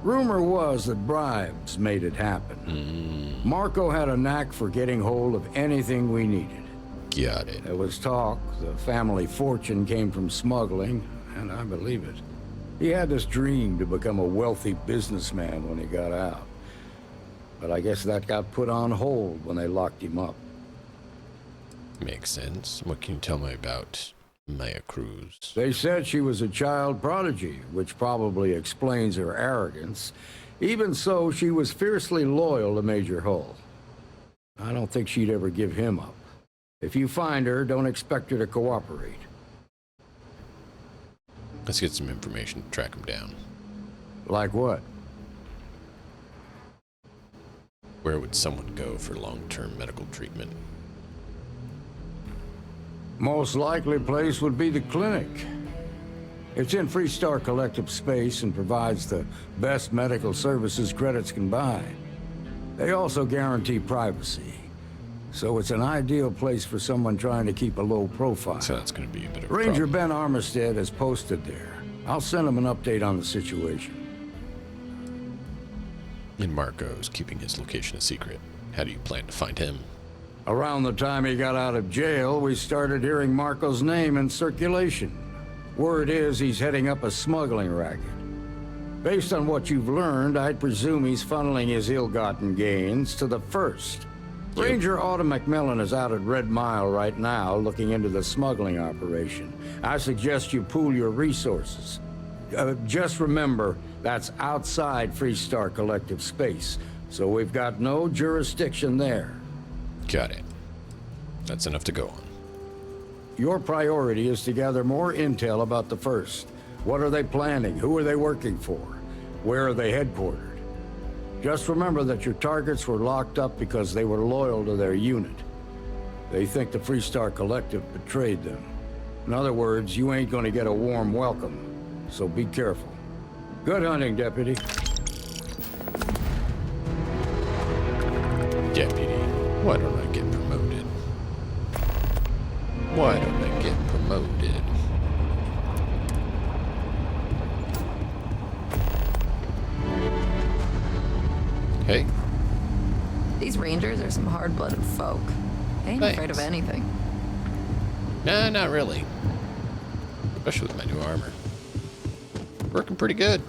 Rumor was that bribes made it happen. Marco had a knack for getting hold of anything we needed. Got it. There was talk the family fortune came from smuggling, and I believe it. He had this dream to become a wealthy businessman when he got out. But I guess that got put on hold when they locked him up. Makes sense. What can you tell me about Maya Cruz? They said she was a child prodigy, which probably explains her arrogance. Even so, she was fiercely loyal to Major Hull. I don't think she'd ever give him up. If you find her, don't expect her to cooperate. Let's get some information to track him down. Like what? Where would someone go for long-term medical treatment? Most likely place would be the clinic. It's in Freestar Collective space and provides the best medical services credits can buy. They also guarantee privacy. So it's an ideal place for someone trying to keep a low profile. So that's going to be a bit of a Ranger problem. Ben Armistead is posted there. I'll send him an update on the situation. And Marco's keeping his location a secret. How do you plan to find him? Around the time he got out of jail, we started hearing Marco's name in circulation. Word is he's heading up a smuggling racket. Based on what you've learned, I'd presume he's funneling his ill-gotten gains to the first. Ranger Autumn McMillan is out at Red Mile right now looking into the smuggling operation. I suggest you pool your resources. Just remember, that's outside Freestar Collective space, so we've got no jurisdiction there. Got it. That's enough to go on. Your priority is to gather more intel about the First. What are they planning? Who are they working for? Where are they headquartered? Just remember that your targets were locked up because they were loyal to their unit. They think the Freestar Collective betrayed them. In other words, you ain't gonna get a warm welcome, so be careful. Good hunting, Deputy. Deputy, why don't I get promoted? Why don't I get promoted? Hey. These rangers are some hard-blooded folk. They ain't afraid of anything. Nah, not really. Especially with my new armor. Working pretty good.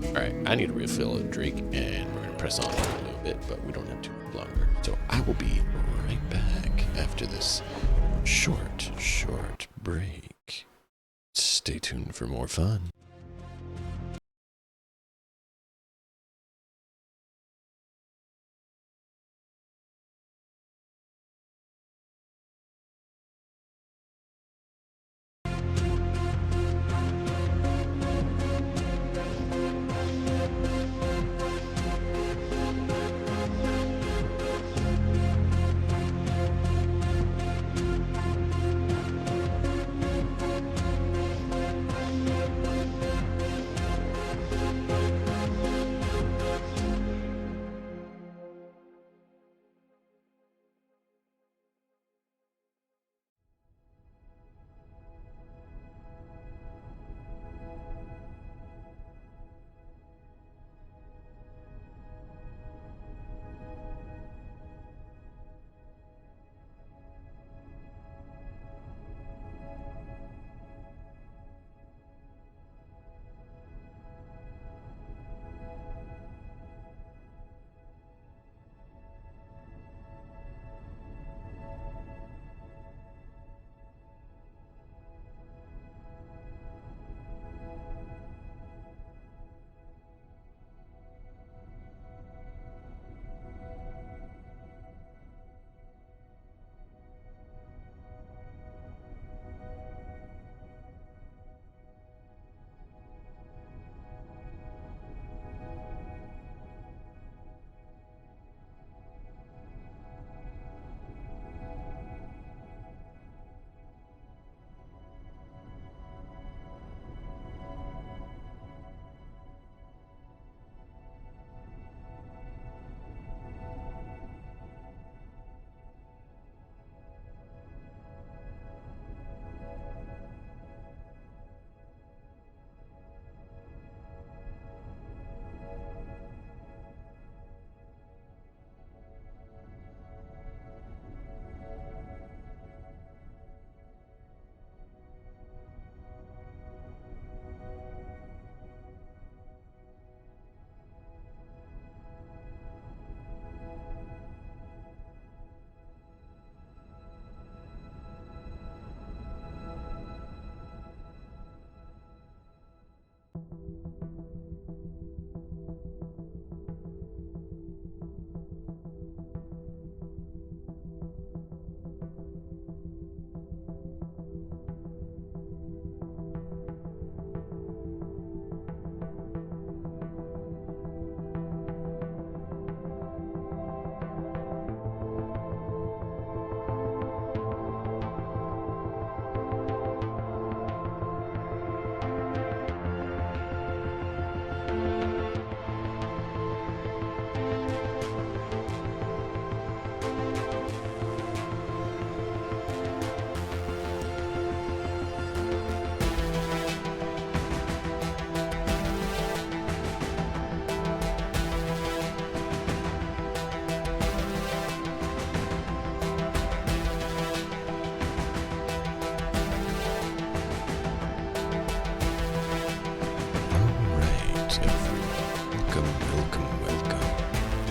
Alright, I need to refill a drink, and we're going to press on for a little bit, but we don't have too much longer. So I will be right back after this short break. Stay tuned for more fun.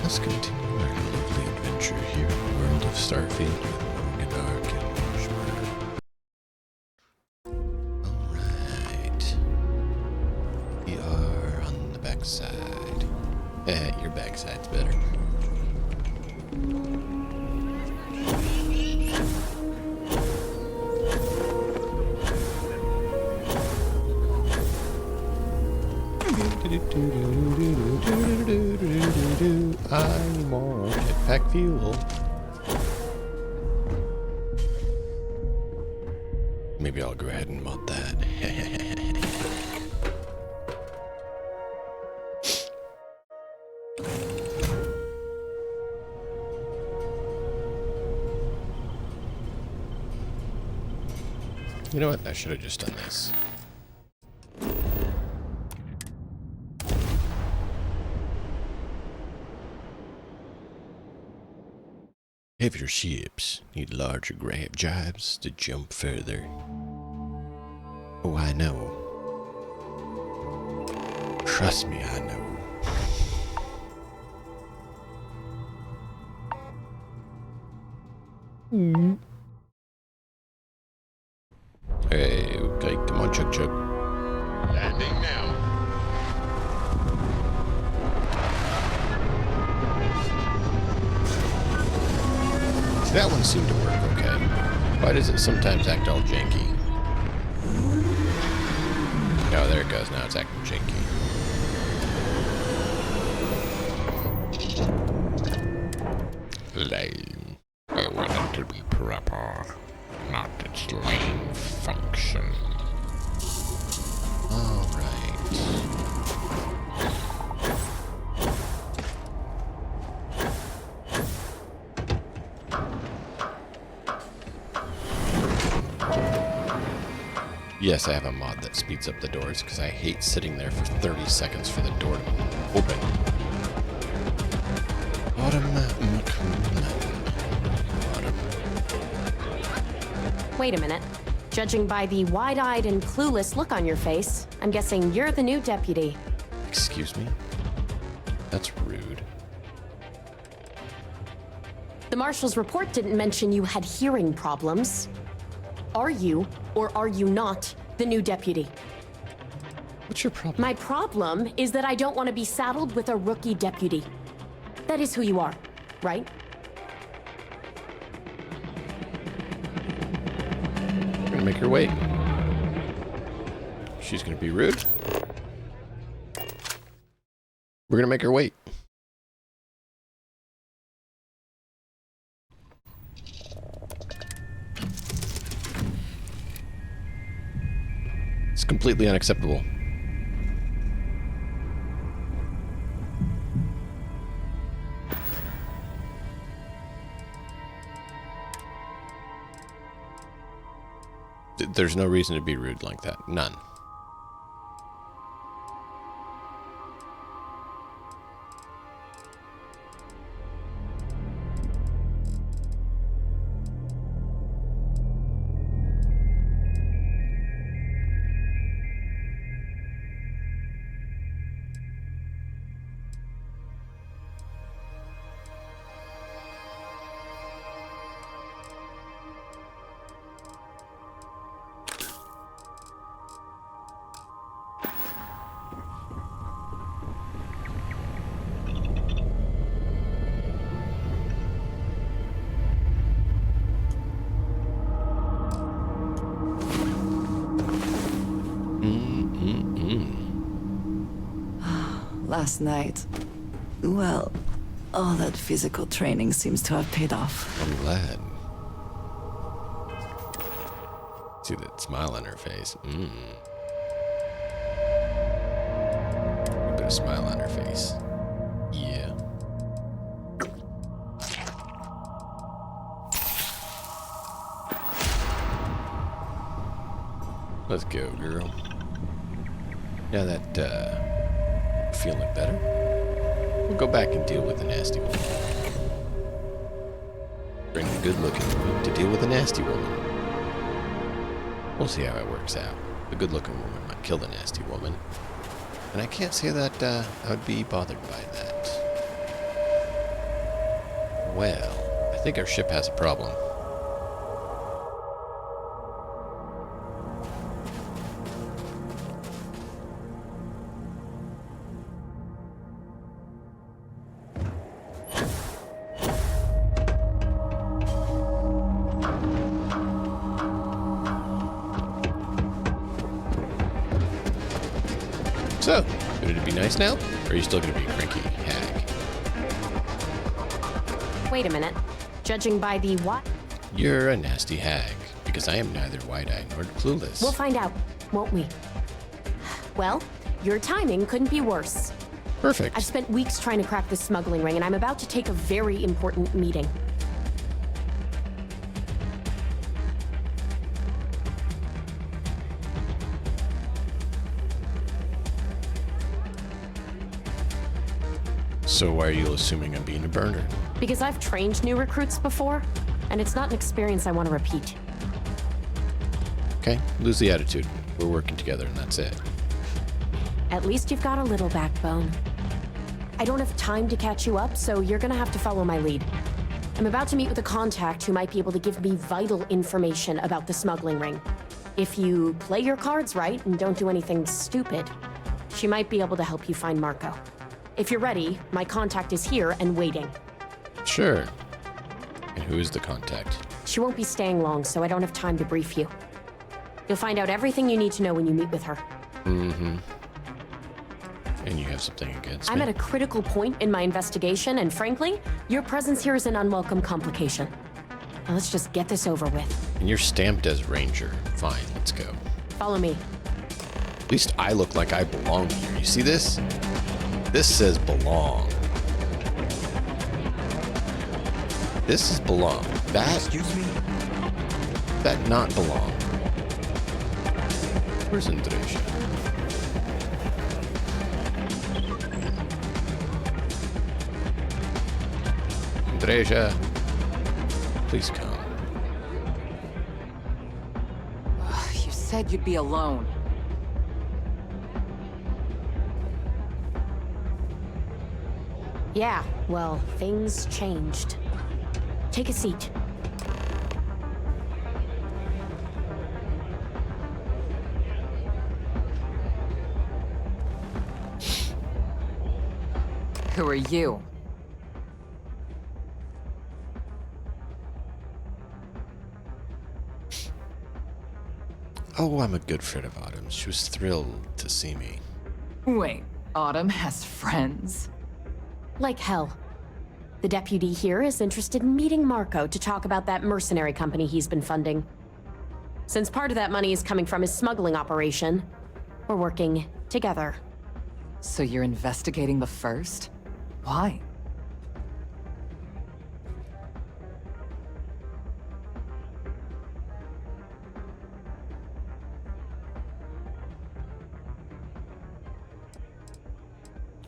Let's continue our lovely adventure here in the world of Starfield with Arkhan and Washburne. backside. Your backside's better. I need more jetpack fuel. Maybe I'll go ahead and mod that. You know what? I should have just done this. Heavier ships need larger grab jibes to jump further. Oh, I know. Trust me, I know. Hey, okay, come on, Chug Chug. Landing now. That one seemed to work okay. Why does it sometimes act all janky? Oh, there it goes. Now it's acting janky. Lame. I want it to be proper, not its lame function. Alright. Yes, I have a mod that speeds up the doors because I hate sitting there for 30 seconds for the door to open. Wait a minute. Judging by the wide-eyed and clueless look on your face, I'm guessing you're the new deputy. Excuse me? That's rude. The marshal's report didn't mention you had hearing problems. Are you, or are you not, the new deputy? What's your problem? My problem is that I don't want to be saddled with a rookie deputy. That is who you are, right? We're gonna make her wait. She's gonna be rude. We're gonna make her wait. It's completely unacceptable. There's no reason to be rude like that. None. Last night, well, all that physical training seems to have paid off. I'm glad. See that smile on her face. Put a smile on her face. Yeah. Let's go, girl. Now that, feeling better, we'll go back and deal with the nasty woman. Bring the good-looking woman to deal with the nasty woman. We'll see how it works out. The good-looking woman might kill the nasty woman. And I can't say that I would be bothered by that. Well, I think our ship has a problem. So, ready to be nice now? Or are you still gonna be a cranky hag? Wait a minute. Judging by the what? You're a nasty hag, because I am neither wide-eyed nor clueless. We'll find out, won't we? Well, your timing couldn't be worse. Perfect. I've spent weeks trying to crack this smuggling ring, and I'm about to take a very important meeting. So why are you assuming I'm being a burner? Because I've trained new recruits before, and it's not an experience I want to repeat. Okay, lose the attitude. We're working together and that's it. At least you've got a little backbone. I don't have time to catch you up, so you're gonna have to follow my lead. I'm about to meet with a contact who might be able to give me vital information about the smuggling ring. If you play your cards right and don't do anything stupid, she might be able to help you find Marco. If you're ready, my contact is here and waiting. Sure. And who is the contact? She won't be staying long, so I don't have time to brief you. You'll find out everything you need to know when you meet with her. Mm-hmm. And you have something against me? I'm at a critical point in my investigation, and frankly, your presence here is an unwelcome complication. Now let's just get this over with. And you're stamped as Ranger. Fine, let's go. Follow me. At least I look like I belong here. You see this? This says belong. This is belong. That... Excuse me? That not belong. Where's Andreja? Andreja, please come. You said you'd be alone. Yeah, well, things changed. Take a seat. Who are you? Oh, I'm a good friend of Autumn's. She was thrilled to see me. Wait, Autumn has friends? Like hell. The deputy here is interested in meeting Marco to talk about that mercenary company he's been funding. Since part of that money is coming from his smuggling operation, we're working together. So you're investigating the first? Why?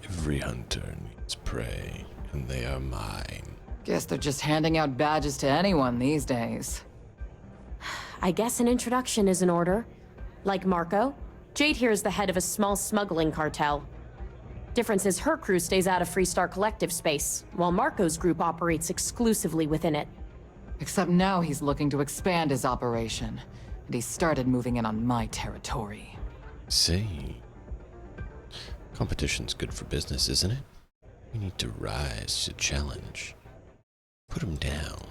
Every hunter needs prey, and they are mine. Guess they're just handing out badges to anyone these days. I guess an introduction is in order. Like Marco, Jade here is the head of a small smuggling cartel. Difference is her crew stays out of Freestar Collective space, while Marco's group operates exclusively within it. Except now he's looking to expand his operation, and he started moving in on my territory. See. Competition's good for business, isn't it? We need to rise to challenge. Put him down.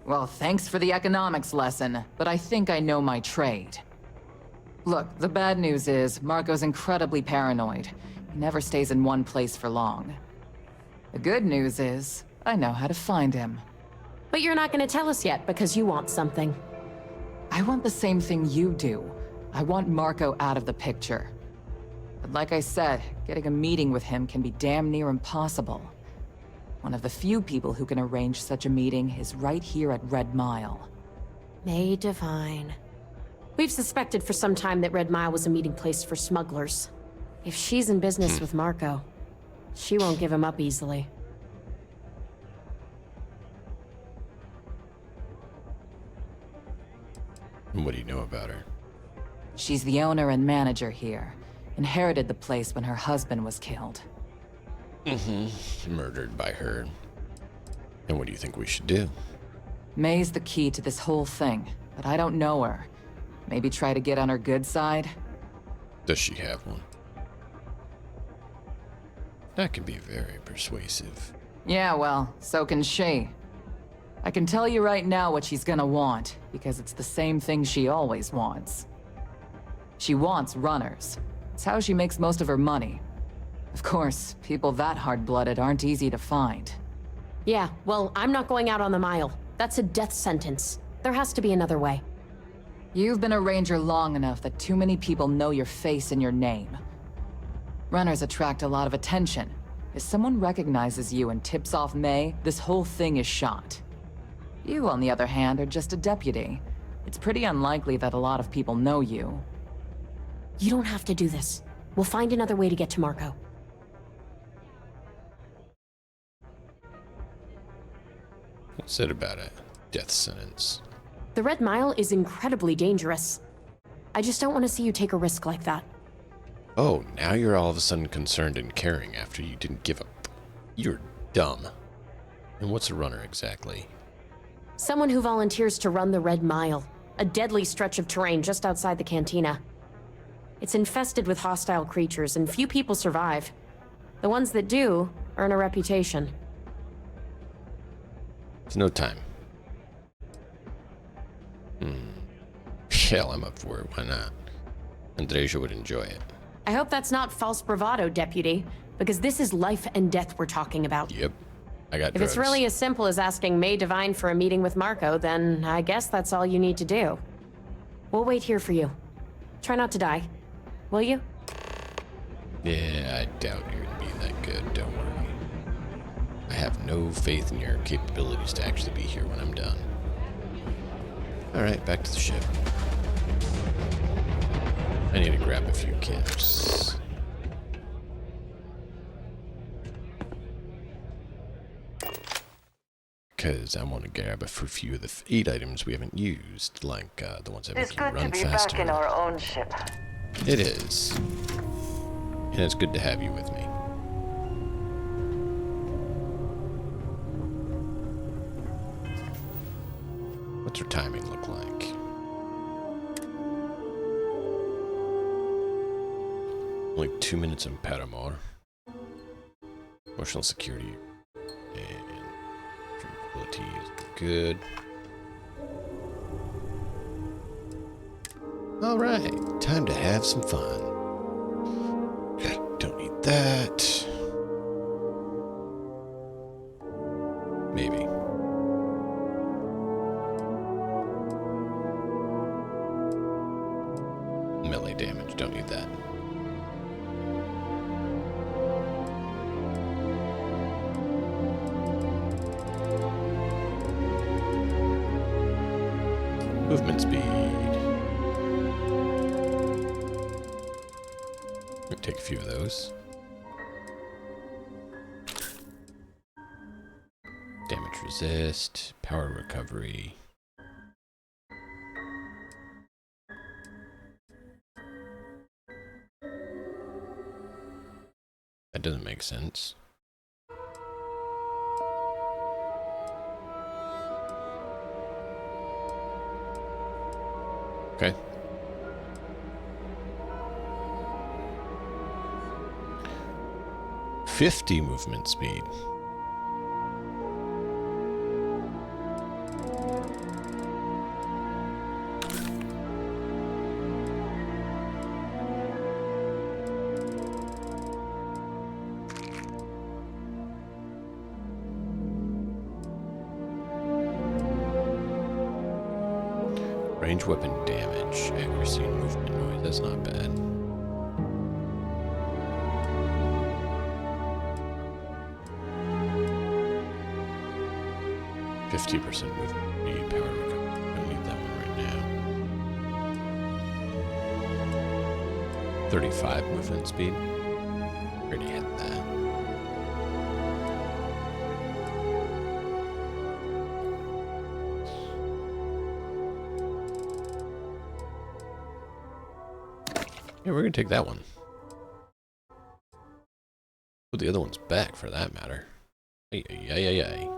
Well, thanks for the economics lesson, but I think I know my trade. Look, the bad news is, Marco's incredibly paranoid. He never stays in one place for long. The good news is, I know how to find him. But you're not gonna tell us yet because you want something. I want the same thing you do. I want Marco out of the picture. But like I said, getting a meeting with him can be damn near impossible. One of the few people who can arrange such a meeting is right here at Red Mile. May Divine. We've suspected for some time that Red Mile was a meeting place for smugglers. If she's in business with Marco, she won't give him up easily. What do you know about her? She's the owner and manager here. Inherited the place when her husband was killed. Murdered by her. And what do you think we should do? May's the key to this whole thing, but I don't know her. Maybe try to get on her good side? Does she have one? That can be very persuasive. Yeah, well, so can she. I can tell you right now what she's gonna want, because it's the same thing she always wants. She wants runners. It's how she makes most of her money. Of course, people that hard-blooded aren't easy to find. Yeah, well, I'm not going out on the mile. That's a death sentence. There has to be another way. You've been a ranger long enough that too many people know your face and your name. Runners attract a lot of attention. If someone recognizes you and tips off May, this whole thing is shot. You, on the other hand, are just a deputy. It's pretty unlikely that a lot of people know you. You don't have to do this. We'll find another way to get to Marco. What's it about a death sentence? The Red Mile is incredibly dangerous. I just don't want to see you take a risk like that. Oh, now you're all of a sudden concerned and caring after you didn't give up. You're dumb. And what's a runner exactly? Someone who volunteers to run the Red Mile, a deadly stretch of terrain just outside the cantina. It's infested with hostile creatures, and few people survive. The ones that do earn a reputation. It's no time. Hell, I'm up for it. Why not? Andreja would enjoy it. I hope that's not false bravado, Deputy, because this is life and death we're talking about. Yep. I got If drugs. it's really as simple as asking May Divine for a meeting with Marco, then I guess that's all you need to do. We'll wait here for you. Try not to die. Will you? Yeah, I doubt you're gonna be that good, don't worry. I have no faith in your capabilities to actually be here when I'm done. Alright, back to the ship. I need to grab a few camps. Because I want to grab a few of the 8 items we haven't used, like the ones that make you run faster. It's good to be back in our own ship. It is. And it's good to have you with me. What's her timing look like? Only 2 minutes in Paramore. Emotional security and tranquility is good. Alright, time to have some fun. Don't need that. Maybe. Melee damage, don't need that. Movement speed. We'll take a few of those. Damage resist, power recovery. That doesn't make sense. Okay. .50 movement speed. Range weapon damage, accuracy and movement noise. That's not bad. .50% movement speed, power recovery. I don't need that one right now. 35 movement speed. Already had that. Yeah, we're gonna take that one. Put the other one's back for that matter. Ay, ay, ay, ay, ay.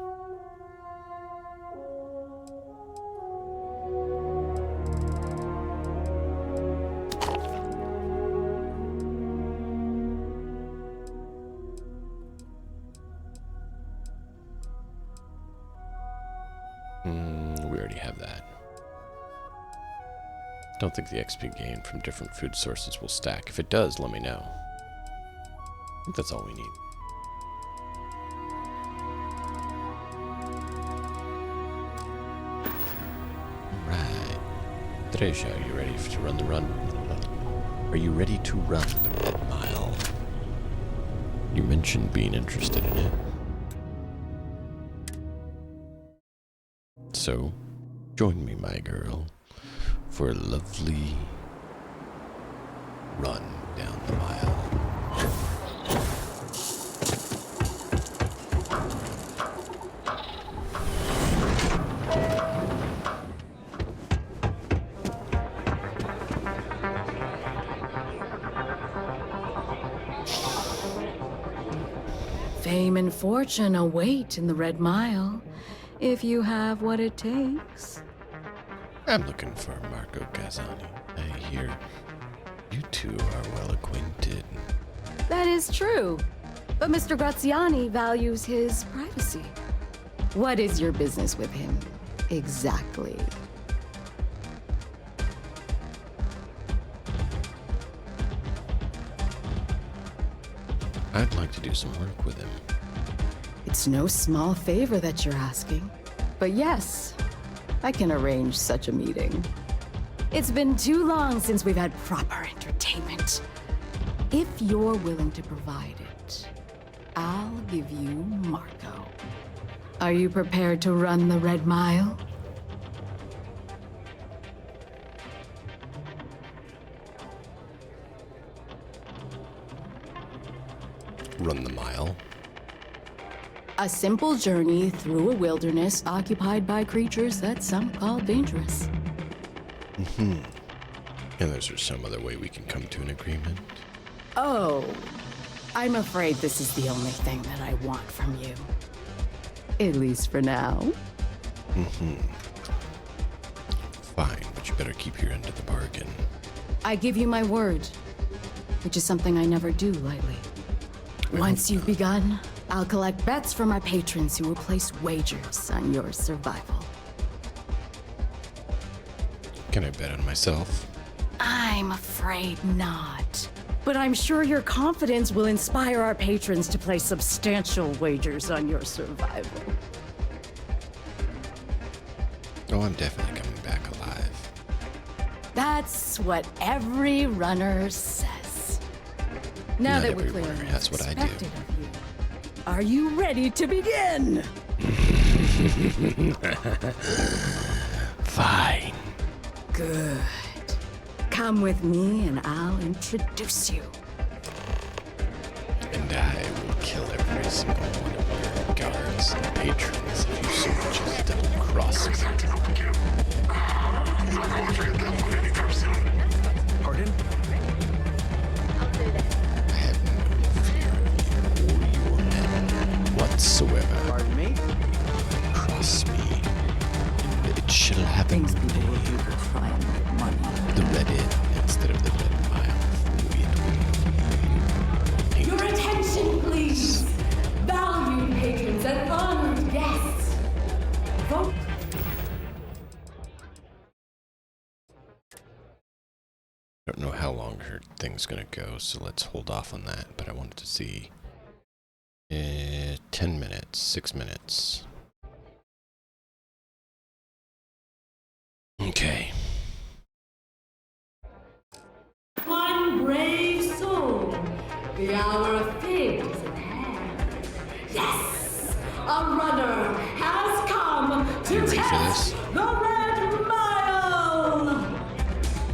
don't think the XP gained from different food sources will stack. If it does, let me know. I think that's all we need. Alright. Treasure, are you ready to run the run? Are you ready to run the Red Mile? You mentioned being interested in it. So, join me, my girl, for a lovely run down the mile. Fame and fortune await in the Red Mile, if you have what it takes. I'm looking for Marco Gazzani. I hear you two are well acquainted. That is true, but Mr. Graziani values his privacy. What is your business with him, exactly? I'd like to do some work with him. It's no small favor that you're asking. But yes, I can arrange such a meeting. It's been too long since we've had proper entertainment. If you're willing to provide it, I'll give you Marco. Are you prepared to run the Red Mile? Run the mile? A simple journey through a wilderness occupied by creatures that some call dangerous. Mm-hmm. And is there some other way we can come to an agreement? Oh, I'm afraid this is the only thing that I want from you. At least for now. Mm-hmm. Fine, but you better keep your end of the bargain. I give you my word, which is something I never do lightly. Once you've begun, I'll collect bets from our patrons who will place wagers on your survival. Can I bet on myself? I'm afraid not. But I'm sure your confidence will inspire our patrons to place substantial wagers on your survival. Oh, I'm definitely coming back alive. That's what every runner says. Now Not that we're every clear on runner, what's that's what I do. expected of you, are you ready to begin? Fine. Good. Come with me and I'll introduce you. And I will kill every single one of your guards and patrons if you so much as double cross me. Pardon? I have no fear of you or your men whatsoever. Pardon me? Cross me, and it shall happen Things people will do to try and make money. the red inn instead of the red mile. It will Your attention, please! Valued patrons and honored guests! Vote. I don't know how long her thing's gonna go, so let's hold off on that. But I wanted to see 10 minutes, 6 minutes. Okay. One brave soul. The hour of fate is at hand. Yes! A runner has come to You ready for test this? the Red Mile!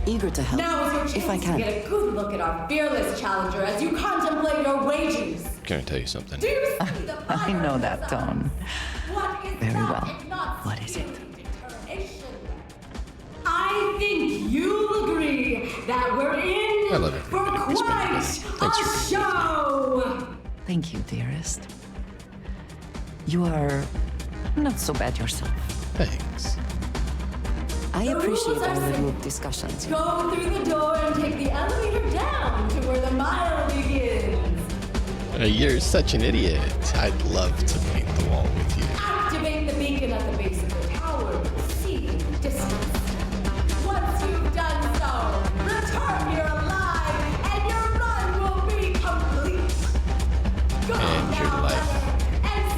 Eager to help, Now is your chance if I to can. get a good look at our fearless challenger as you contemplate your wagers. Can I tell you something? Do you see the I know that tone. What is Very that well. if not What is it? determination? I think you'll agree that we're I in love for everybody who's been quite busy. Thanks a for being show! Thank you, dearest. You are not so bad yourself. Thanks. I The appreciate rules are our little simple. discussions. Go through the door and take the elevator down to where the mile begins. You're such an idiot. I'd love to paint the wall with you. Activate the beacon at the base of the tower, seeking the distance. Once you've done so,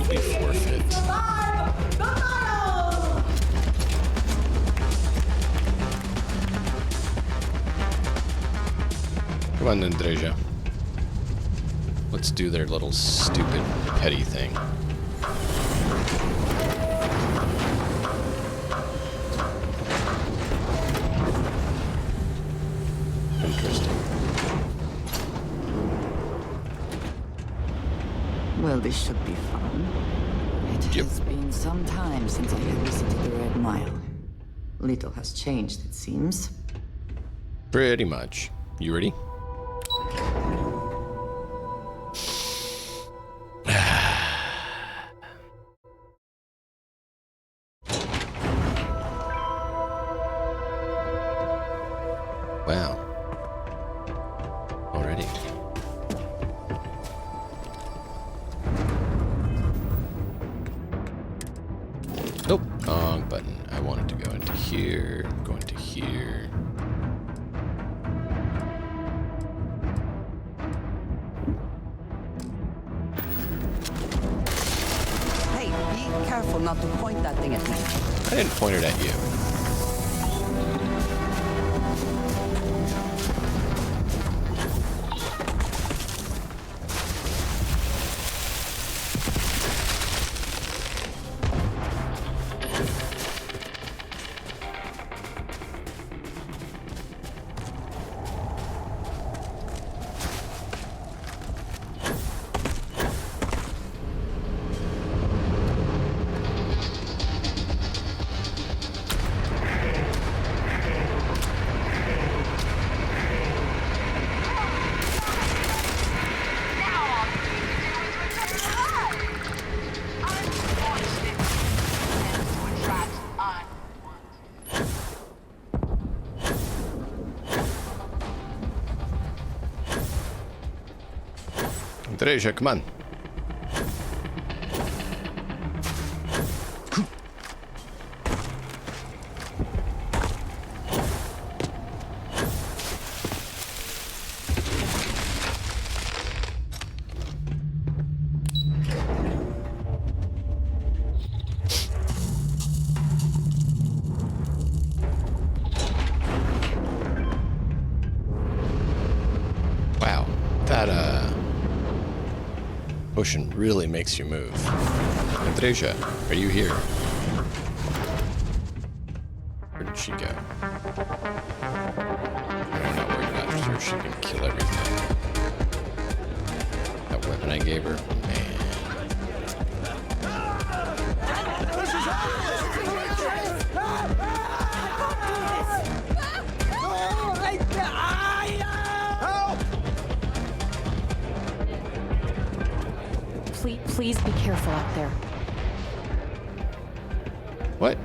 probably forfeit. Come on then, Dreja. Let's do their little stupid petty thing. Interesting. Well, this should be fun. It has been some time since I have visited the Red Mile. Little has changed, it seems. Pretty much. You ready? Wow. Already. Nope. Wrong button. I wanted to go into here. Go into here. Hey, be careful not to point that thing at me. I didn't point it at you. Dreja, come on. Wow, that potion really makes you move. Andreja, are you here? Where did she go? I'm not worried about her. She can kill everything. That weapon I gave her, man. Please be careful out there. What?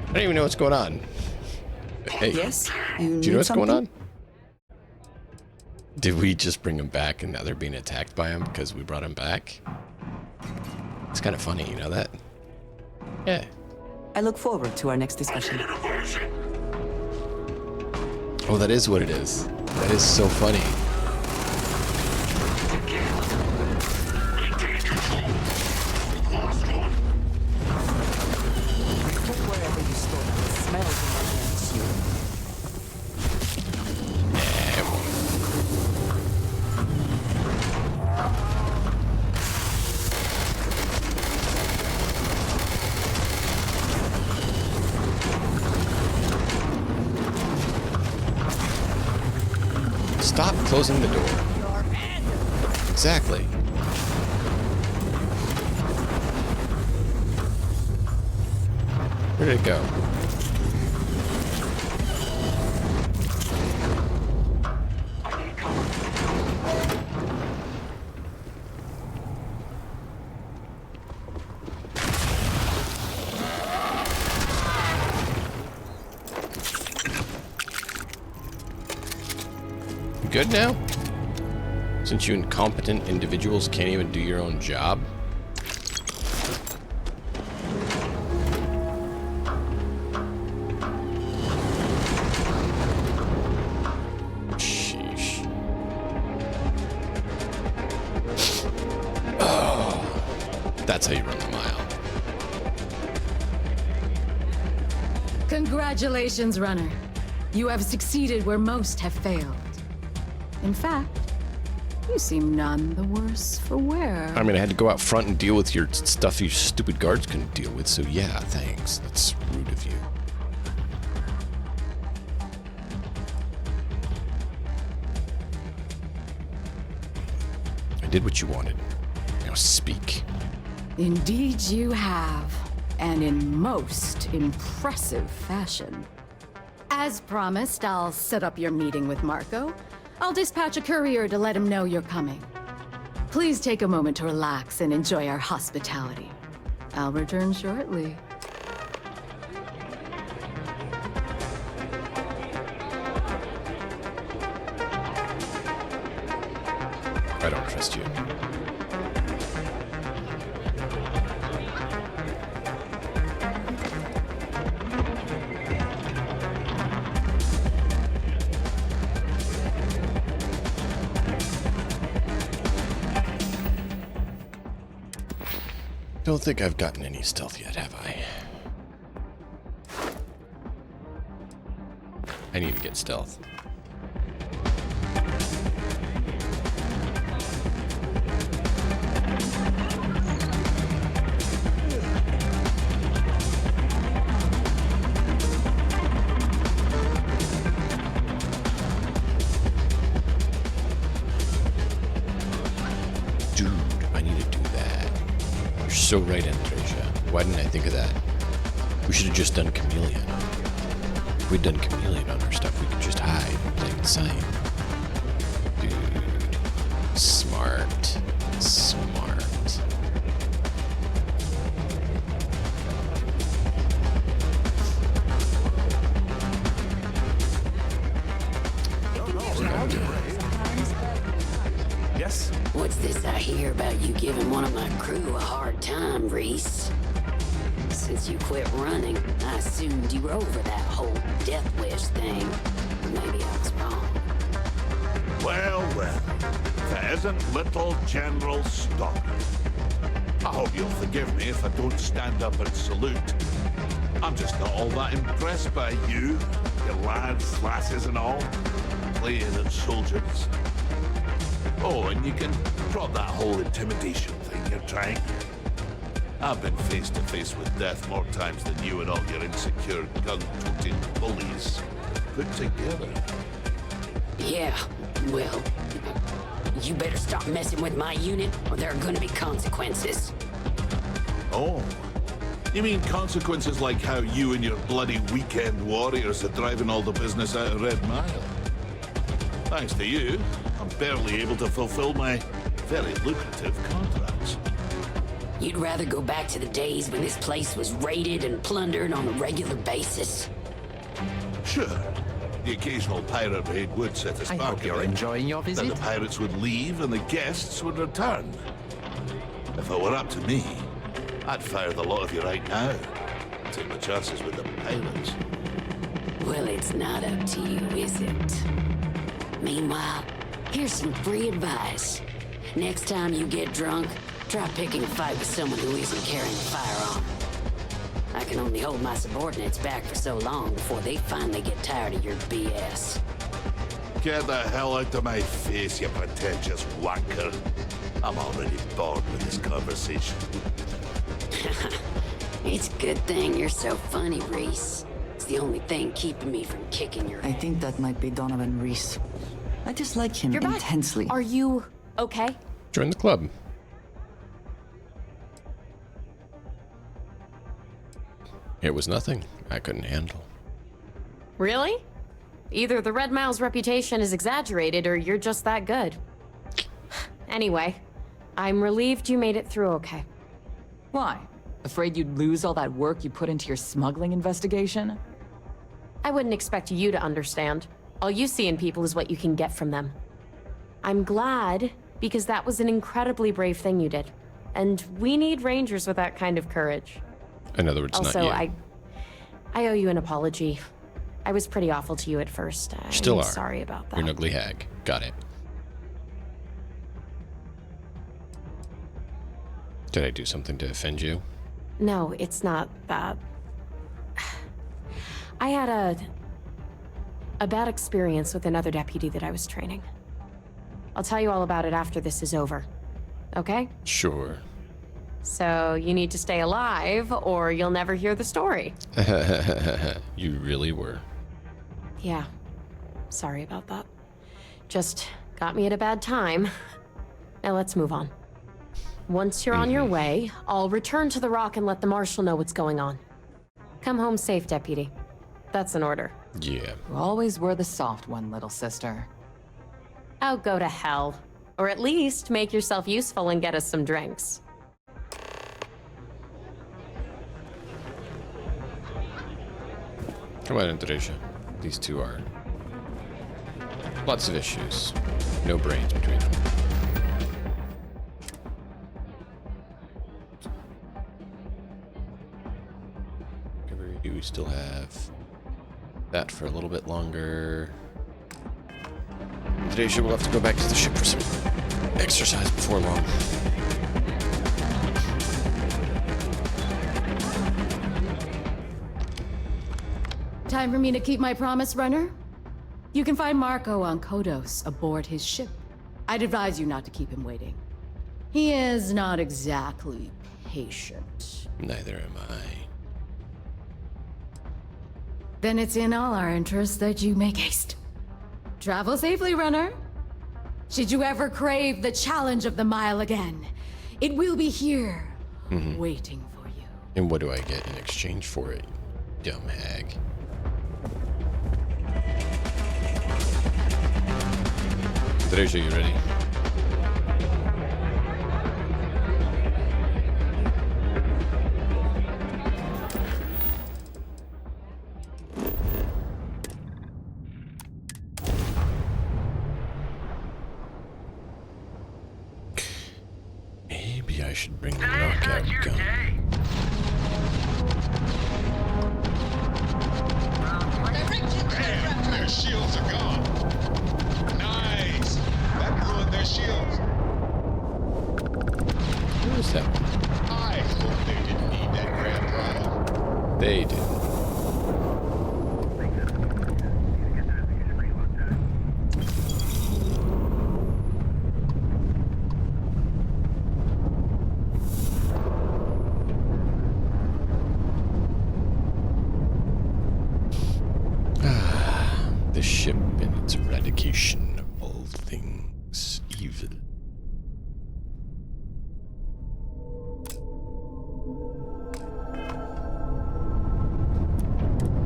I don't even know what's going on. Hey, Yes? do you know what's going on? Did we just bring him back and now they're being attacked by him because we brought him back? It's kind of funny, you know that? Yeah. I look forward to our next discussion. Oh, that is what it is. That is so funny. Stop closing the door. Exactly. Where did it go? Good now? Since you incompetent individuals can't even do your own job? Sheesh. Oh. That's how you run the mile. Congratulations, runner. You have succeeded where most have failed. In fact, you seem none the worse for wear. I mean, I had to go out front and deal with your stuff you stupid guards couldn't deal with, so yeah, thanks. That's rude of you. I did what you wanted. Now speak. Indeed you have, and in most impressive fashion. As promised, I'll set up your meeting with Marco. I'll dispatch a courier to let him know you're coming. Please take a moment to relax and enjoy our hospitality. I'll return shortly. I don't trust you. Don't think I've gotten any stealth yet, have I? I need to get stealth. So right, Andresia. Why didn't I think of that? We should have just done Chameleon. If we'd done Chameleon on our stuff, we could just hide and play it safe. Dude. Smart. Smart. Yes? What's this I hear about you giving one of my crew a hard time, Reese? Since you quit running, I assumed you were over that whole death wish thing. Maybe I was wrong. Well, well. That isn't little General Stalker. I hope you'll forgive me if I don't stand up and salute. I'm just not all that impressed by you, your lads, lasses and all, playing at soldiers. Oh, and you can drop that whole intimidation thing you're trying. I've been face to face with death more times than you and all your insecure gun-toting bullies put together. Yeah, well, you better stop messing with my unit or there are gonna be consequences. Oh, you mean consequences like how you and your bloody weekend warriors are driving all the business out of Red Mile? Thanks to you, I'm barely able to fulfill my very lucrative contracts. You'd rather go back to the days when this place was raided and plundered on a regular basis? Sure. The occasional pirate raid would set a spark. I hope you're enjoying your visit. Then the pirates would leave and the guests would return. If it were up to me, I'd fire the lot of you right now. Take my chances with the pirates. Well, it's not up to you, is it? Meanwhile, here's some free advice. Next time you get drunk, try picking a fight with someone who isn't carrying a firearm. I can only hold my subordinates back for so long before they finally get tired of your BS. Get the hell out of my face, you pretentious wanker. I'm already bored with this conversation. It's a good thing you're so funny, Reese. It's the only thing keeping me from kicking your I think that might be Donovan Reese. I dislike him You're back. intensely. Are you okay? Join the club. It was nothing I couldn't handle. Really? Either the Red Mile's reputation is exaggerated or you're just that good. Anyway, I'm relieved you made it through okay. Why? Afraid you'd lose all that work you put into your smuggling investigation? I wouldn't expect you to understand. All you see in people is what you can get from them. I'm glad, because that was an incredibly brave thing you did. And we need rangers with that kind of courage. In other words, also, not you. I owe you an apology. I was pretty awful to you at first. Still I'm are. sorry about that. You're an ugly hag. Got it. Did I do something to offend you? No, it's not that. I had a bad experience with another deputy that I was training. I'll tell you all about it after this is over. Okay? Sure. So you need to stay alive or you'll never hear the story. You really were. Yeah. Sorry about that. Just got me at a bad time. Now let's move on. Once you're on your way, I'll return to the Rock and let the Marshal know what's going on. Come home safe, Deputy. That's an order. Yeah. You always were the soft one, little sister. Oh, go to hell. Or at least make yourself useful and get us some drinks. Come on, Andreja. These two are... lots of issues. No brains between them. We still have that for a little bit longer. Andreja will have to go back to the ship for some exercise before long. Time for me to keep my promise, runner? You can find Marco on Kodos aboard his ship. I'd advise you not to keep him waiting. He is not exactly patient. Neither am I. Then it's in all our interests that you make haste. Travel safely, runner. Should you ever crave the challenge of the mile again, it will be here, waiting for you. And what do I get in exchange for it, dumb hag? Andreja, you ready? Maybe I should bring the knockout gun. Man, their shields are gone. Nice. That ruined their shields. Who is that? I hope they didn't need that grand drive. They did. The ship and its eradication of all things evil.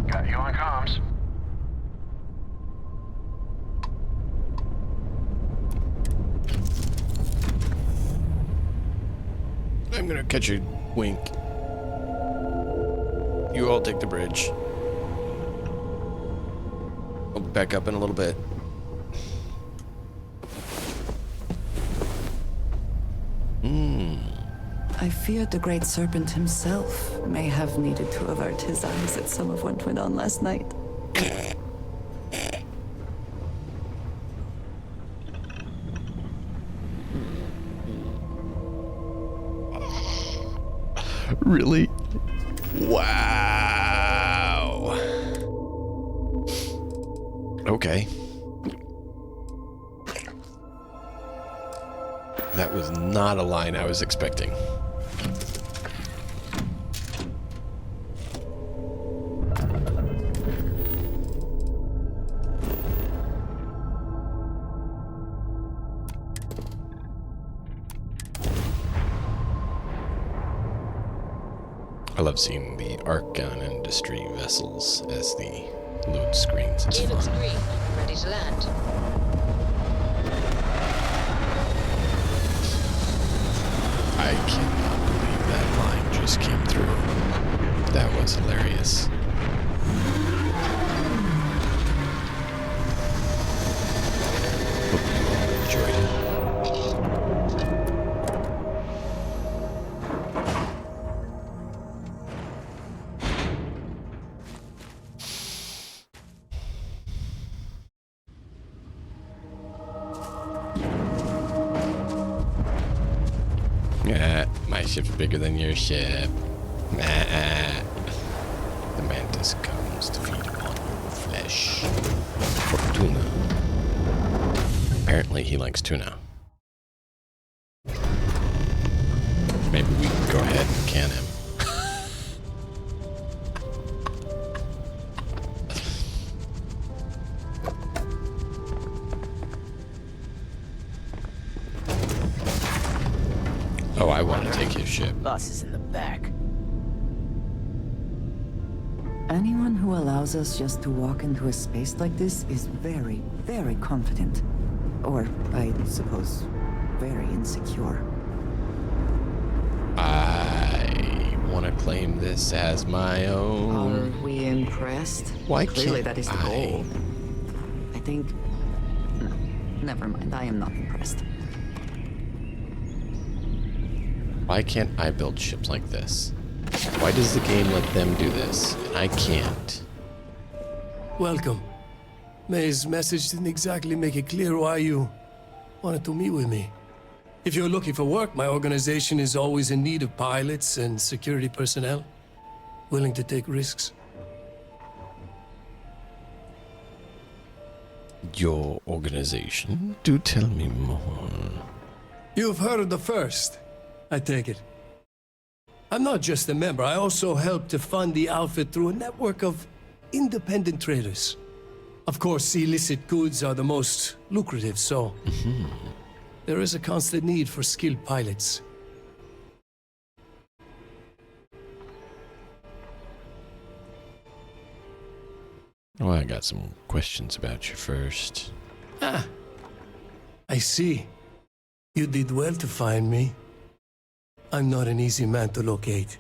Got you on comms. I'm gonna catch a wink. You all take the bridge. I'll back up in a little bit. I feared the Great Serpent himself may have needed to avert his eyes at some of what went on last night. Really? Wow. Okay. That was not a line I was expecting. I love seeing the Arkhan industry vessels as the load screens. It's It looks fun. green. Ready to land. I cannot believe that line just came through. That was hilarious. Hope you all enjoyed it. My My ship's bigger than your ship. Nah. The mantis comes to feed upon your flesh. For tuna. Apparently he likes tuna. Maybe we can go ahead and can him. Oh, I want to take his ship. Boss is in the back. Anyone who allows us just to walk into a space like this is very, very confident. Or, I suppose, very insecure. I want to claim this as my own. Are we impressed? Why Clearly can't that is the goal. I think... No, never mind. I am not impressed. Why can't I build ships like this? Why does the game let them do this? And I can't. Welcome. May's message didn't exactly make it clear why you wanted to meet with me. If you're looking for work, my organization is always in need of pilots and security personnel, willing to take risks. Your organization? Do tell me more. You've heard of the First, I take it. I'm not just a member, I also help to fund the outfit through a network of independent traders. Of course, illicit goods are the most lucrative, so there is a constant need for skilled pilots. Oh, I got some questions about you first. Ah, I see. You did well to find me. I'm not an easy man to locate.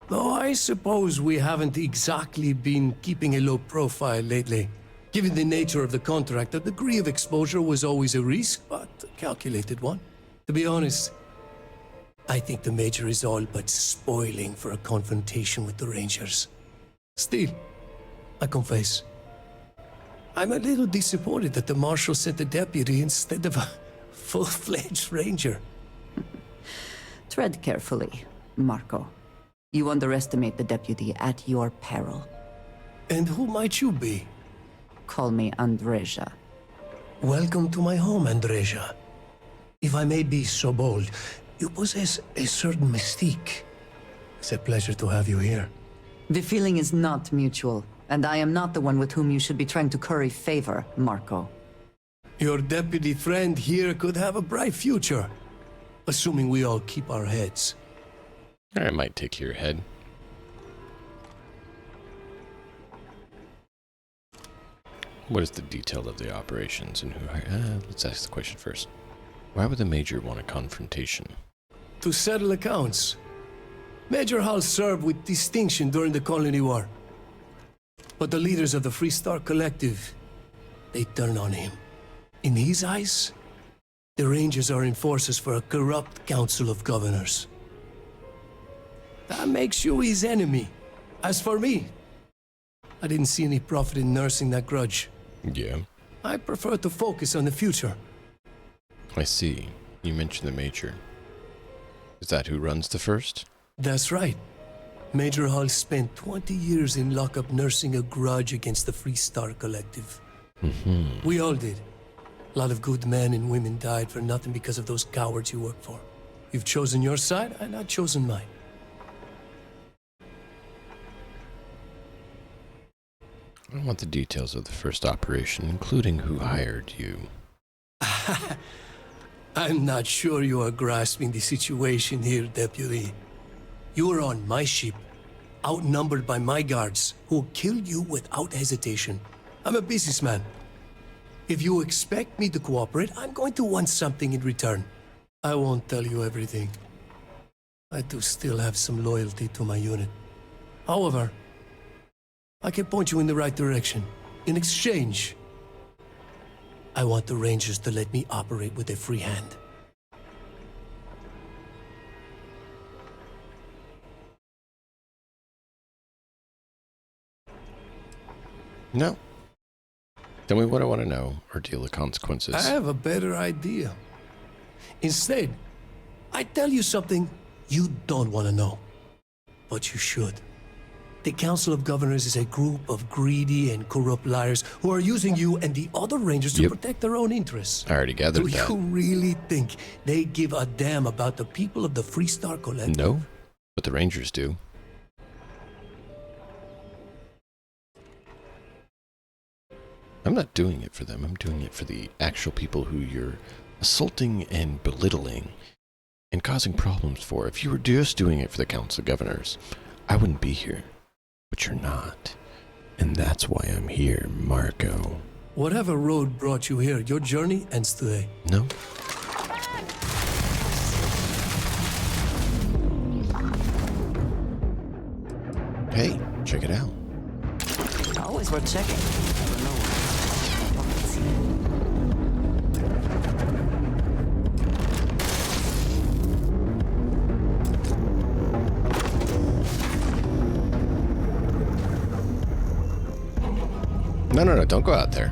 Though I suppose we haven't exactly been keeping a low profile lately. Given the nature of the contract, a degree of exposure was always a risk, but a calculated one. To be honest, I think the Major is all but spoiling for a confrontation with the Rangers. Still, I confess, I'm a little disappointed that the Marshal sent a deputy instead of a full-fledged Ranger. Tread carefully, Marco. You underestimate the deputy at your peril. And who might you be? Call me Andreja. Welcome to my home, Andreja. If I may be so bold, you possess a certain mystique. It's a pleasure to have you here. The feeling is not mutual, and I am not the one with whom you should be trying to curry favor, Marco. Your deputy friend here could have a bright future, assuming we all keep our heads. I might take your head. What is the detail of the operations and who? Let's ask the question first. Why would the Major want a confrontation? To settle accounts. Major Hall served with distinction during the Colony War. But the leaders of the Free Star Collective, they turn on him. In his eyes, the Rangers are enforcers for a corrupt Council of Governors. That makes you his enemy. As for me, I didn't see any profit in nursing that grudge. Yeah. I prefer to focus on the future. I see. You mentioned the Major. Is that who runs the First? That's right. Major Hall spent 20 years in lockup nursing a grudge against the Free Star Collective. We all did. A lot of good men and women died for nothing because of those cowards you work for. You've chosen your side, and I've chosen mine. I want the details of the first operation, including who hired you. I'm not sure you are grasping the situation here, Deputy. You were on my ship, outnumbered by my guards, who killed you without hesitation. I'm a businessman. If you expect me to cooperate, I'm going to want something in return. I won't tell you everything. I do still have some loyalty to my unit. However, I can point you in the right direction. In exchange, I want the Rangers to let me operate with a free hand. No. Tell me what I want to know, or deal with consequences. I have a better idea. Instead, I tell you something You don't want to know, but you should. The Council of Governors is a group of greedy and corrupt liars who are using you and the other Rangers to protect their own interests. I already gathered that. Do you really think they give a damn about the people of the Freestar Collective? No, but the Rangers do. I'm not doing it for them. I'm doing it for the actual people who you're assaulting and belittling and causing problems for. If you were just doing it for the Council of Governors, I wouldn't be here. But you're not. And that's why I'm here, Marco. Whatever road brought you here, your journey ends today. No? Hey, check it out. Always worth checking. No, don't go out there.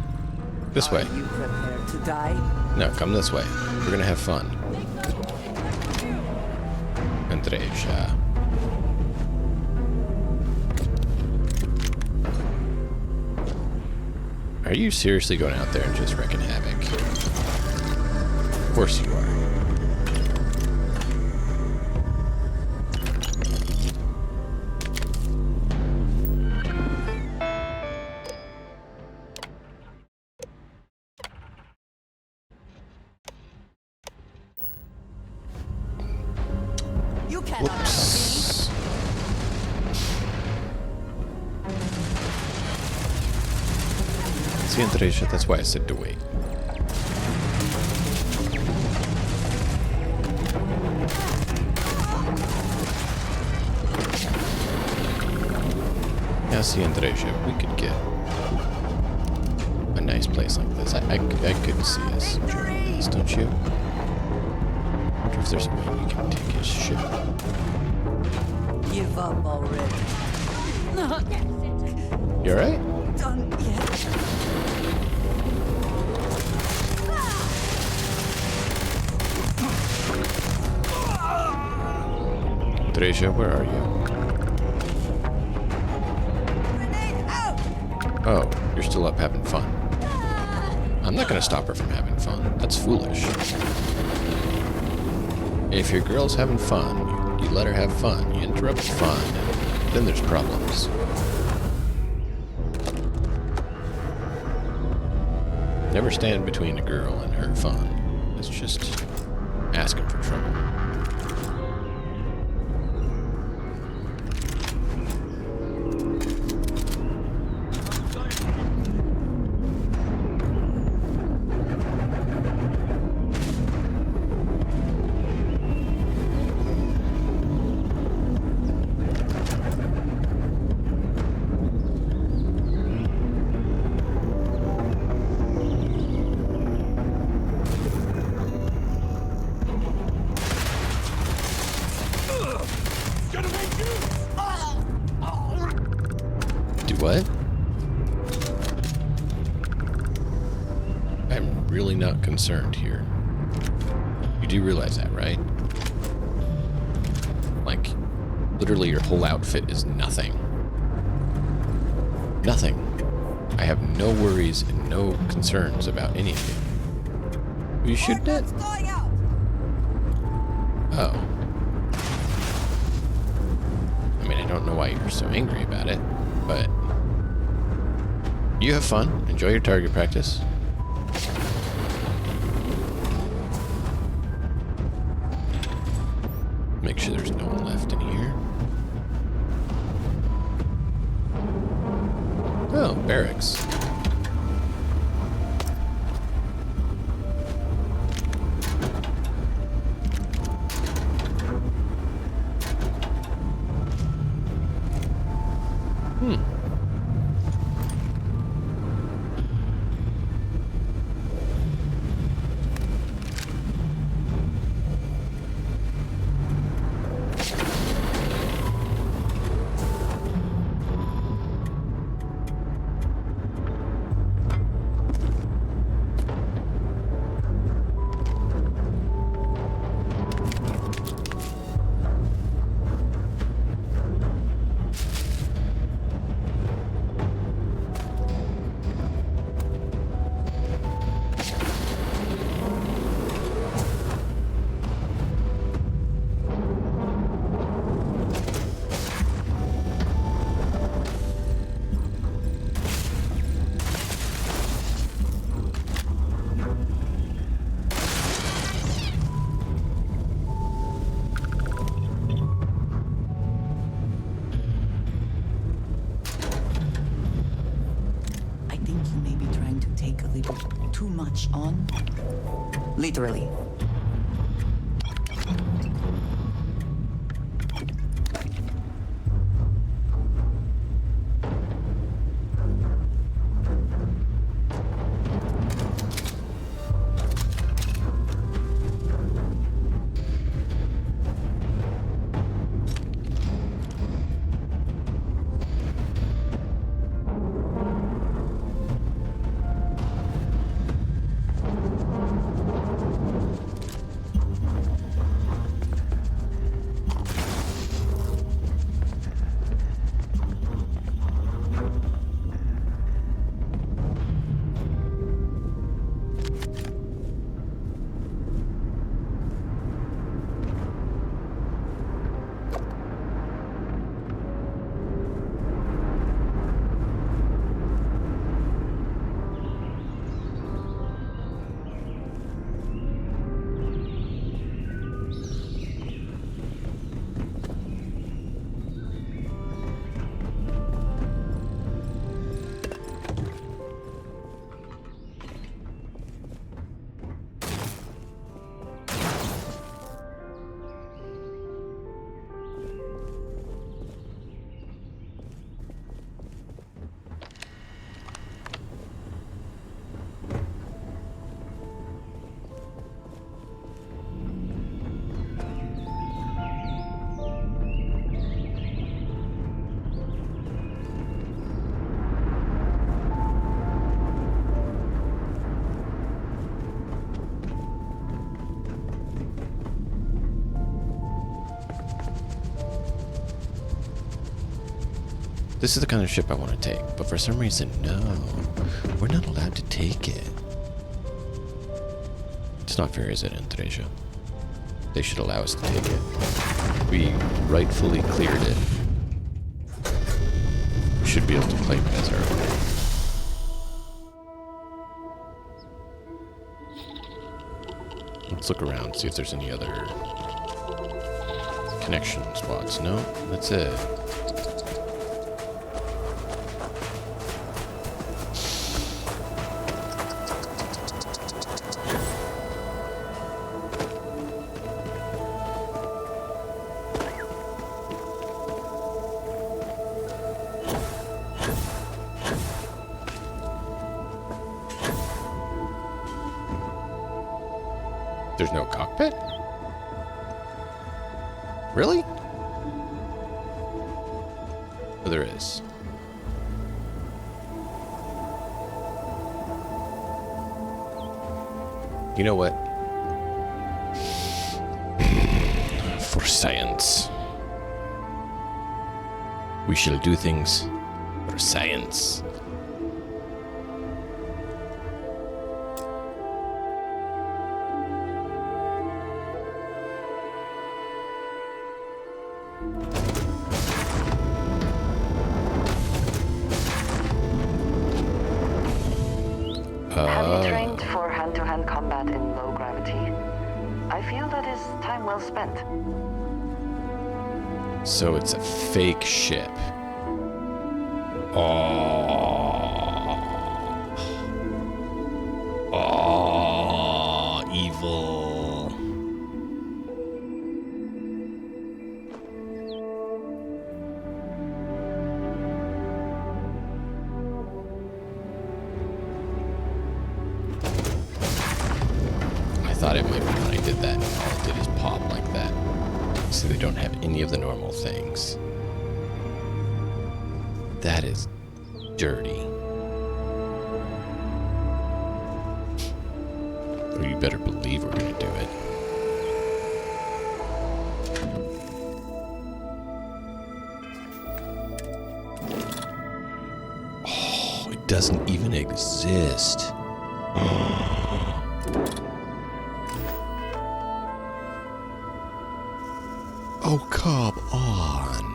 This way. Are you prepared to die? No, come this way. We're gonna have fun. Andreja. Are you seriously going out there and just wreaking havoc? Of course you are. Whoops. See, Andreja, that's why I said to wait. Yeah, see, Andreja, we could get a nice place like this. I could see us enjoying this, don't you? I wonder if there's a way we can take his ship. Give up already. You alright? Done yet? Andreja, where are you? Oh, you're still up having fun. I'm not gonna stop her from having fun. That's foolish. If your girl's having fun, you let her have fun. You interrupt the fun, and then there's problems. Never stand between a girl and her fun. It's just asking for trouble. What? I'm really not concerned here. You do realize that, right? Like, literally your whole outfit is nothing. Nothing. I have no worries and no concerns about any of it. Are you shooting it? Oh. I mean, I don't know why you're so angry about it, but you have fun. Enjoy your target practice. Make sure there's no one left in here. Oh, barracks. too much on. Literally. This is the kind of ship I want to take, but for some reason, no. We're not allowed to take it. It's not fair, is it, Indonesia? They should allow us to take it. We rightfully cleared it. We should be able to claim it as our own. Let's look around, see if there's any other connection spots. No, that's it. There's no cockpit? Really? Oh, there is. You know what? For science. We shall do things for science. Have you trained for hand-to-hand combat in low gravity? I feel that is time well spent. So it's a fake ship. Oh, evil. I thought it might be when I did that, and all it did is pop like that. So they don't have any of the normal things. That is dirty. Oh, you better believe we're gonna do it. Oh, it doesn't even exist. Oh, come on.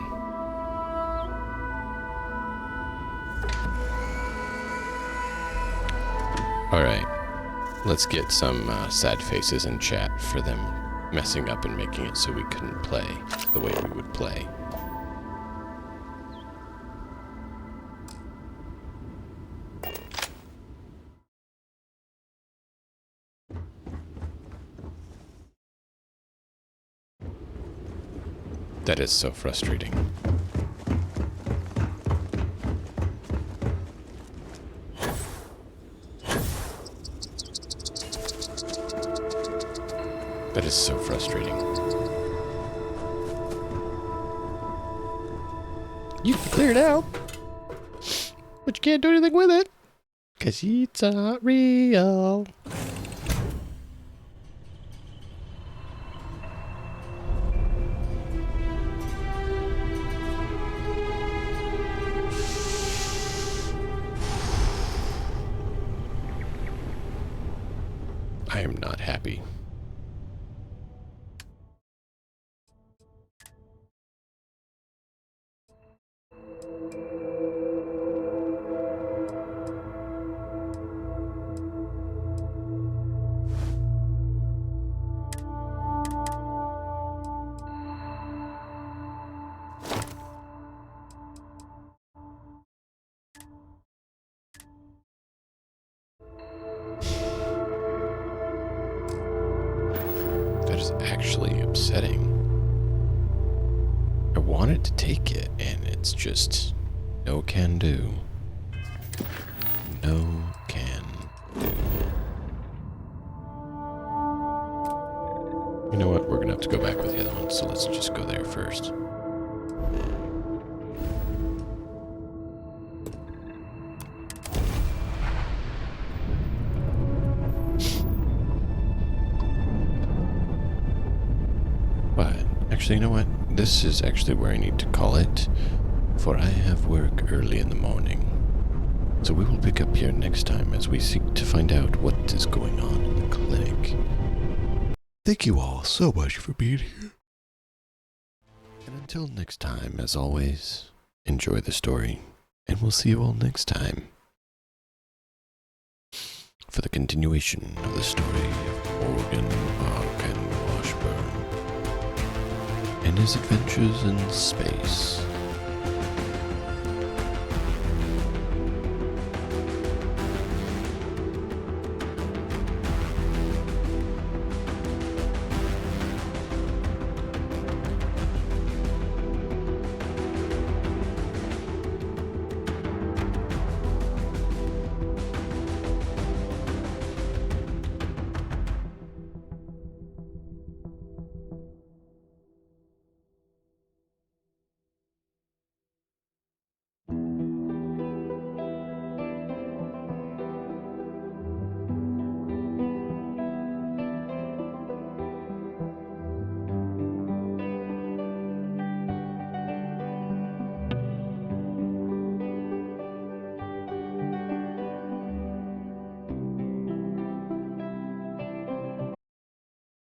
Alright, let's get some sad faces in chat for them messing up and making it so we couldn't play the way we would play. That is so frustrating. That is so frustrating. You can clear it out, but you can't do anything with it, because it's not real. I am not happy. That is actually upsetting. I wanted to take it, and it's just no can do. No can do. You know what? We're gonna have to go back with the other one, so let's just go there first. Actually, you know what? This is actually where I need to call it, for I have work early in the morning. So we will pick up here next time as we seek to find out what is going on in the clinic. Thank you all so much for being here. And until next time, as always, enjoy the story, and we'll see you all next time for the continuation of the story of Morgan, Arkhan, Washburne, and his adventures in space.